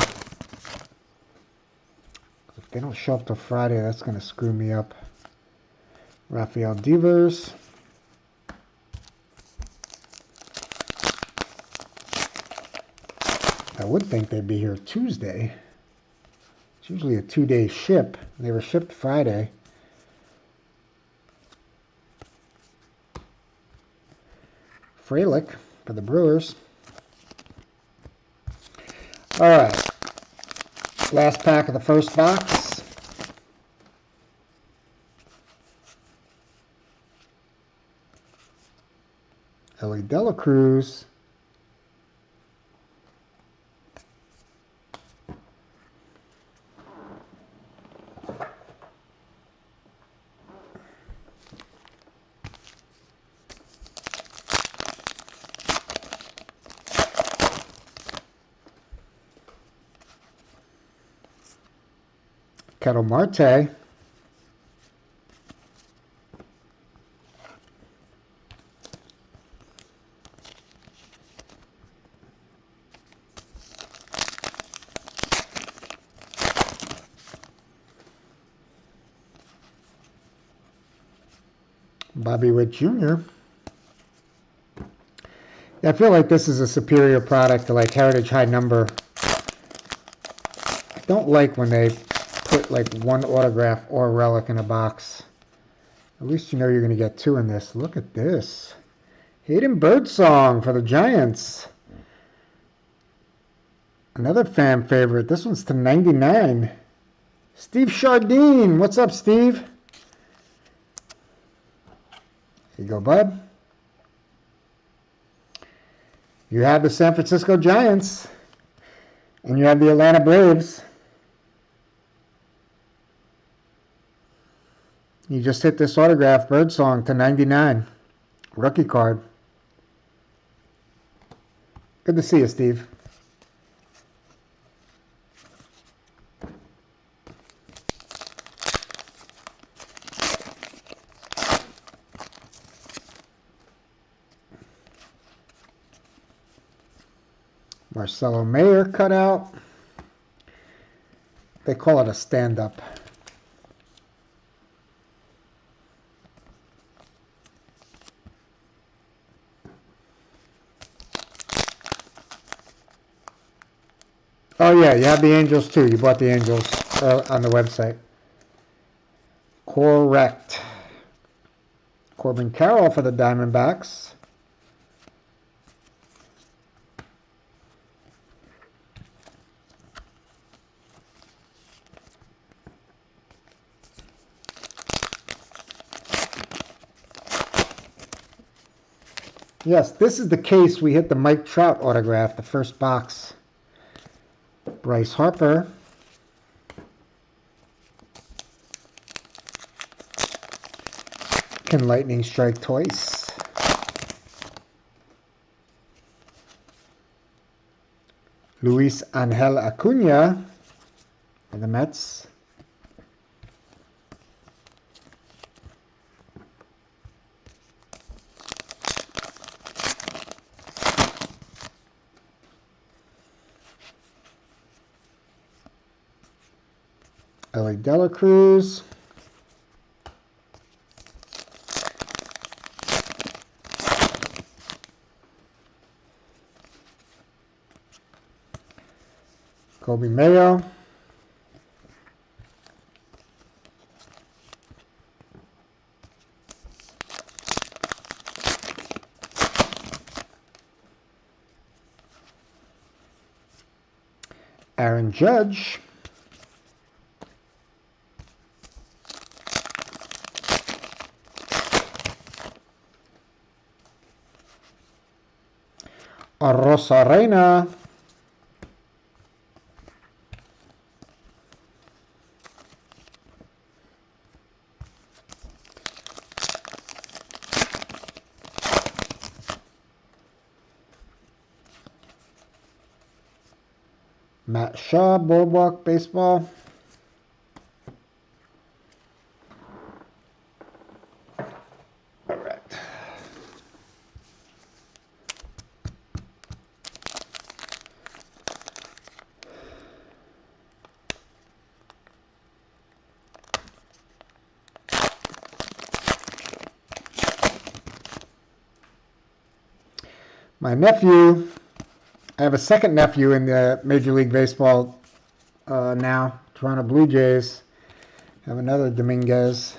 If they don't show up till Friday, that's going to screw me up. Raphael Devers. I would think they'd be here Tuesday. It's usually a 2-day ship. They were shipped Friday. Fralick for the Brewers. All right. Last pack of the first box. Ellie Dela Cruz. Ketel Marte. Bobby Witt Jr. I feel like this is a superior product to like Heritage High Number. I don't like when they put like one autograph or a relic in a box. At least you know you're going to get 2 in this. Look at this. Hayden Birdsong for the Giants. Another fan favorite. This one's to 99. Steve Chardine. What's up, Steve? Here you go, bud. You have the San Francisco Giants. And you have the Atlanta Braves. You just hit this autograph, Birdsong, to 99. Rookie card. Good to see you, Steve. Marcelo Mayer cutout. They call it a stand-up. Oh yeah, you have the Angels too. You bought the Angels on the website. Correct. Corbin Carroll for the Diamondbacks. Yes, this is the case we hit the Mike Trout autograph, the first box. Bryce Harper. Can lightning strike twice? Luis Angel Acuna for the Mets. Ellie Dela Cruz. Kobe Mayo. Aaron Judge. Rosarena. Matt Shaw, Boardwalk Baseball. All right. My nephew, I have a second nephew in the Major League Baseball now, Toronto Blue Jays. I have another Dominguez.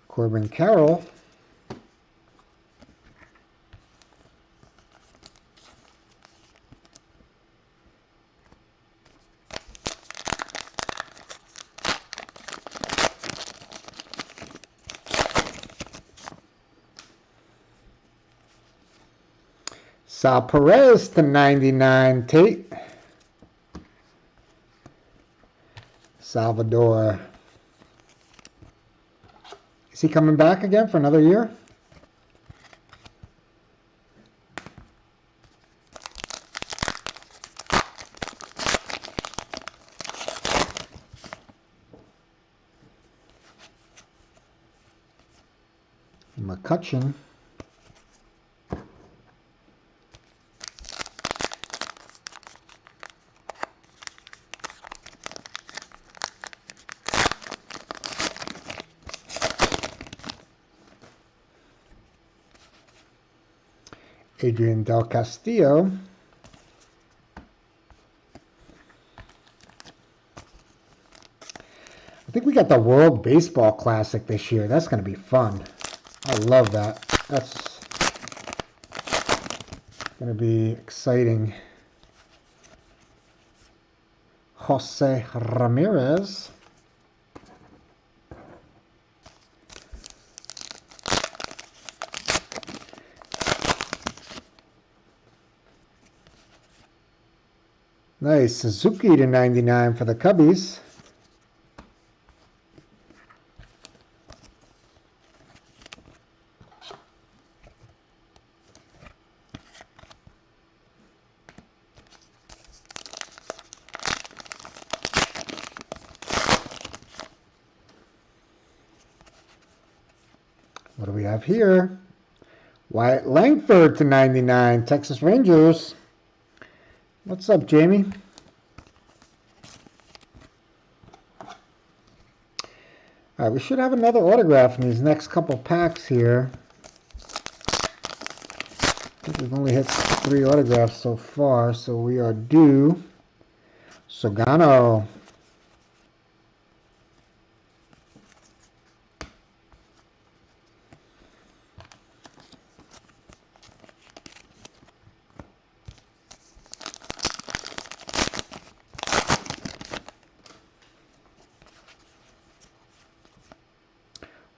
Corbin Carroll. Sal Perez to 99, Tate. Salvador. Is he coming back again for another year? McCutcheon. Adrian Del Castillo. I think we got the World Baseball Classic this year. That's going to be fun. I love that. That's going to be exciting. Jose Ramirez. Nice. Suzuki to 99 for the Cubbies. What do we have here? Wyatt Langford to 99, Texas Rangers. What's up, Jamie? All right, we should have another autograph in these next couple packs here. I think we've only hit 3 autographs so far, so we are due Sogano.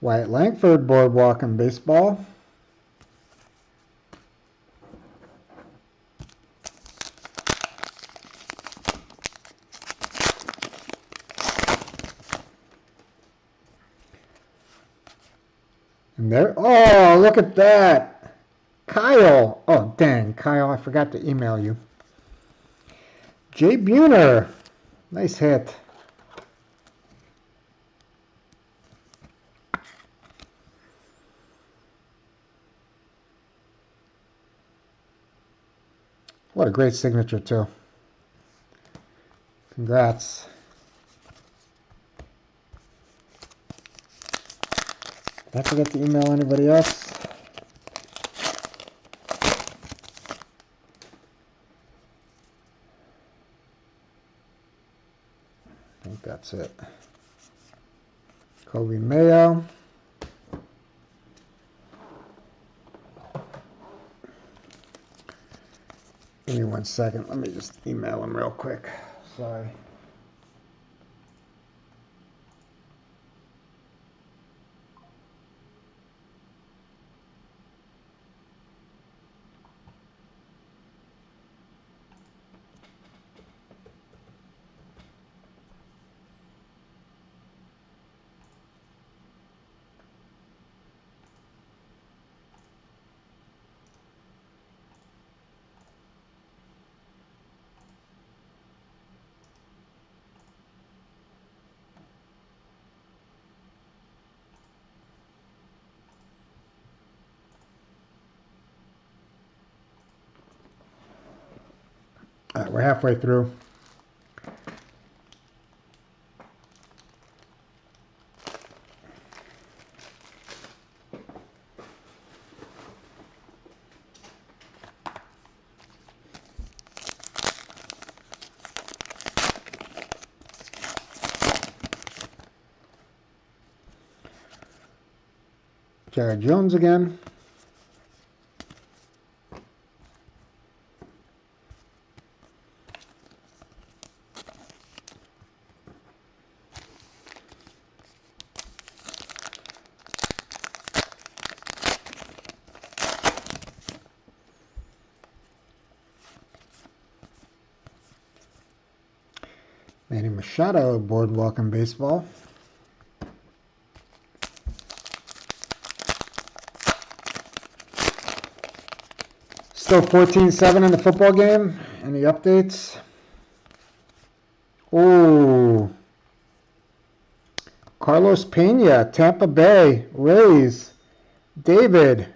Wyatt Langford, Boardwalk and Baseball. And there, oh, look at that. Kyle. Oh, dang, Kyle, I forgot to email you. Jay Buhner. Nice hit. What a great signature, too. Congrats. Did I forget to email anybody else? I think that's it. Kobe Mayo. Give me 1 second. Let me just email him real quick. Sorry. All right, we're halfway through. Jared Jones again. Manny Machado, Boardwalk in Baseball. Still 14-7 in the football game. Any updates? Oh, Carlos Pena, Tampa Bay, Rays, David.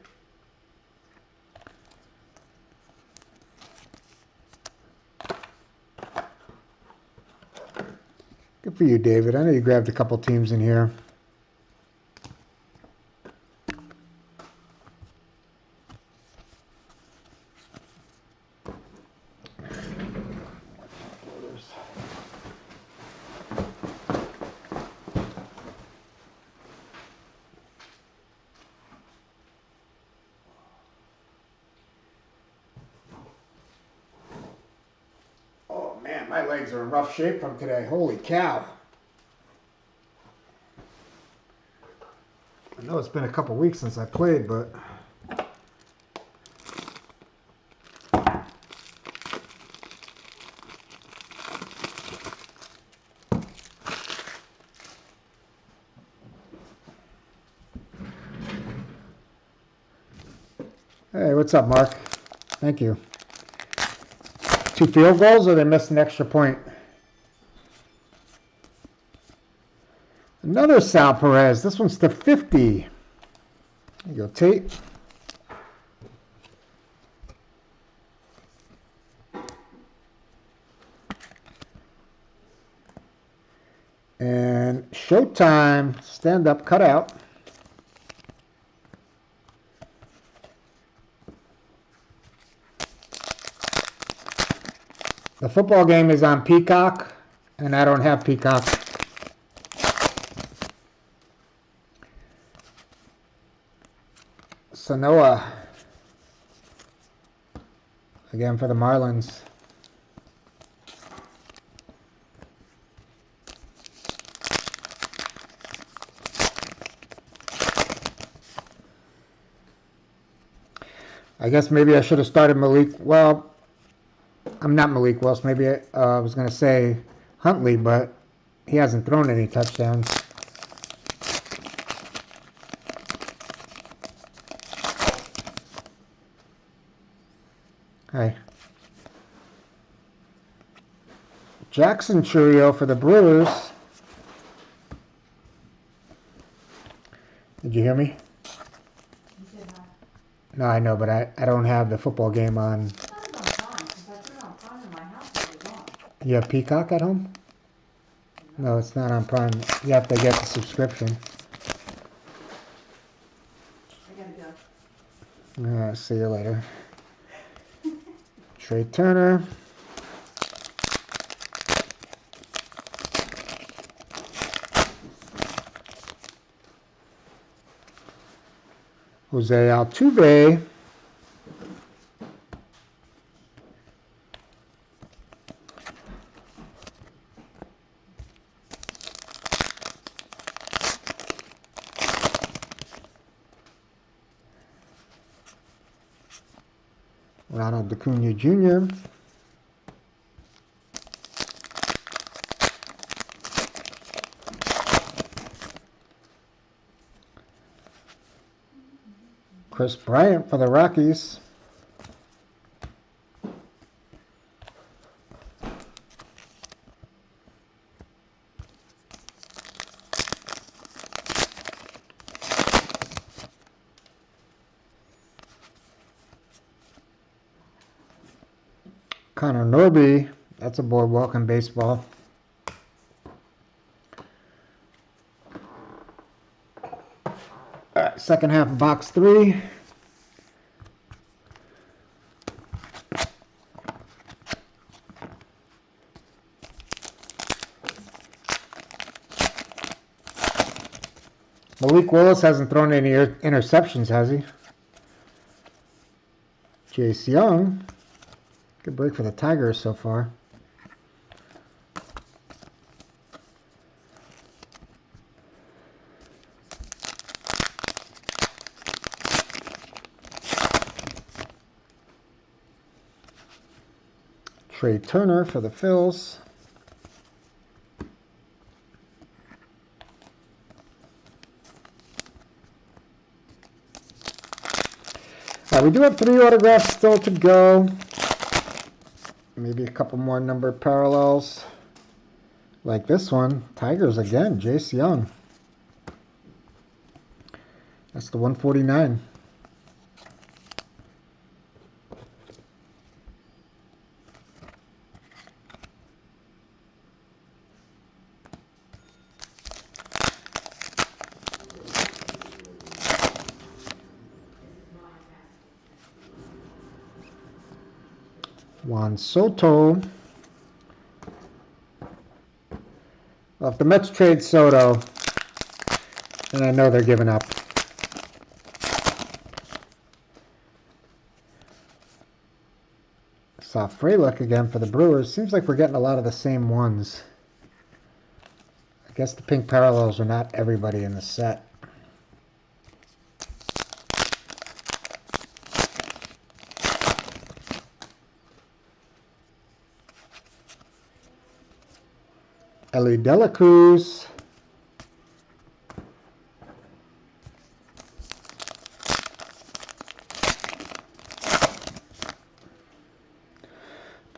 Good for you, David. I know you grabbed a couple teams in here. Oh man, my legs are in rough shape from today. Holy cow. I know it's been a couple weeks since I played, but hey, what's up, Mark? Thank you. 2 field goals, or they missed an extra point? Another Sal Perez. This one's to 50. There you go, Tate. And Showtime, stand-up cutout. The football game is on Peacock, and I don't have Peacock. Sanoa, again for the Marlins. I guess maybe I should have started Malik. Well, I'm not Malik Willis. Maybe I was going to say Huntley, but he hasn't thrown any touchdowns. Hey. Jackson Churio for the Brewers. Did you hear me? You said hi. No, I know, but I don't have the football game on. That was on Prime, since I put it on Prime in my house, it was on. You have Peacock at home? No, it's not on Prime. You have to get the subscription. I gotta go. See you later. Trey Turner. Jose Altuve. Ronald Acuna Jr. Chris Bryant for the Rockies. Connor Norby. That's a boardwalk in baseball. All right, second half of box 3. Malik Willis hasn't thrown any interceptions, has he? Jace Young. Good break for the Tigers so far. Trey Turner for the Phils. We do have 3 autographs still to go. Maybe a couple more numbered parallels. Like this one. Tigers again. Jace Young. That's the 149. Juan Soto. Well, if the Mets trade Soto, then I know they're giving up. Saw Frelick again for the Brewers. Seems like we're getting a lot of the same ones. I guess the pink parallels are not everybody in the set. Ellie De La Cruz.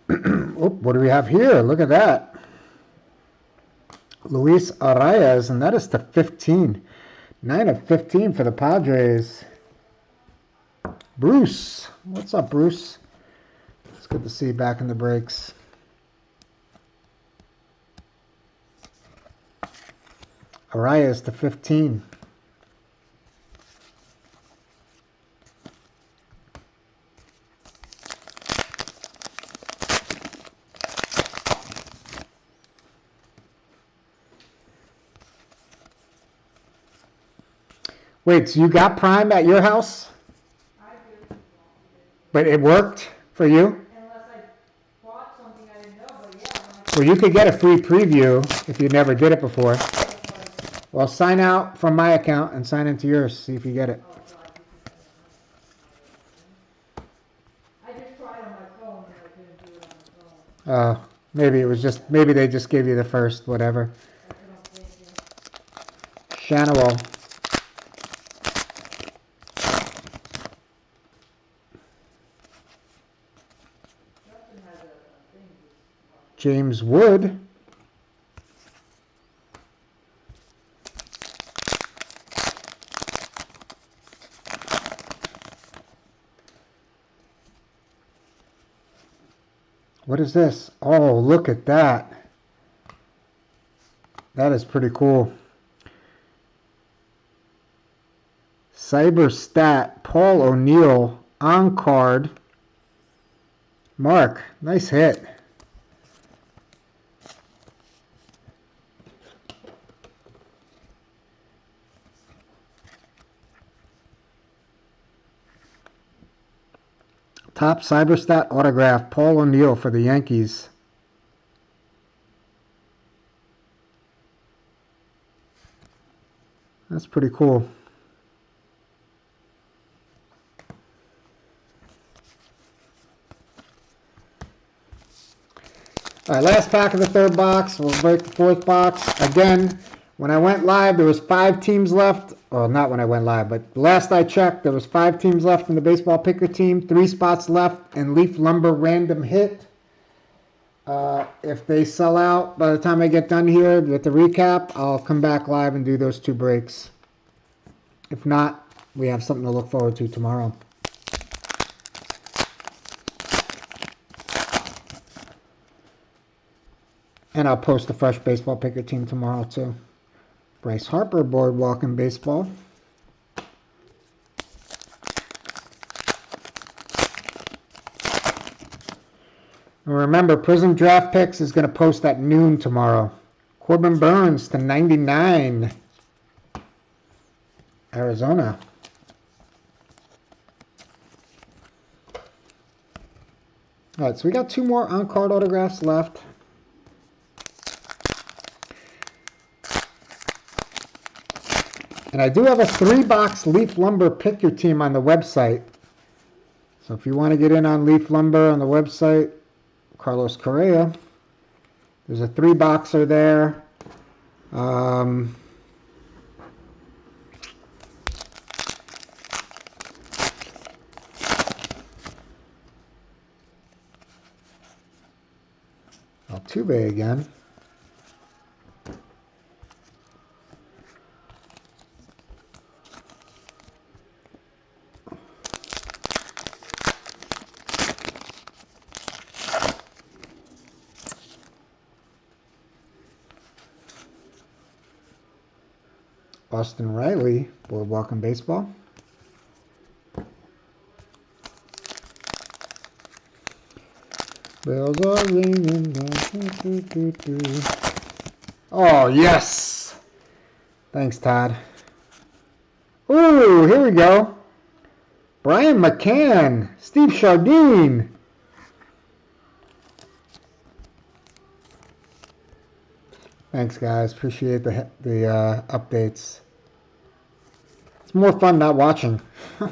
Oh, what do we have here? Look at that. Luis Arias, and that is to 15. 9 of 15 for the Padres. Bruce. What's up, Bruce? It's good to see you back in the breaks. Arias to 15. Wait, so you got Prime at your house? I do. But it worked for you? Unless I bought something I didn't know, but yeah. Well, you could get a free preview if you never did it before. Well, sign out from my account and sign into yours. See if you get it. I just tried on my phone and I couldn't do it on the phone. Maybe it was just, maybe they just gave you the first, whatever. That's what I'm thinking. Shanawell. Justin has a thing. James Wood. What is this? Oh, look at that. That is pretty cool. Cyberstat, Paul O'Neill, on card. Mark, nice hit. Top Cyberstat autograph, Paul O'Neill for the Yankees. That's pretty cool. All right, last pack of the 3rd box. We'll break the 4th box. Again, when I went live, there was 5 teams left. Well, not when I went live, but last I checked, there was 5 teams left in the baseball picker team, 3 spots left in Leaf Lumber random hit. If they sell out by the time I get done here with the recap, I'll come back live and do those 2 breaks. If not, we have something to look forward to tomorrow. And I'll post the fresh baseball picker team tomorrow too. Bryce Harper, Boardwalk in baseball. And remember, Prizm Draft Picks is going to post at noon tomorrow. Corbin Burns to 99. Arizona. All right, so we got 2 more on-card autographs left. And I do have a 3-box Leaf Lumber Pick Your Team on the website. So if you want to get in on Leaf Lumber on the website, Carlos Correa. There's a 3-boxer there. Altuve again. Austin Riley, Boardwalk in baseball. Bells are ringing. Oh, yes. Thanks, Todd. Ooh, here we go. Brian McCann, Steve Chardine. Thanks, guys. Appreciate the updates. It's more fun not watching. Here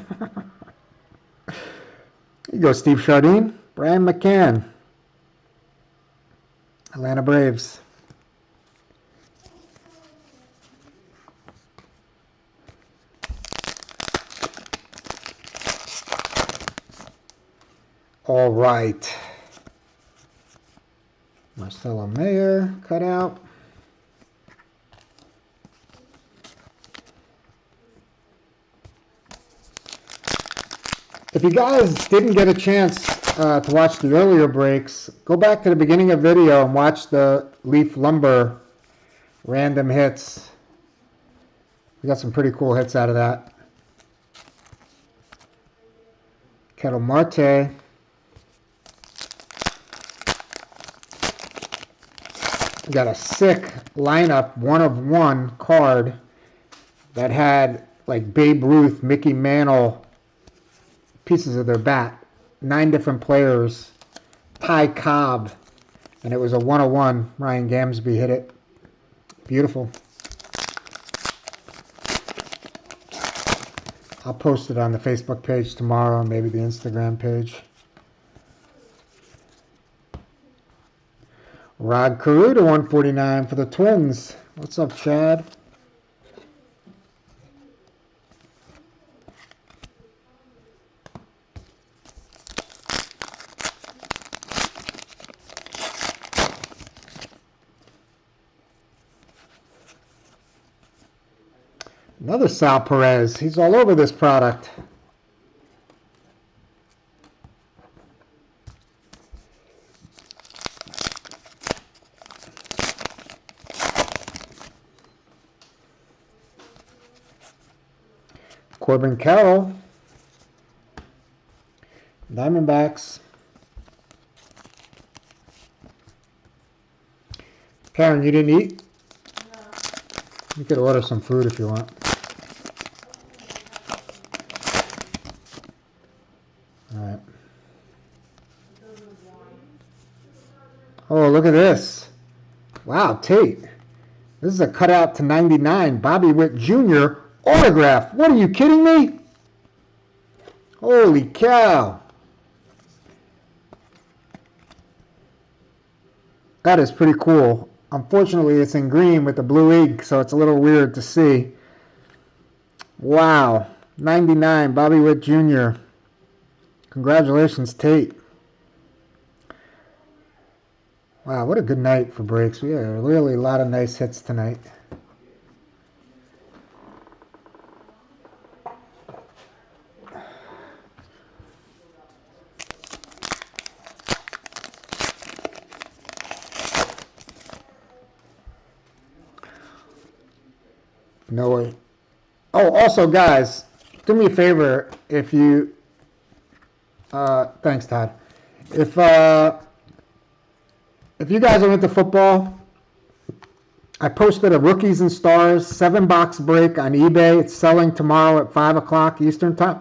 you go, Steve Chardine. Brian McCann. Atlanta Braves. All right. Marcelo Mayer cut out. If you guys didn't get a chance to watch the earlier breaks, go back to the beginning of the video and watch the Leaf Lumber random hits. We got some pretty cool hits out of that. Ketel Marte. We got a sick lineup, 1-of-1 card that had like Babe Ruth, Mickey Mantle pieces of their bat. 9 different players. Ty Cobb. And it was a 1-of-1. Ryan Gamsby hit it. Beautiful. I'll post it on the Facebook page tomorrow and maybe the Instagram page. Rod Carew to 149 for the Twins. What's up, Chad? Another Sal Perez. He's all over this product. Corbin Carroll. Diamondbacks. Karen, you didn't eat? No. You could order some food if you want. All right. Oh, look at this. Wow, Tate. This is a cutout to 99. Bobby Witt Jr. autograph. What, are you kidding me? Holy cow. That is pretty cool. Unfortunately, it's in green with the blue ink, so it's a little weird to see. Wow. 99, Bobby Witt Jr. Congratulations, Tate. Wow, what a good night for breaks. We had really a lot of nice hits tonight. No way. Oh, also, guys, do me a favor if you. Thanks, Todd. If you guys are into football, I posted a Rookies and Stars 7-box break on eBay. It's selling tomorrow at 5 o'clock Eastern time.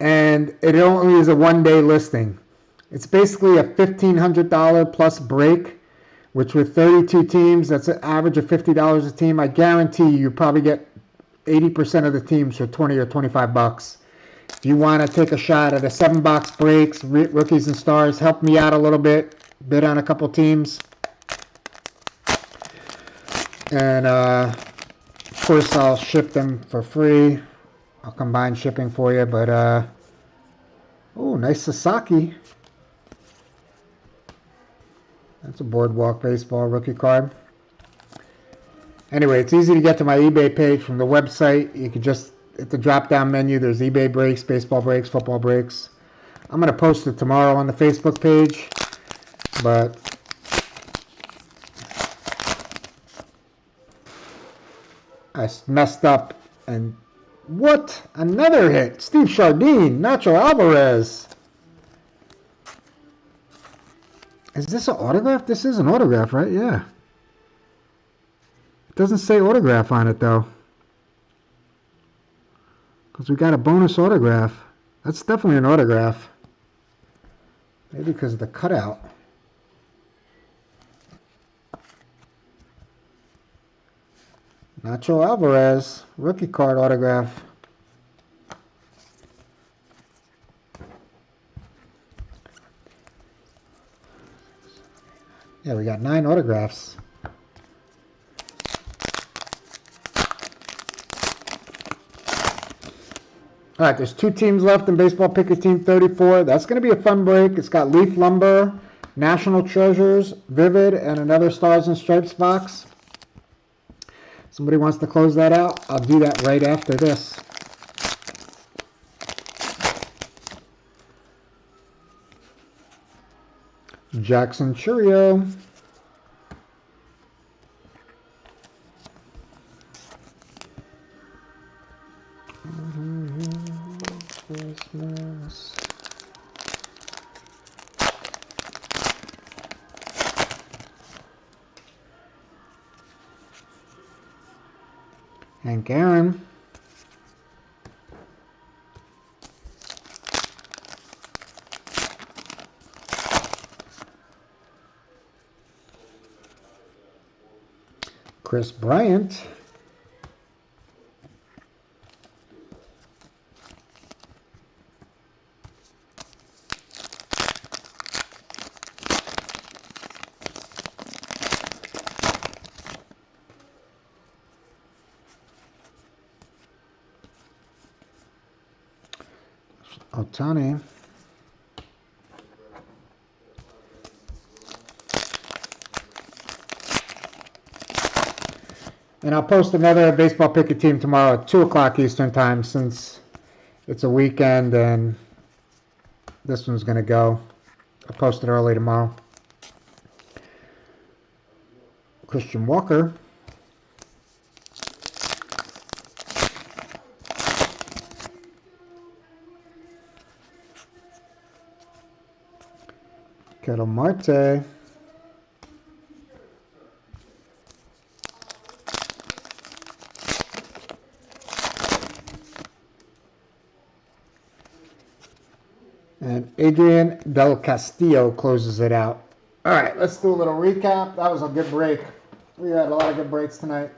And it only is a one-day listing. It's basically a $1,500 plus break, which with 32 teams, that's an average of $50 a team. I guarantee you probably get 80% of the teams for 20 or 25 bucks. If you want to take a shot at a 7-box breaks, Rookies and Stars, help me out a little bit. Bid on a couple teams. And of course, I'll ship them for free. I'll combine shipping for you. But, oh, nice Sasaki. That's a Boardwalk Baseball rookie card. Anyway, it's easy to get to my eBay page from the website. You can just, at the drop-down menu, there's eBay breaks, baseball breaks, football breaks. I'm going to post it tomorrow on the Facebook page. But I messed up. And what? Another hit. Steve Chardine, Nacho Alvarez. Is this an autograph? This is an autograph, right? Yeah. It doesn't say autograph on it, though. Because we got a bonus autograph. That's definitely an autograph. Maybe because of the cutout. Nacho Alvarez, rookie card autograph. Yeah, we got 9 autographs. All right, there's 2 teams left in Baseball Picker Team 34. That's going to be a fun break. It's got Leaf Lumber, National Treasures, Vivid, and another Stars and Stripes box. Somebody wants to close that out? I'll do that right after this. Jackson Churio. Christmas. Hank Aaron. Chris Bryant. Ohtani. And I'll post another Baseball Picker Team tomorrow at 2 o'clock Eastern time since it's a weekend and this one's going to go. I'll post it early tomorrow. Christian Walker. Ketel Marte. And Adrian Del Castillo closes it out. All right, let's do a little recap. That was a good break. We had a lot of good breaks tonight.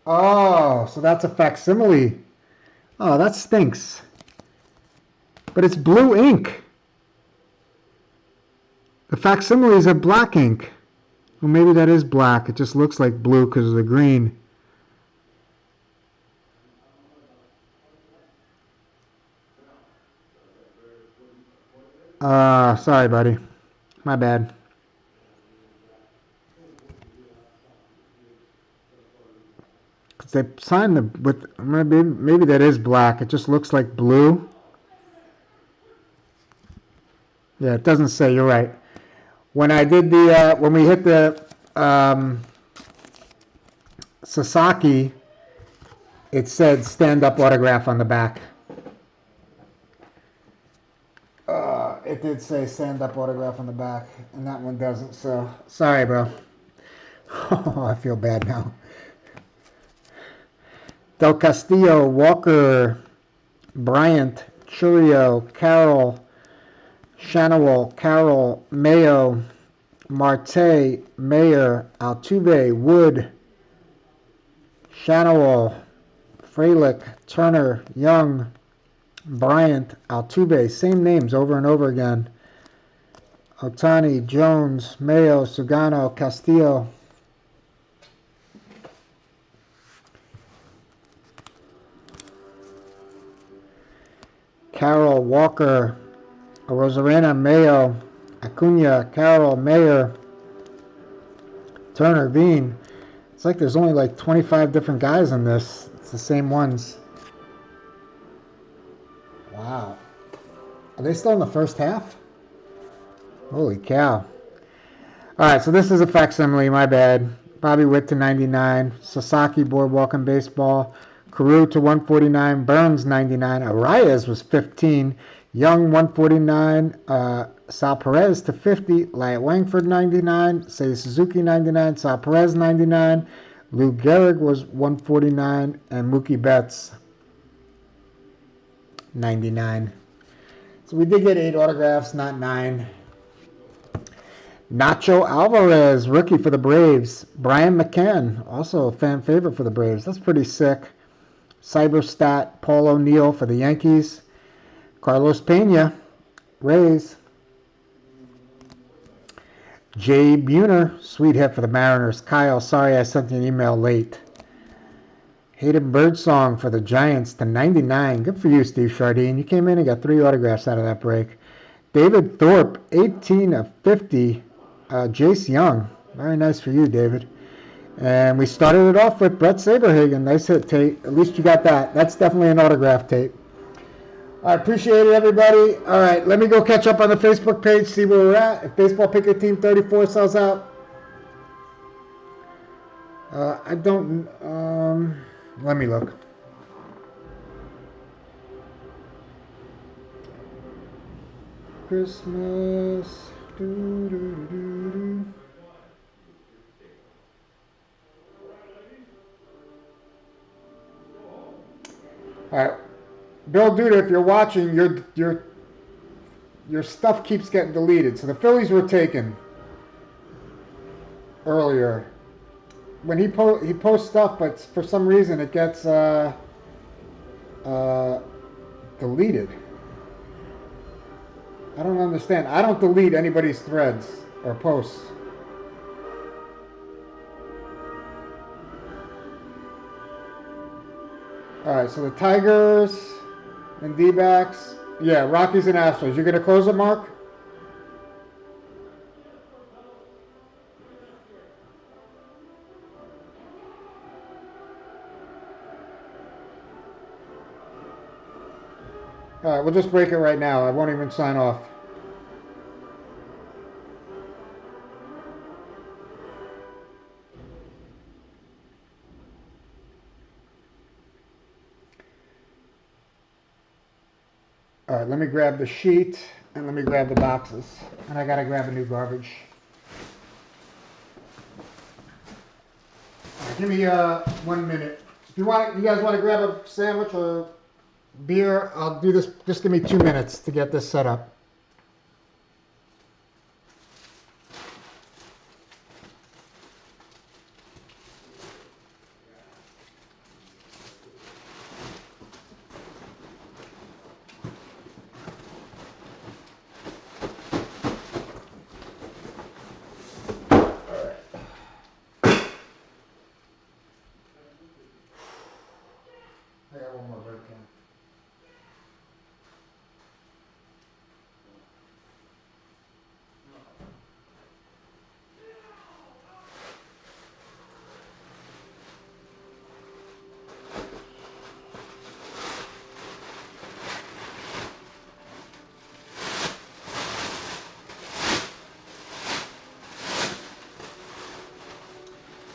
Oh, so that's a facsimile. Oh, that stinks. But it's blue ink. The facsimile is a black ink. Well, maybe that is black. It just looks like blue because of the green. Sorry, buddy. My bad. Because they signed the with maybe that is black. It just looks like blue. Yeah, it doesn't say. You're right. When I did the, when we hit the Sasaki, it said stand-up autograph on the back. It did say stand-up autograph on the back, and that one doesn't, so sorry, bro. Oh, I feel bad now. Del Castillo, Walker, Bryant, Churio, Carroll, Shanawal, Carroll, Mayo, Marte, Mayer, Altuve, Wood, Shanawal, Frelick, Turner, Young, Bryant, Altuve, same names over and over again. Otani, Jones, Mayo, Sugano, Castillo. Carroll, Walker, Rosarena, Mayo, Acuna, Carroll, Mayer, Turner, Veen. It's like there's only like 25 different guys in this. It's the same ones. Wow. Are they still in the first half? Holy cow. Alright, so this is a facsimile, my bad. Bobby Witt to 99. Sasaki, Boardwalk and Baseball. Carew to 149. Burns 99. Arias was 15. Young 149. Sal Perez to 50. Lyatt Langford 99. Seiya Suzuki 99. Sal Perez 99. Lou Gehrig was 149. And Mookie Betts 99. So we did get 8 autographs, not 9. Nacho Alvarez, rookie for the Braves. Brian McCann, also a fan favorite for the Braves. That's pretty sick. Cyberstat, Paul O'Neill for the Yankees. Carlos Pena, Rays. Jay Buhner, sweet hit for the Mariners. Kyle, sorry I sent you an email late. Hayden Birdsong for the Giants to 99. Good for you, Steve Chardine. You came in and got 3 autographs out of that break. David Thorpe, 18 of 50. Jace Young, very nice for you, David. And we started it off with Brett Saberhagen. Nice hit, Tate. At least you got that. That's definitely an autograph, Tate. I appreciate it, everybody. All right, let me go catch up on the Facebook page, see where we're at. If Baseball Picker Team 34 sells out, I don't, let me look. Christmas. All right, Bill Duda, if you're watching, your stuff keeps getting deleted. So the Phillies were taken earlier. When he posts stuff, but for some reason it gets deleted. I don't understand. I don't delete anybody's threads or posts. All right, so the Tigers and D-backs. Yeah, Rockies and Astros. You're going to close it, Mark? All right, we'll just break it right now. I won't even sign off. All right, let me grab the sheet and let me grab the boxes. And I got to grab a new garbage. All right, give me 1 minute. If you guys want to grab a sandwich or beer, I'll do this. Just give me 2 minutes to get this set up. I got one more break can.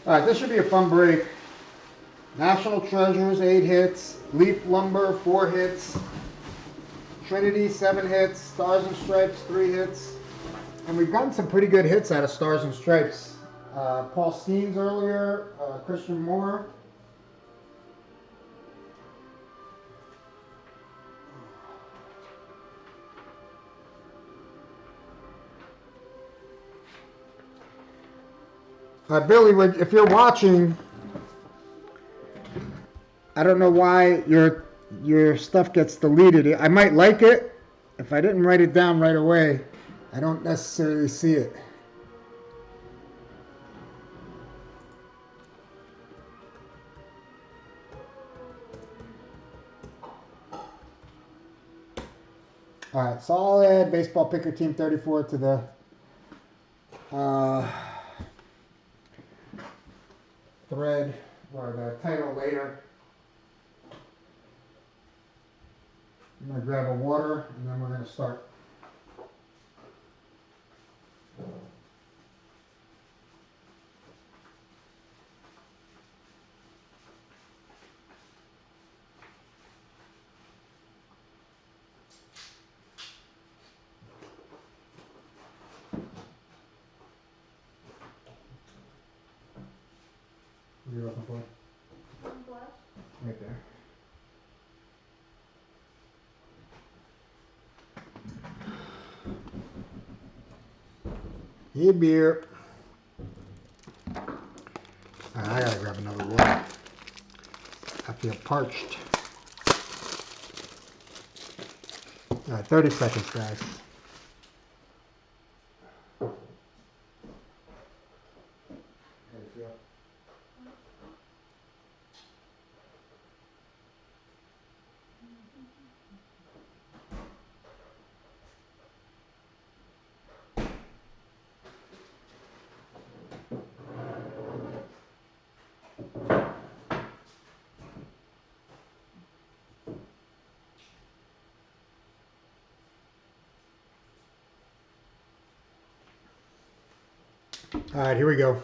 All right, this should be a fun break. National Treasures, 8 hits. Leaf Lumber, 4 hits. Trinity, 7 hits. Stars and Stripes, 3 hits. And we've gotten some pretty good hits out of Stars and Stripes. Paul Steens earlier, Christian Moore. Billy, if you're watching, I don't know why your stuff gets deleted. I might like it. If I didn't write it down right away, I don't necessarily see it. All right, so I'll add Baseball Picker Team 34 to the thread or the title later. I'm going to grab a water and then we're going to start. What are you looking for? Right there. Hey, beer. Right, I gotta grab another water. I feel parched. All right, 30 seconds, guys. How do you feel? All right, here we go.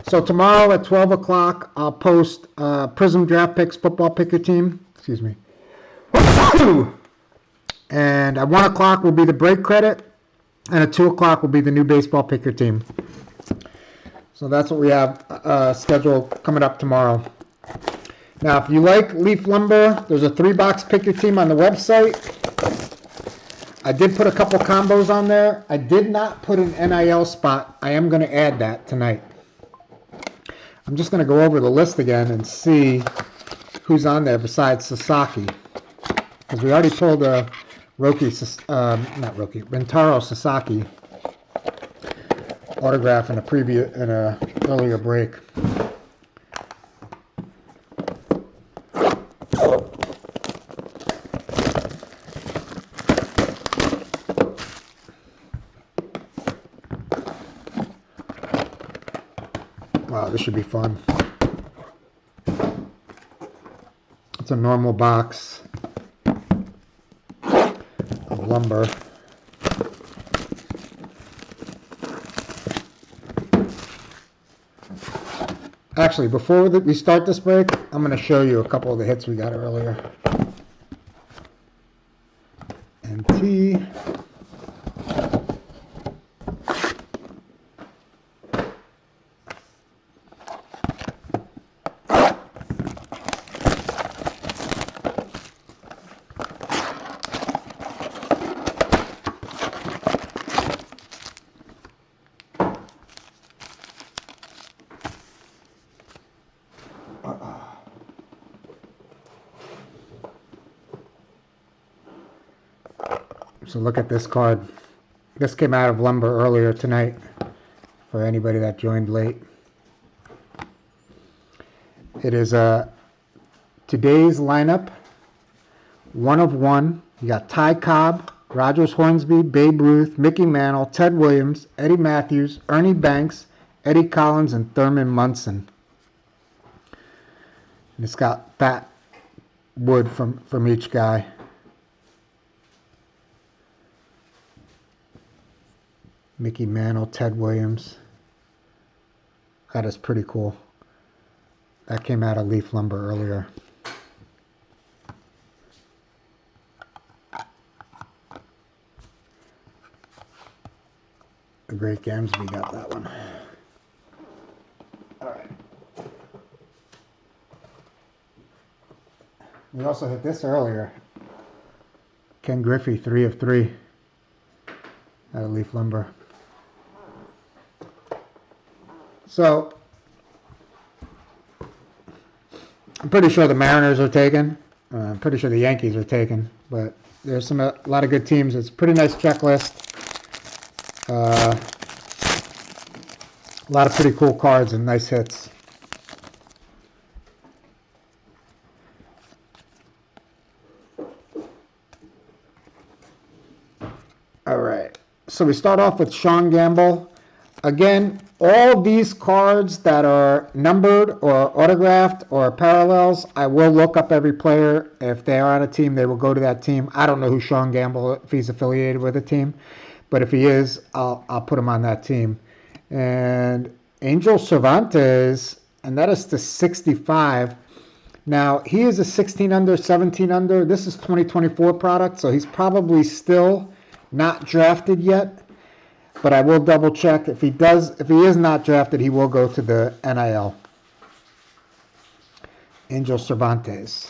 So tomorrow at 12 o'clock, I'll post Prizm Draft Picks Football Picker Team. Excuse me. And at 1 o'clock will be the break credit. And at 2 o'clock will be the new Baseball Picker Team. So that's what we have scheduled coming up tomorrow. Now, if you like Leaf Lumber, there's a 3-box picker team on the website. I did put a couple combos on there. I did not put an NIL spot. I am going to add that tonight. I'm just going to go over the list again and see who's on there besides Sasaki. Because we already pulled a Rentaro Sasaki autograph in a earlier break. Wow, this should be fun. It's a normal box of lumber. Actually, before we start this break, I'm going to show you a couple of the hits we got earlier. NT. So look at this card. This came out of lumber earlier tonight for anybody that joined late. It is today's lineup, 1 of 1. You got Ty Cobb, Rogers Hornsby, Babe Ruth, Mickey Mantle, Ted Williams, Eddie Matthews, Ernie Banks, Eddie Collins, and Thurman Munson. And it's got bat wood from each guy. Mickey Mantle, Ted Williams. That is pretty cool. That came out of Leaf Lumber earlier. The Great Gamsby got that one. All right. We also hit this earlier. Ken Griffey, 3 of 3. Out of Leaf Lumber. So, I'm pretty sure the Mariners are taken. I'm pretty sure the Yankees are taken. But there's a lot of good teams. It's a pretty nice checklist. A lot of pretty cool cards and nice hits. All right. So we start off with Sean Gamble. Again, all these cards that are numbered or autographed or parallels, I will look up every player. If they are on a team, they will go to that team. I don't know who Sean Gamble, if he's affiliated with a team. But if he is, I'll put him on that team. And Angel Cervantes, and that is to 65. Now, he is a 16 under, 17 under. This is 2024 product, so he's probably still not drafted yet. But I will double check. If he is not drafted, he will go to the NIL. Angel Cervantes.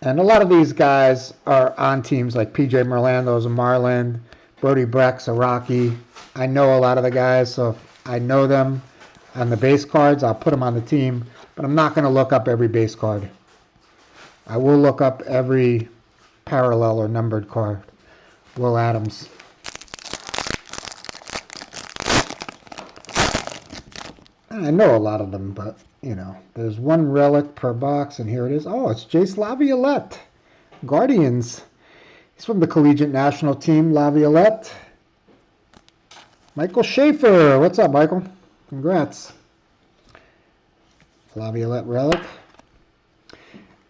And a lot of these guys are on teams like PJ Merlando's a Marlin, Brody Breck's a Rocky. I know a lot of the guys, so if I know them on the base cards, I'll put them on the team. But I'm not going to look up every base card. I will look up every parallel or numbered card. Will Adams. I know a lot of them, but, you know, there's one relic per box, and here it is. Oh, it's Jace Laviolette. Guardians. He's from the Collegiate National Team, Laviolette. Michael Schaefer. What's up, Michael? Congrats. Laviolette relic.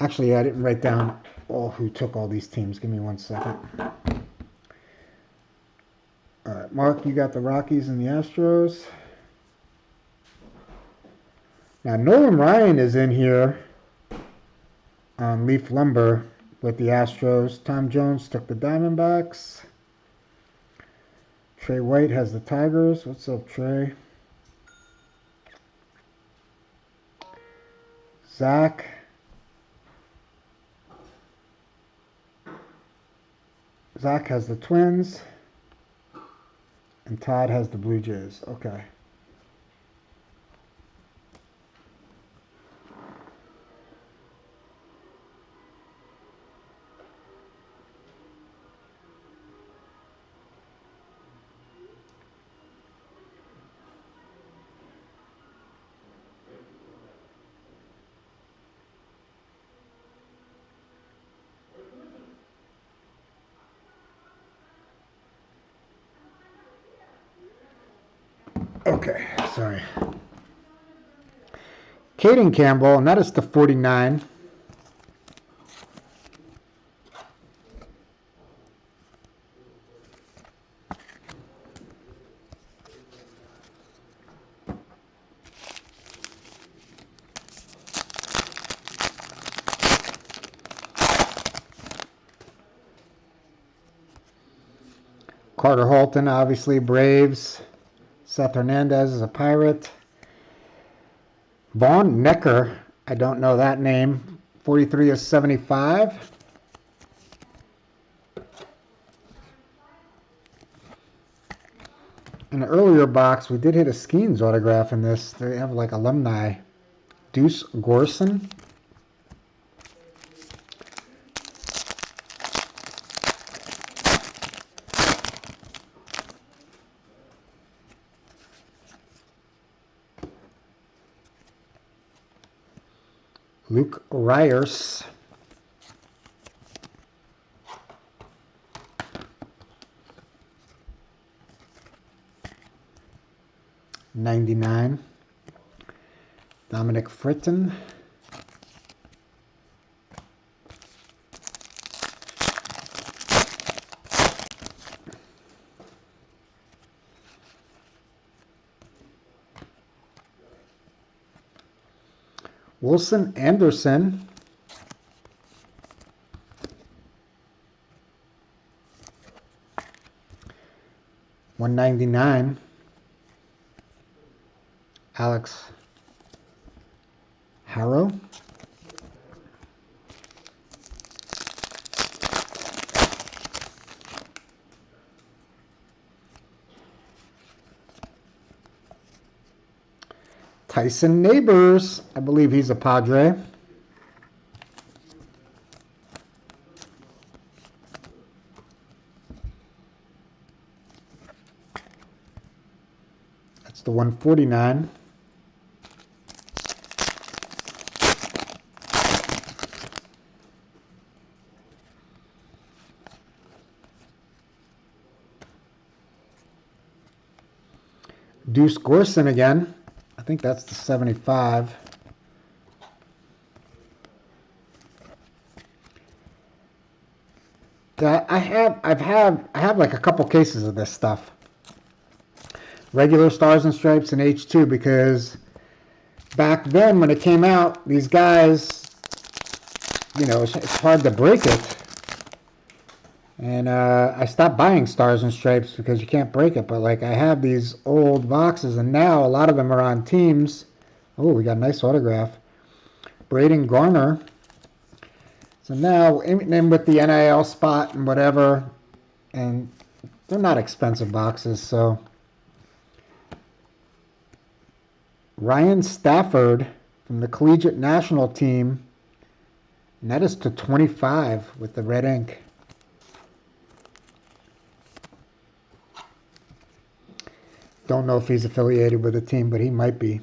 Actually, I didn't write down who took all these teams. Give me 1 second. All right, Mark, you got the Rockies and the Astros. Now, Nolan Ryan is in here on Leaf Lumber with the Astros. Tom Jones took the Diamondbacks. Trey White has the Tigers. What's up, Trey? Zach. Zach has the Twins. And Todd has the Blue Jays. Okay. Okay, sorry. Caden Campbell, and that is the 49. Carter Holton, obviously, Braves. Seth Hernandez is a Pirate. Vaughn Necker, I don't know that name. 43 of 75. In the earlier box, we did hit a Skeens autograph in this. They have like alumni. Deuce Gorson. Luke Ryers. '99. Dominic Fritton. Wilson Anderson. $199. Alex Harrow. Tyson Neighbors. I believe he's a Padre. That's the 149. Deuce Gorson again. I think that's the 75. I have like a couple cases of this stuff. Regular Stars and Stripes and H2, because back then when it came out, these guys, you know, it's hard to break it. And I stopped buying Stars and Stripes because you can't break it. But like I have these old boxes, and now a lot of them are on teams. Oh, we got a nice autograph. Braden Garner. So now, in with the NIL spot and whatever, and they're not expensive boxes, so. Ryan Stafford from the Collegiate National Team, and that is to 25 with the red ink. Don't know if he's affiliated with a team, but he might be.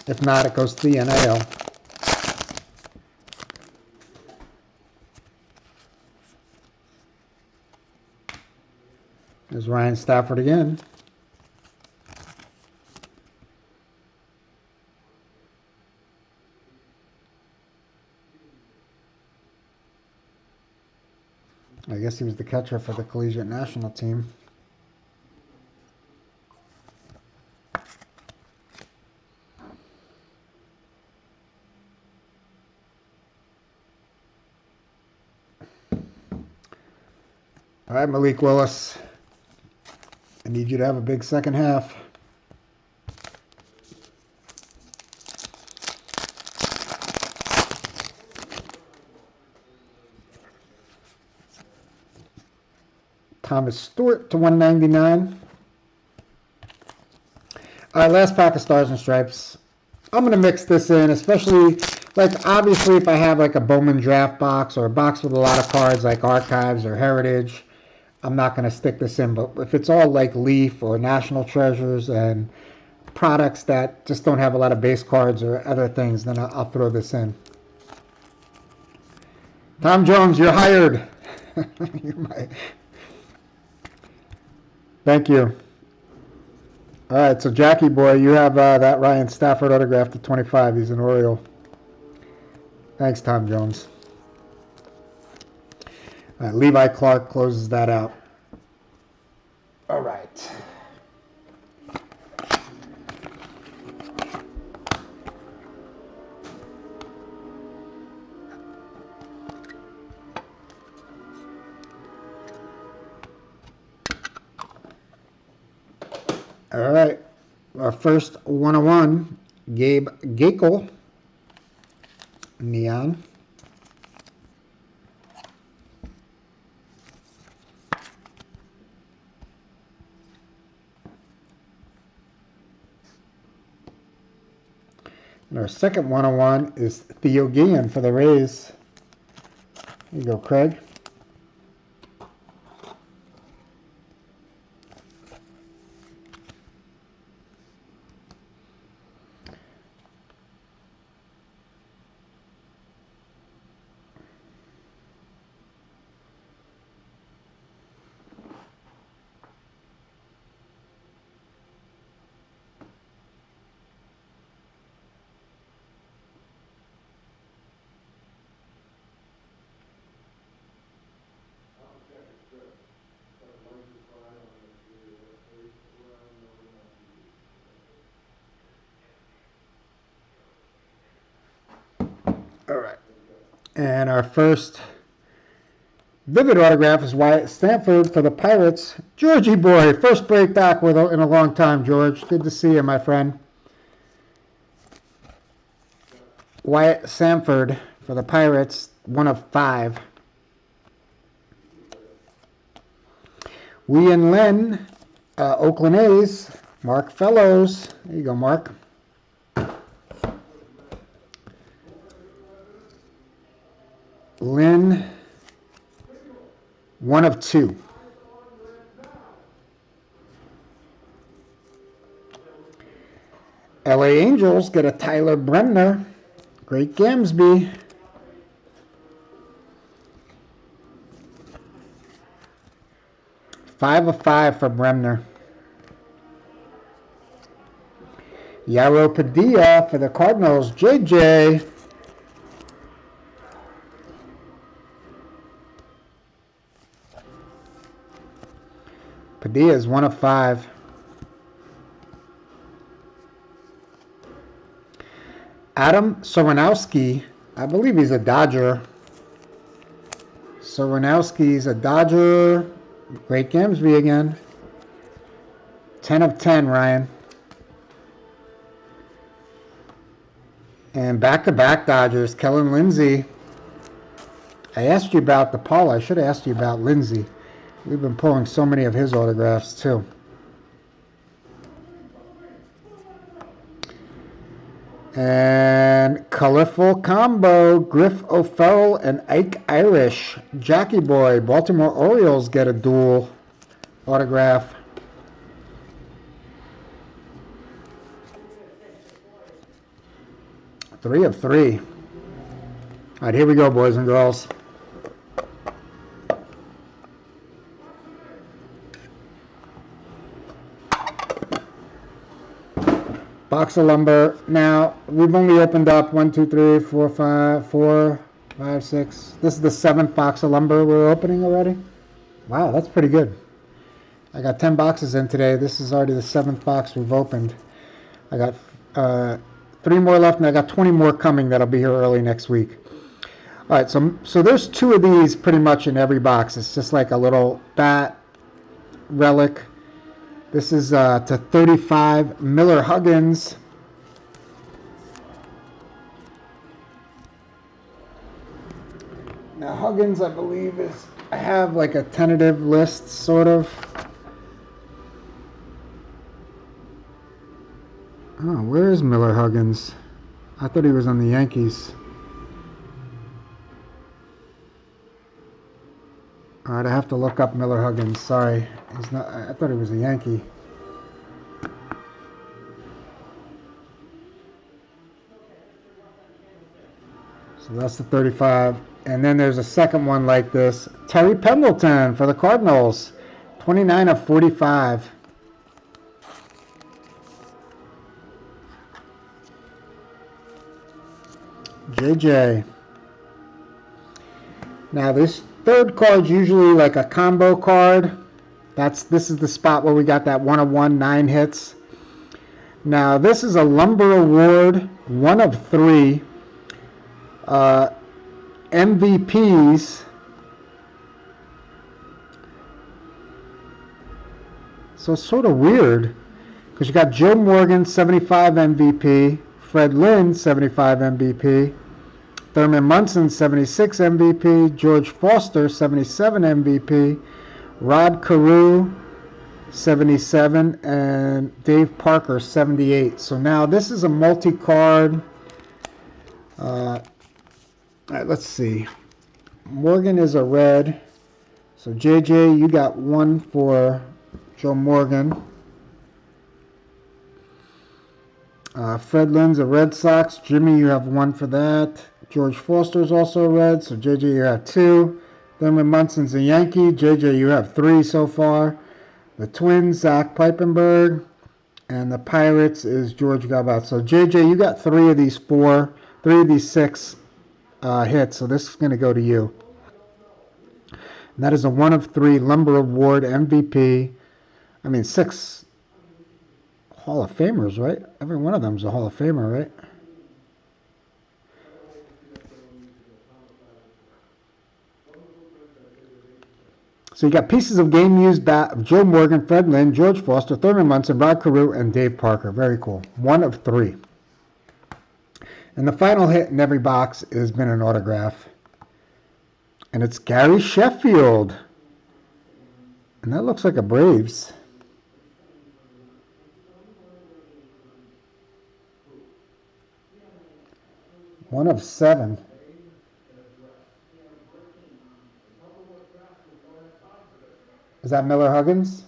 If not, it goes to the NIL. There's Ryan Stafford again. I guess he was the catcher for the Collegiate National Team. All right, Malik Willis. I need you to have a big second half. Thomas Stewart to 199. All right, last pack of Stars and Stripes. I'm going to mix this in, especially, like, obviously if I have like a Bowman draft box or a box with a lot of cards like Archives or Heritage, I'm not going to stick this in. But if it's all like Leaf or National Treasures and products that just don't have a lot of base cards or other things, then I'll throw this in. Tom Jones, you're hired. Thank you. All right, so Jackie boy, you have that Ryan Stafford autograph to 25. He's an Oriole. Thanks, Tom Jones. All right, Levi Clark closes that out. All right. All right. Our first 101, Gabe Gakel, Neon. And our second 101 is Theo Guillen for the Rays. Here you go, Craig. And our first vivid autograph is Wyatt Stanford for the Pirates. Georgie boy, first break back in a long time, George. Good to see you, my friend. Wyatt Stanford for the Pirates, 1/5. Wee and Len, Oakland A's, Mark Fellows. There you go, Mark. Lynn, 1/2. LA Angels get a Tyler Bremner. Great Gamsby. 5/5 for Bremner. Yarrow Padilla for the Cardinals. JJ. Padilla is 1/5. Adam Soronowski, I believe he's a Dodger. Soronowski's a Dodger. Great Gamsby again. 10/10, Ryan. And back-to-back Dodgers, Kellen Lindsay. I asked you about the Paul. I should have asked you about Lindsay. We've been pulling so many of his autographs, too. And colorful combo, Griff O'Farrell and Ike Irish. Jackie Boy, Baltimore Orioles get a dual autograph. Three of 3. All right, here we go, boys and girls. Box of lumber. Now, we've only opened up 1, 2, 3, 4, 5, 6. This is the 7th box of lumber we're opening already. Wow, that's pretty good. I got 10 boxes in today. This is already the 7th box we've opened. I got 3 more left, and I got 20 more coming that'll be here early next week. All right, so there's 2 of these pretty much in every box. It's just like a little bat relic. This is to 35, Miller Huggins. Now Huggins, I believe, I have like a tentative list, sort of. Oh, where is Miller Huggins? I thought he was on the Yankees. All right, I have to look up Miller Huggins. Sorry, he's not. I thought he was a Yankee. So that's the 35. And then there's a second one like this. Terry Pendleton for the Cardinals. 29/45. JJ. Now this third card's usually like a combo card. This is the spot where we got that 1/1, 9 hits. Now this is a Lumber Award, 1/3. MVPs. So it's sort of weird because you got Joe Morgan, 75 MVP, Fred Lynn, 75 MVP, Thurman Munson, 76 MVP, George Foster, 77 MVP, Rod Carew, 77, and Dave Parker, 78. So now this is a multi-card. All right, let's see. Morgan is a red. So JJ, you got 1 for Joe Morgan. Fred Lynn's a Red Sox. Jimmy, you have 1 for that. George Foster's also a red. So JJ, you have 2. Thurman Munson's a Yankee. JJ, you have 3 so far. The Twins, Zach Piepenberg. And the Pirates is George Galbat. So JJ, you got 3 of these 6 hits. So this is going to go to you. And that is a 1/3 Lumber Award MVP. I mean, 6 Hall of Famers, right? Every one of them is a Hall of Famer, right? So you got pieces of game used bat of Joe Morgan, Fred Lynn, George Foster, Thurman Munson, Rod Carew, and Dave Parker. Very cool. 1 of 3. And the final hit in every box has been an autograph. And it's Gary Sheffield. And that looks like a Braves. One of 7. Is that Miller Huggins?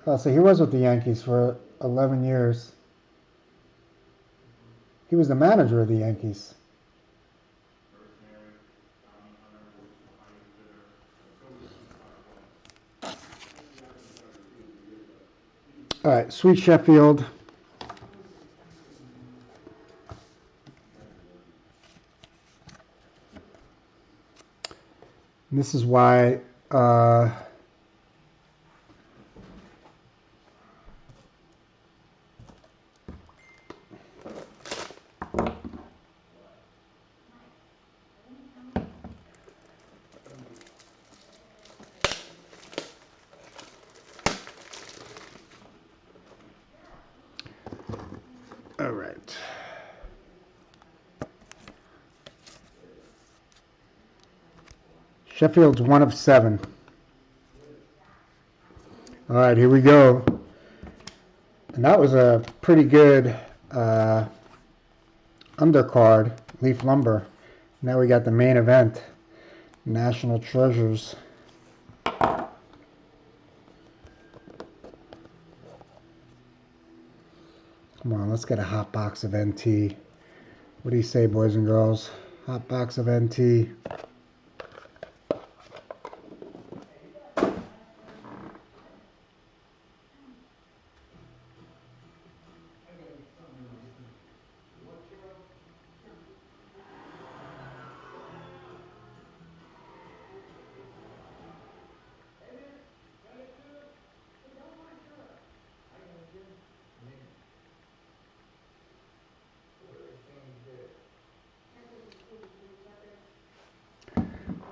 Oh, so he was with the Yankees for 11 years. He was the manager of the Yankees. All right, Sweet Sheffield. And this is why all right. Sheffield's 1 of 7. All right, here we go. And that was a pretty good undercard, Leaf Lumber. Now we got the main event, National Treasures. Come on, let's get a hot box of NT. What do you say, boys and girls? Hot box of NT.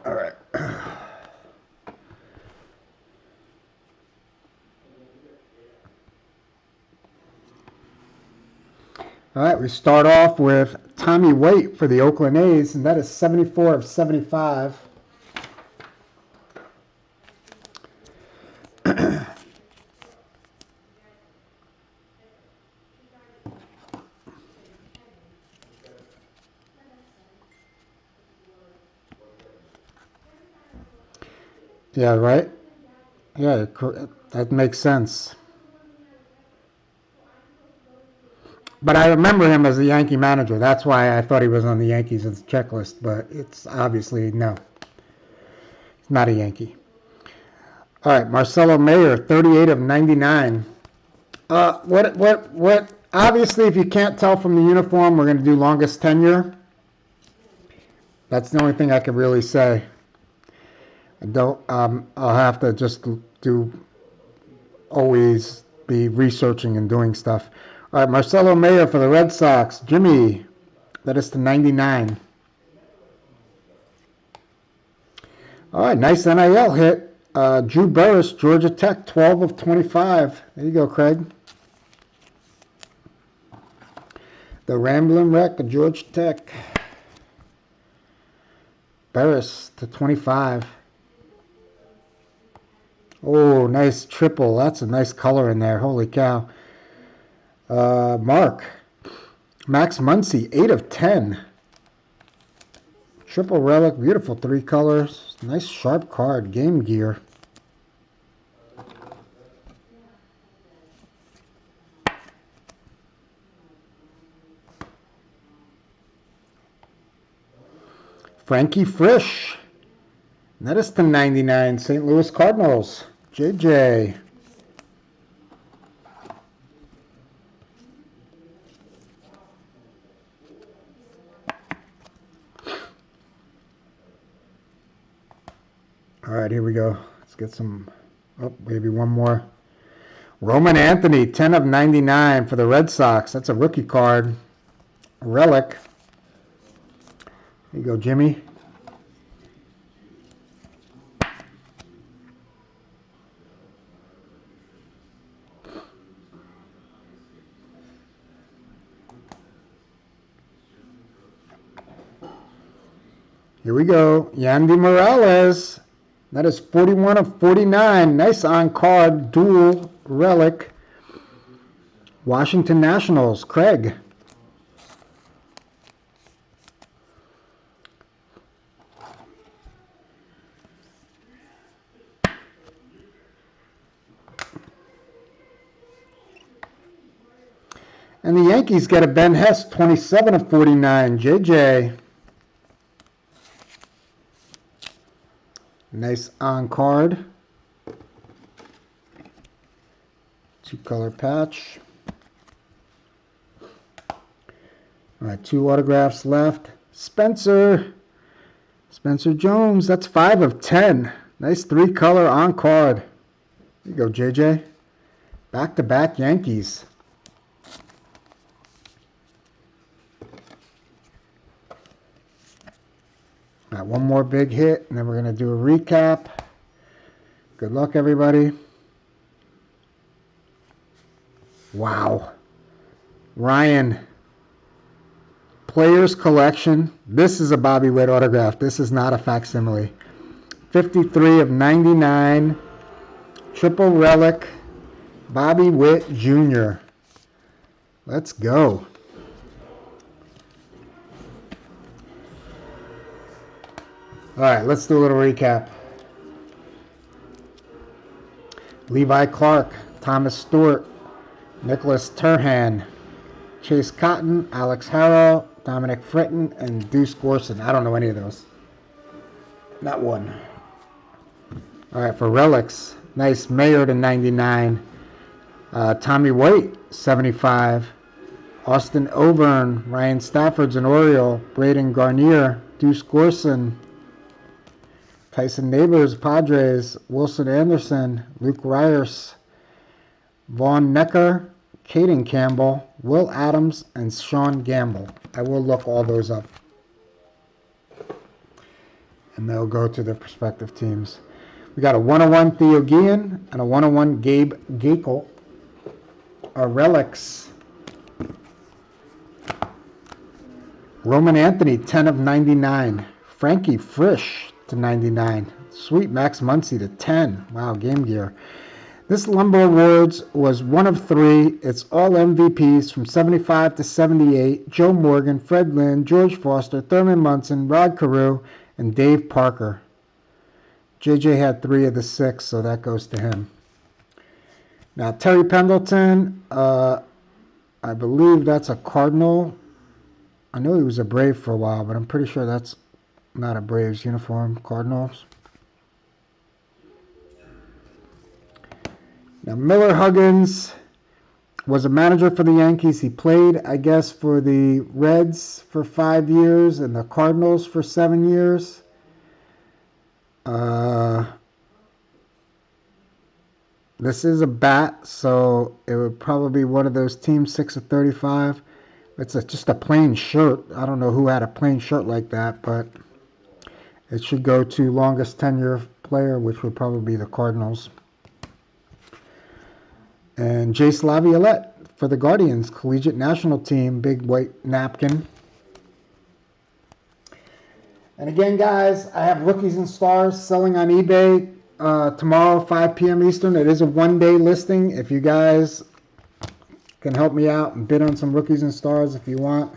All right. All right, we start off with Tommy Waite for the Oakland A's, and that is 74 of 75. Yeah, right? Yeah, that makes sense. But I remember him as a Yankee manager. That's why I thought he was on the Yankees' checklist, but it's obviously no. He's not a Yankee. All right, Marcelo Mayer, 38 of 99. What? Obviously, if you can't tell from the uniform, we're going to do longest tenure. That's the only thing I can really say. I don't. I'll have to just always be researching and doing stuff. All right, Marcelo Mayer for the Red Sox. Jimmy, that is to 99. All right, nice NIL hit. Drew Burris, Georgia Tech, 12 of 25. There you go, Craig. The Ramblin' Wreck of Georgia Tech. Burris to 25. Oh, nice triple. That's a nice color in there. Holy cow. Max Muncy, 8 of 10. Triple relic, beautiful 3 colors. Nice sharp card, Game Gear. Frankie Frisch. That is to 99, St. Louis Cardinals. JJ. All right, here we go. Let's get some, maybe one more. Roman Anthony, 10 of 99 for the Red Sox. That's a rookie card. Relic. Here you go, Jimmy. Here we go. Yandy Morales. That is 41 of 49. Nice on-card dual relic. Washington Nationals. Craig. And the Yankees get a Ben Hess, 27 of 49. JJ. Nice on-card. Two-color patch. All right, 2 autographs left. Spencer Jones, that's 5 of 10. Nice 3-color on-card. There you go, JJ. Back-to-back Yankees. All right, one more big hit, and then we're going to do a recap. Good luck, everybody. Wow. Ryan. Players Collection. This is a Bobby Witt autograph. This is not a facsimile. 53 of 99. Triple relic. Bobby Witt Jr. Let's go. All right, let's do a little recap. Levi Clark, Thomas Stewart, Nicholas Turhan, Chase Cotton, Alex Harrell, Dominic Fritton, and Deuce Gorson. I don't know any of those. Not one. All right, for relics, nice Mayer to 99. Tommy White, 75. Austin O'Byrne, Ryan Stafford's an Oriole. Braden Garnier, Deuce Gorson. Tyson Neighbors, Padres. Wilson Anderson, Luke Ryers. Vaughn Necker, Caden Campbell, Will Adams, and Sean Gamble. I will look all those up. And they'll go to their respective teams. We got a 101 Theo Guillen and a 101 Gabe Gakel. Our relics. Roman Anthony, 10 of 99. Frankie Frisch to 99. Sweet Max Muncy to 10. Wow, Game Gear. This Lumber Awards was 1 of 3. It's all MVPs from 75 to 78. Joe Morgan, Fred Lynn, George Foster, Thurman Munson, Rod Carew, and Dave Parker. JJ had 3 of the 6, so that goes to him. Now, Terry Pendleton, I believe that's a Cardinal. I know he was a Brave for a while, but I'm pretty sure that's not a Braves uniform. Cardinals. Now, Miller Huggins was a manager for the Yankees. He played, I guess, for the Reds for 5 years and the Cardinals for 7 years. This is a bat, so it would probably be one of those teams, 6 of 35. It's just a plain shirt. I don't know who had a plain shirt like that, but it should go to longest tenure player, which would probably be the Cardinals. And Jace Laviolette for the Guardians, Collegiate National Team, big white napkin. And again, guys, I have Rookies and Stars selling on eBay tomorrow, 5 p.m. Eastern. It is a one-day listing. If you guys can help me out and bid on some Rookies and Stars if you want.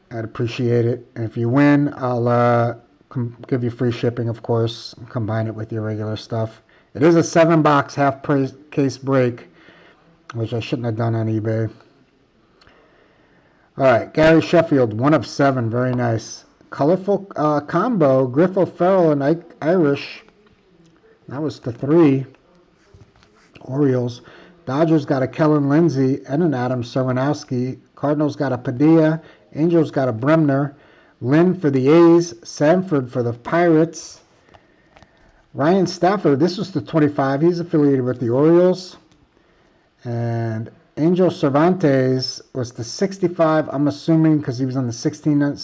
I'd appreciate it. And if you win, I'll give you free shipping, of course, and combine it with your regular stuff. It is a 7-box half-case break, which I shouldn't have done on eBay. All right, Gary Sheffield, 1 of 7, very nice. Colorful combo, Griff O'Farrell and Irish. That was to 3. Orioles. Dodgers got a Kellen Lindsey and an Adam Serwanowski. Cardinals got a Padilla. Angels got a Bremner. Lynn for the A's. Sanford for the Pirates. Ryan Stafford, this was the 25. He's affiliated with the Orioles. And Angel Cervantes was the 65. I'm assuming because he was on the 17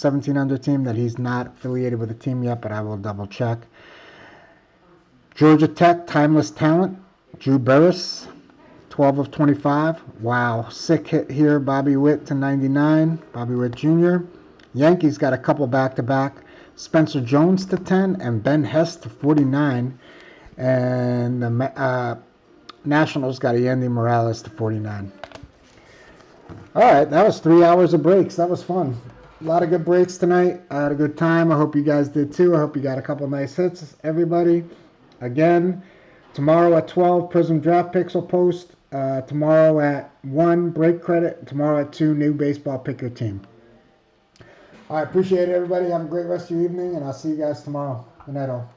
team that he's not affiliated with the team yet, but I will double check. Georgia Tech, Timeless Talent. Drew Burris, 12 of 25. Wow. Sick hit here. Bobby Witt to 99. Bobby Witt Jr. Yankees got a couple back-to-back. Spencer Jones to 10 and Ben Hess to 49. And the Nationals got a Yandy Morales to 49. All right, that was 3 hours of breaks. That was fun. A lot of good breaks tonight. I had a good time. I hope you guys did too. I hope you got a couple nice hits, everybody. Again, tomorrow at 12, Prizm Draft Picks will post. Tomorrow at 1, Break Credit. Tomorrow at 2, New Baseball Pick Your Team. All right, appreciate it, everybody. Have a great rest of your evening, and I'll see you guys tomorrow. Good night, all.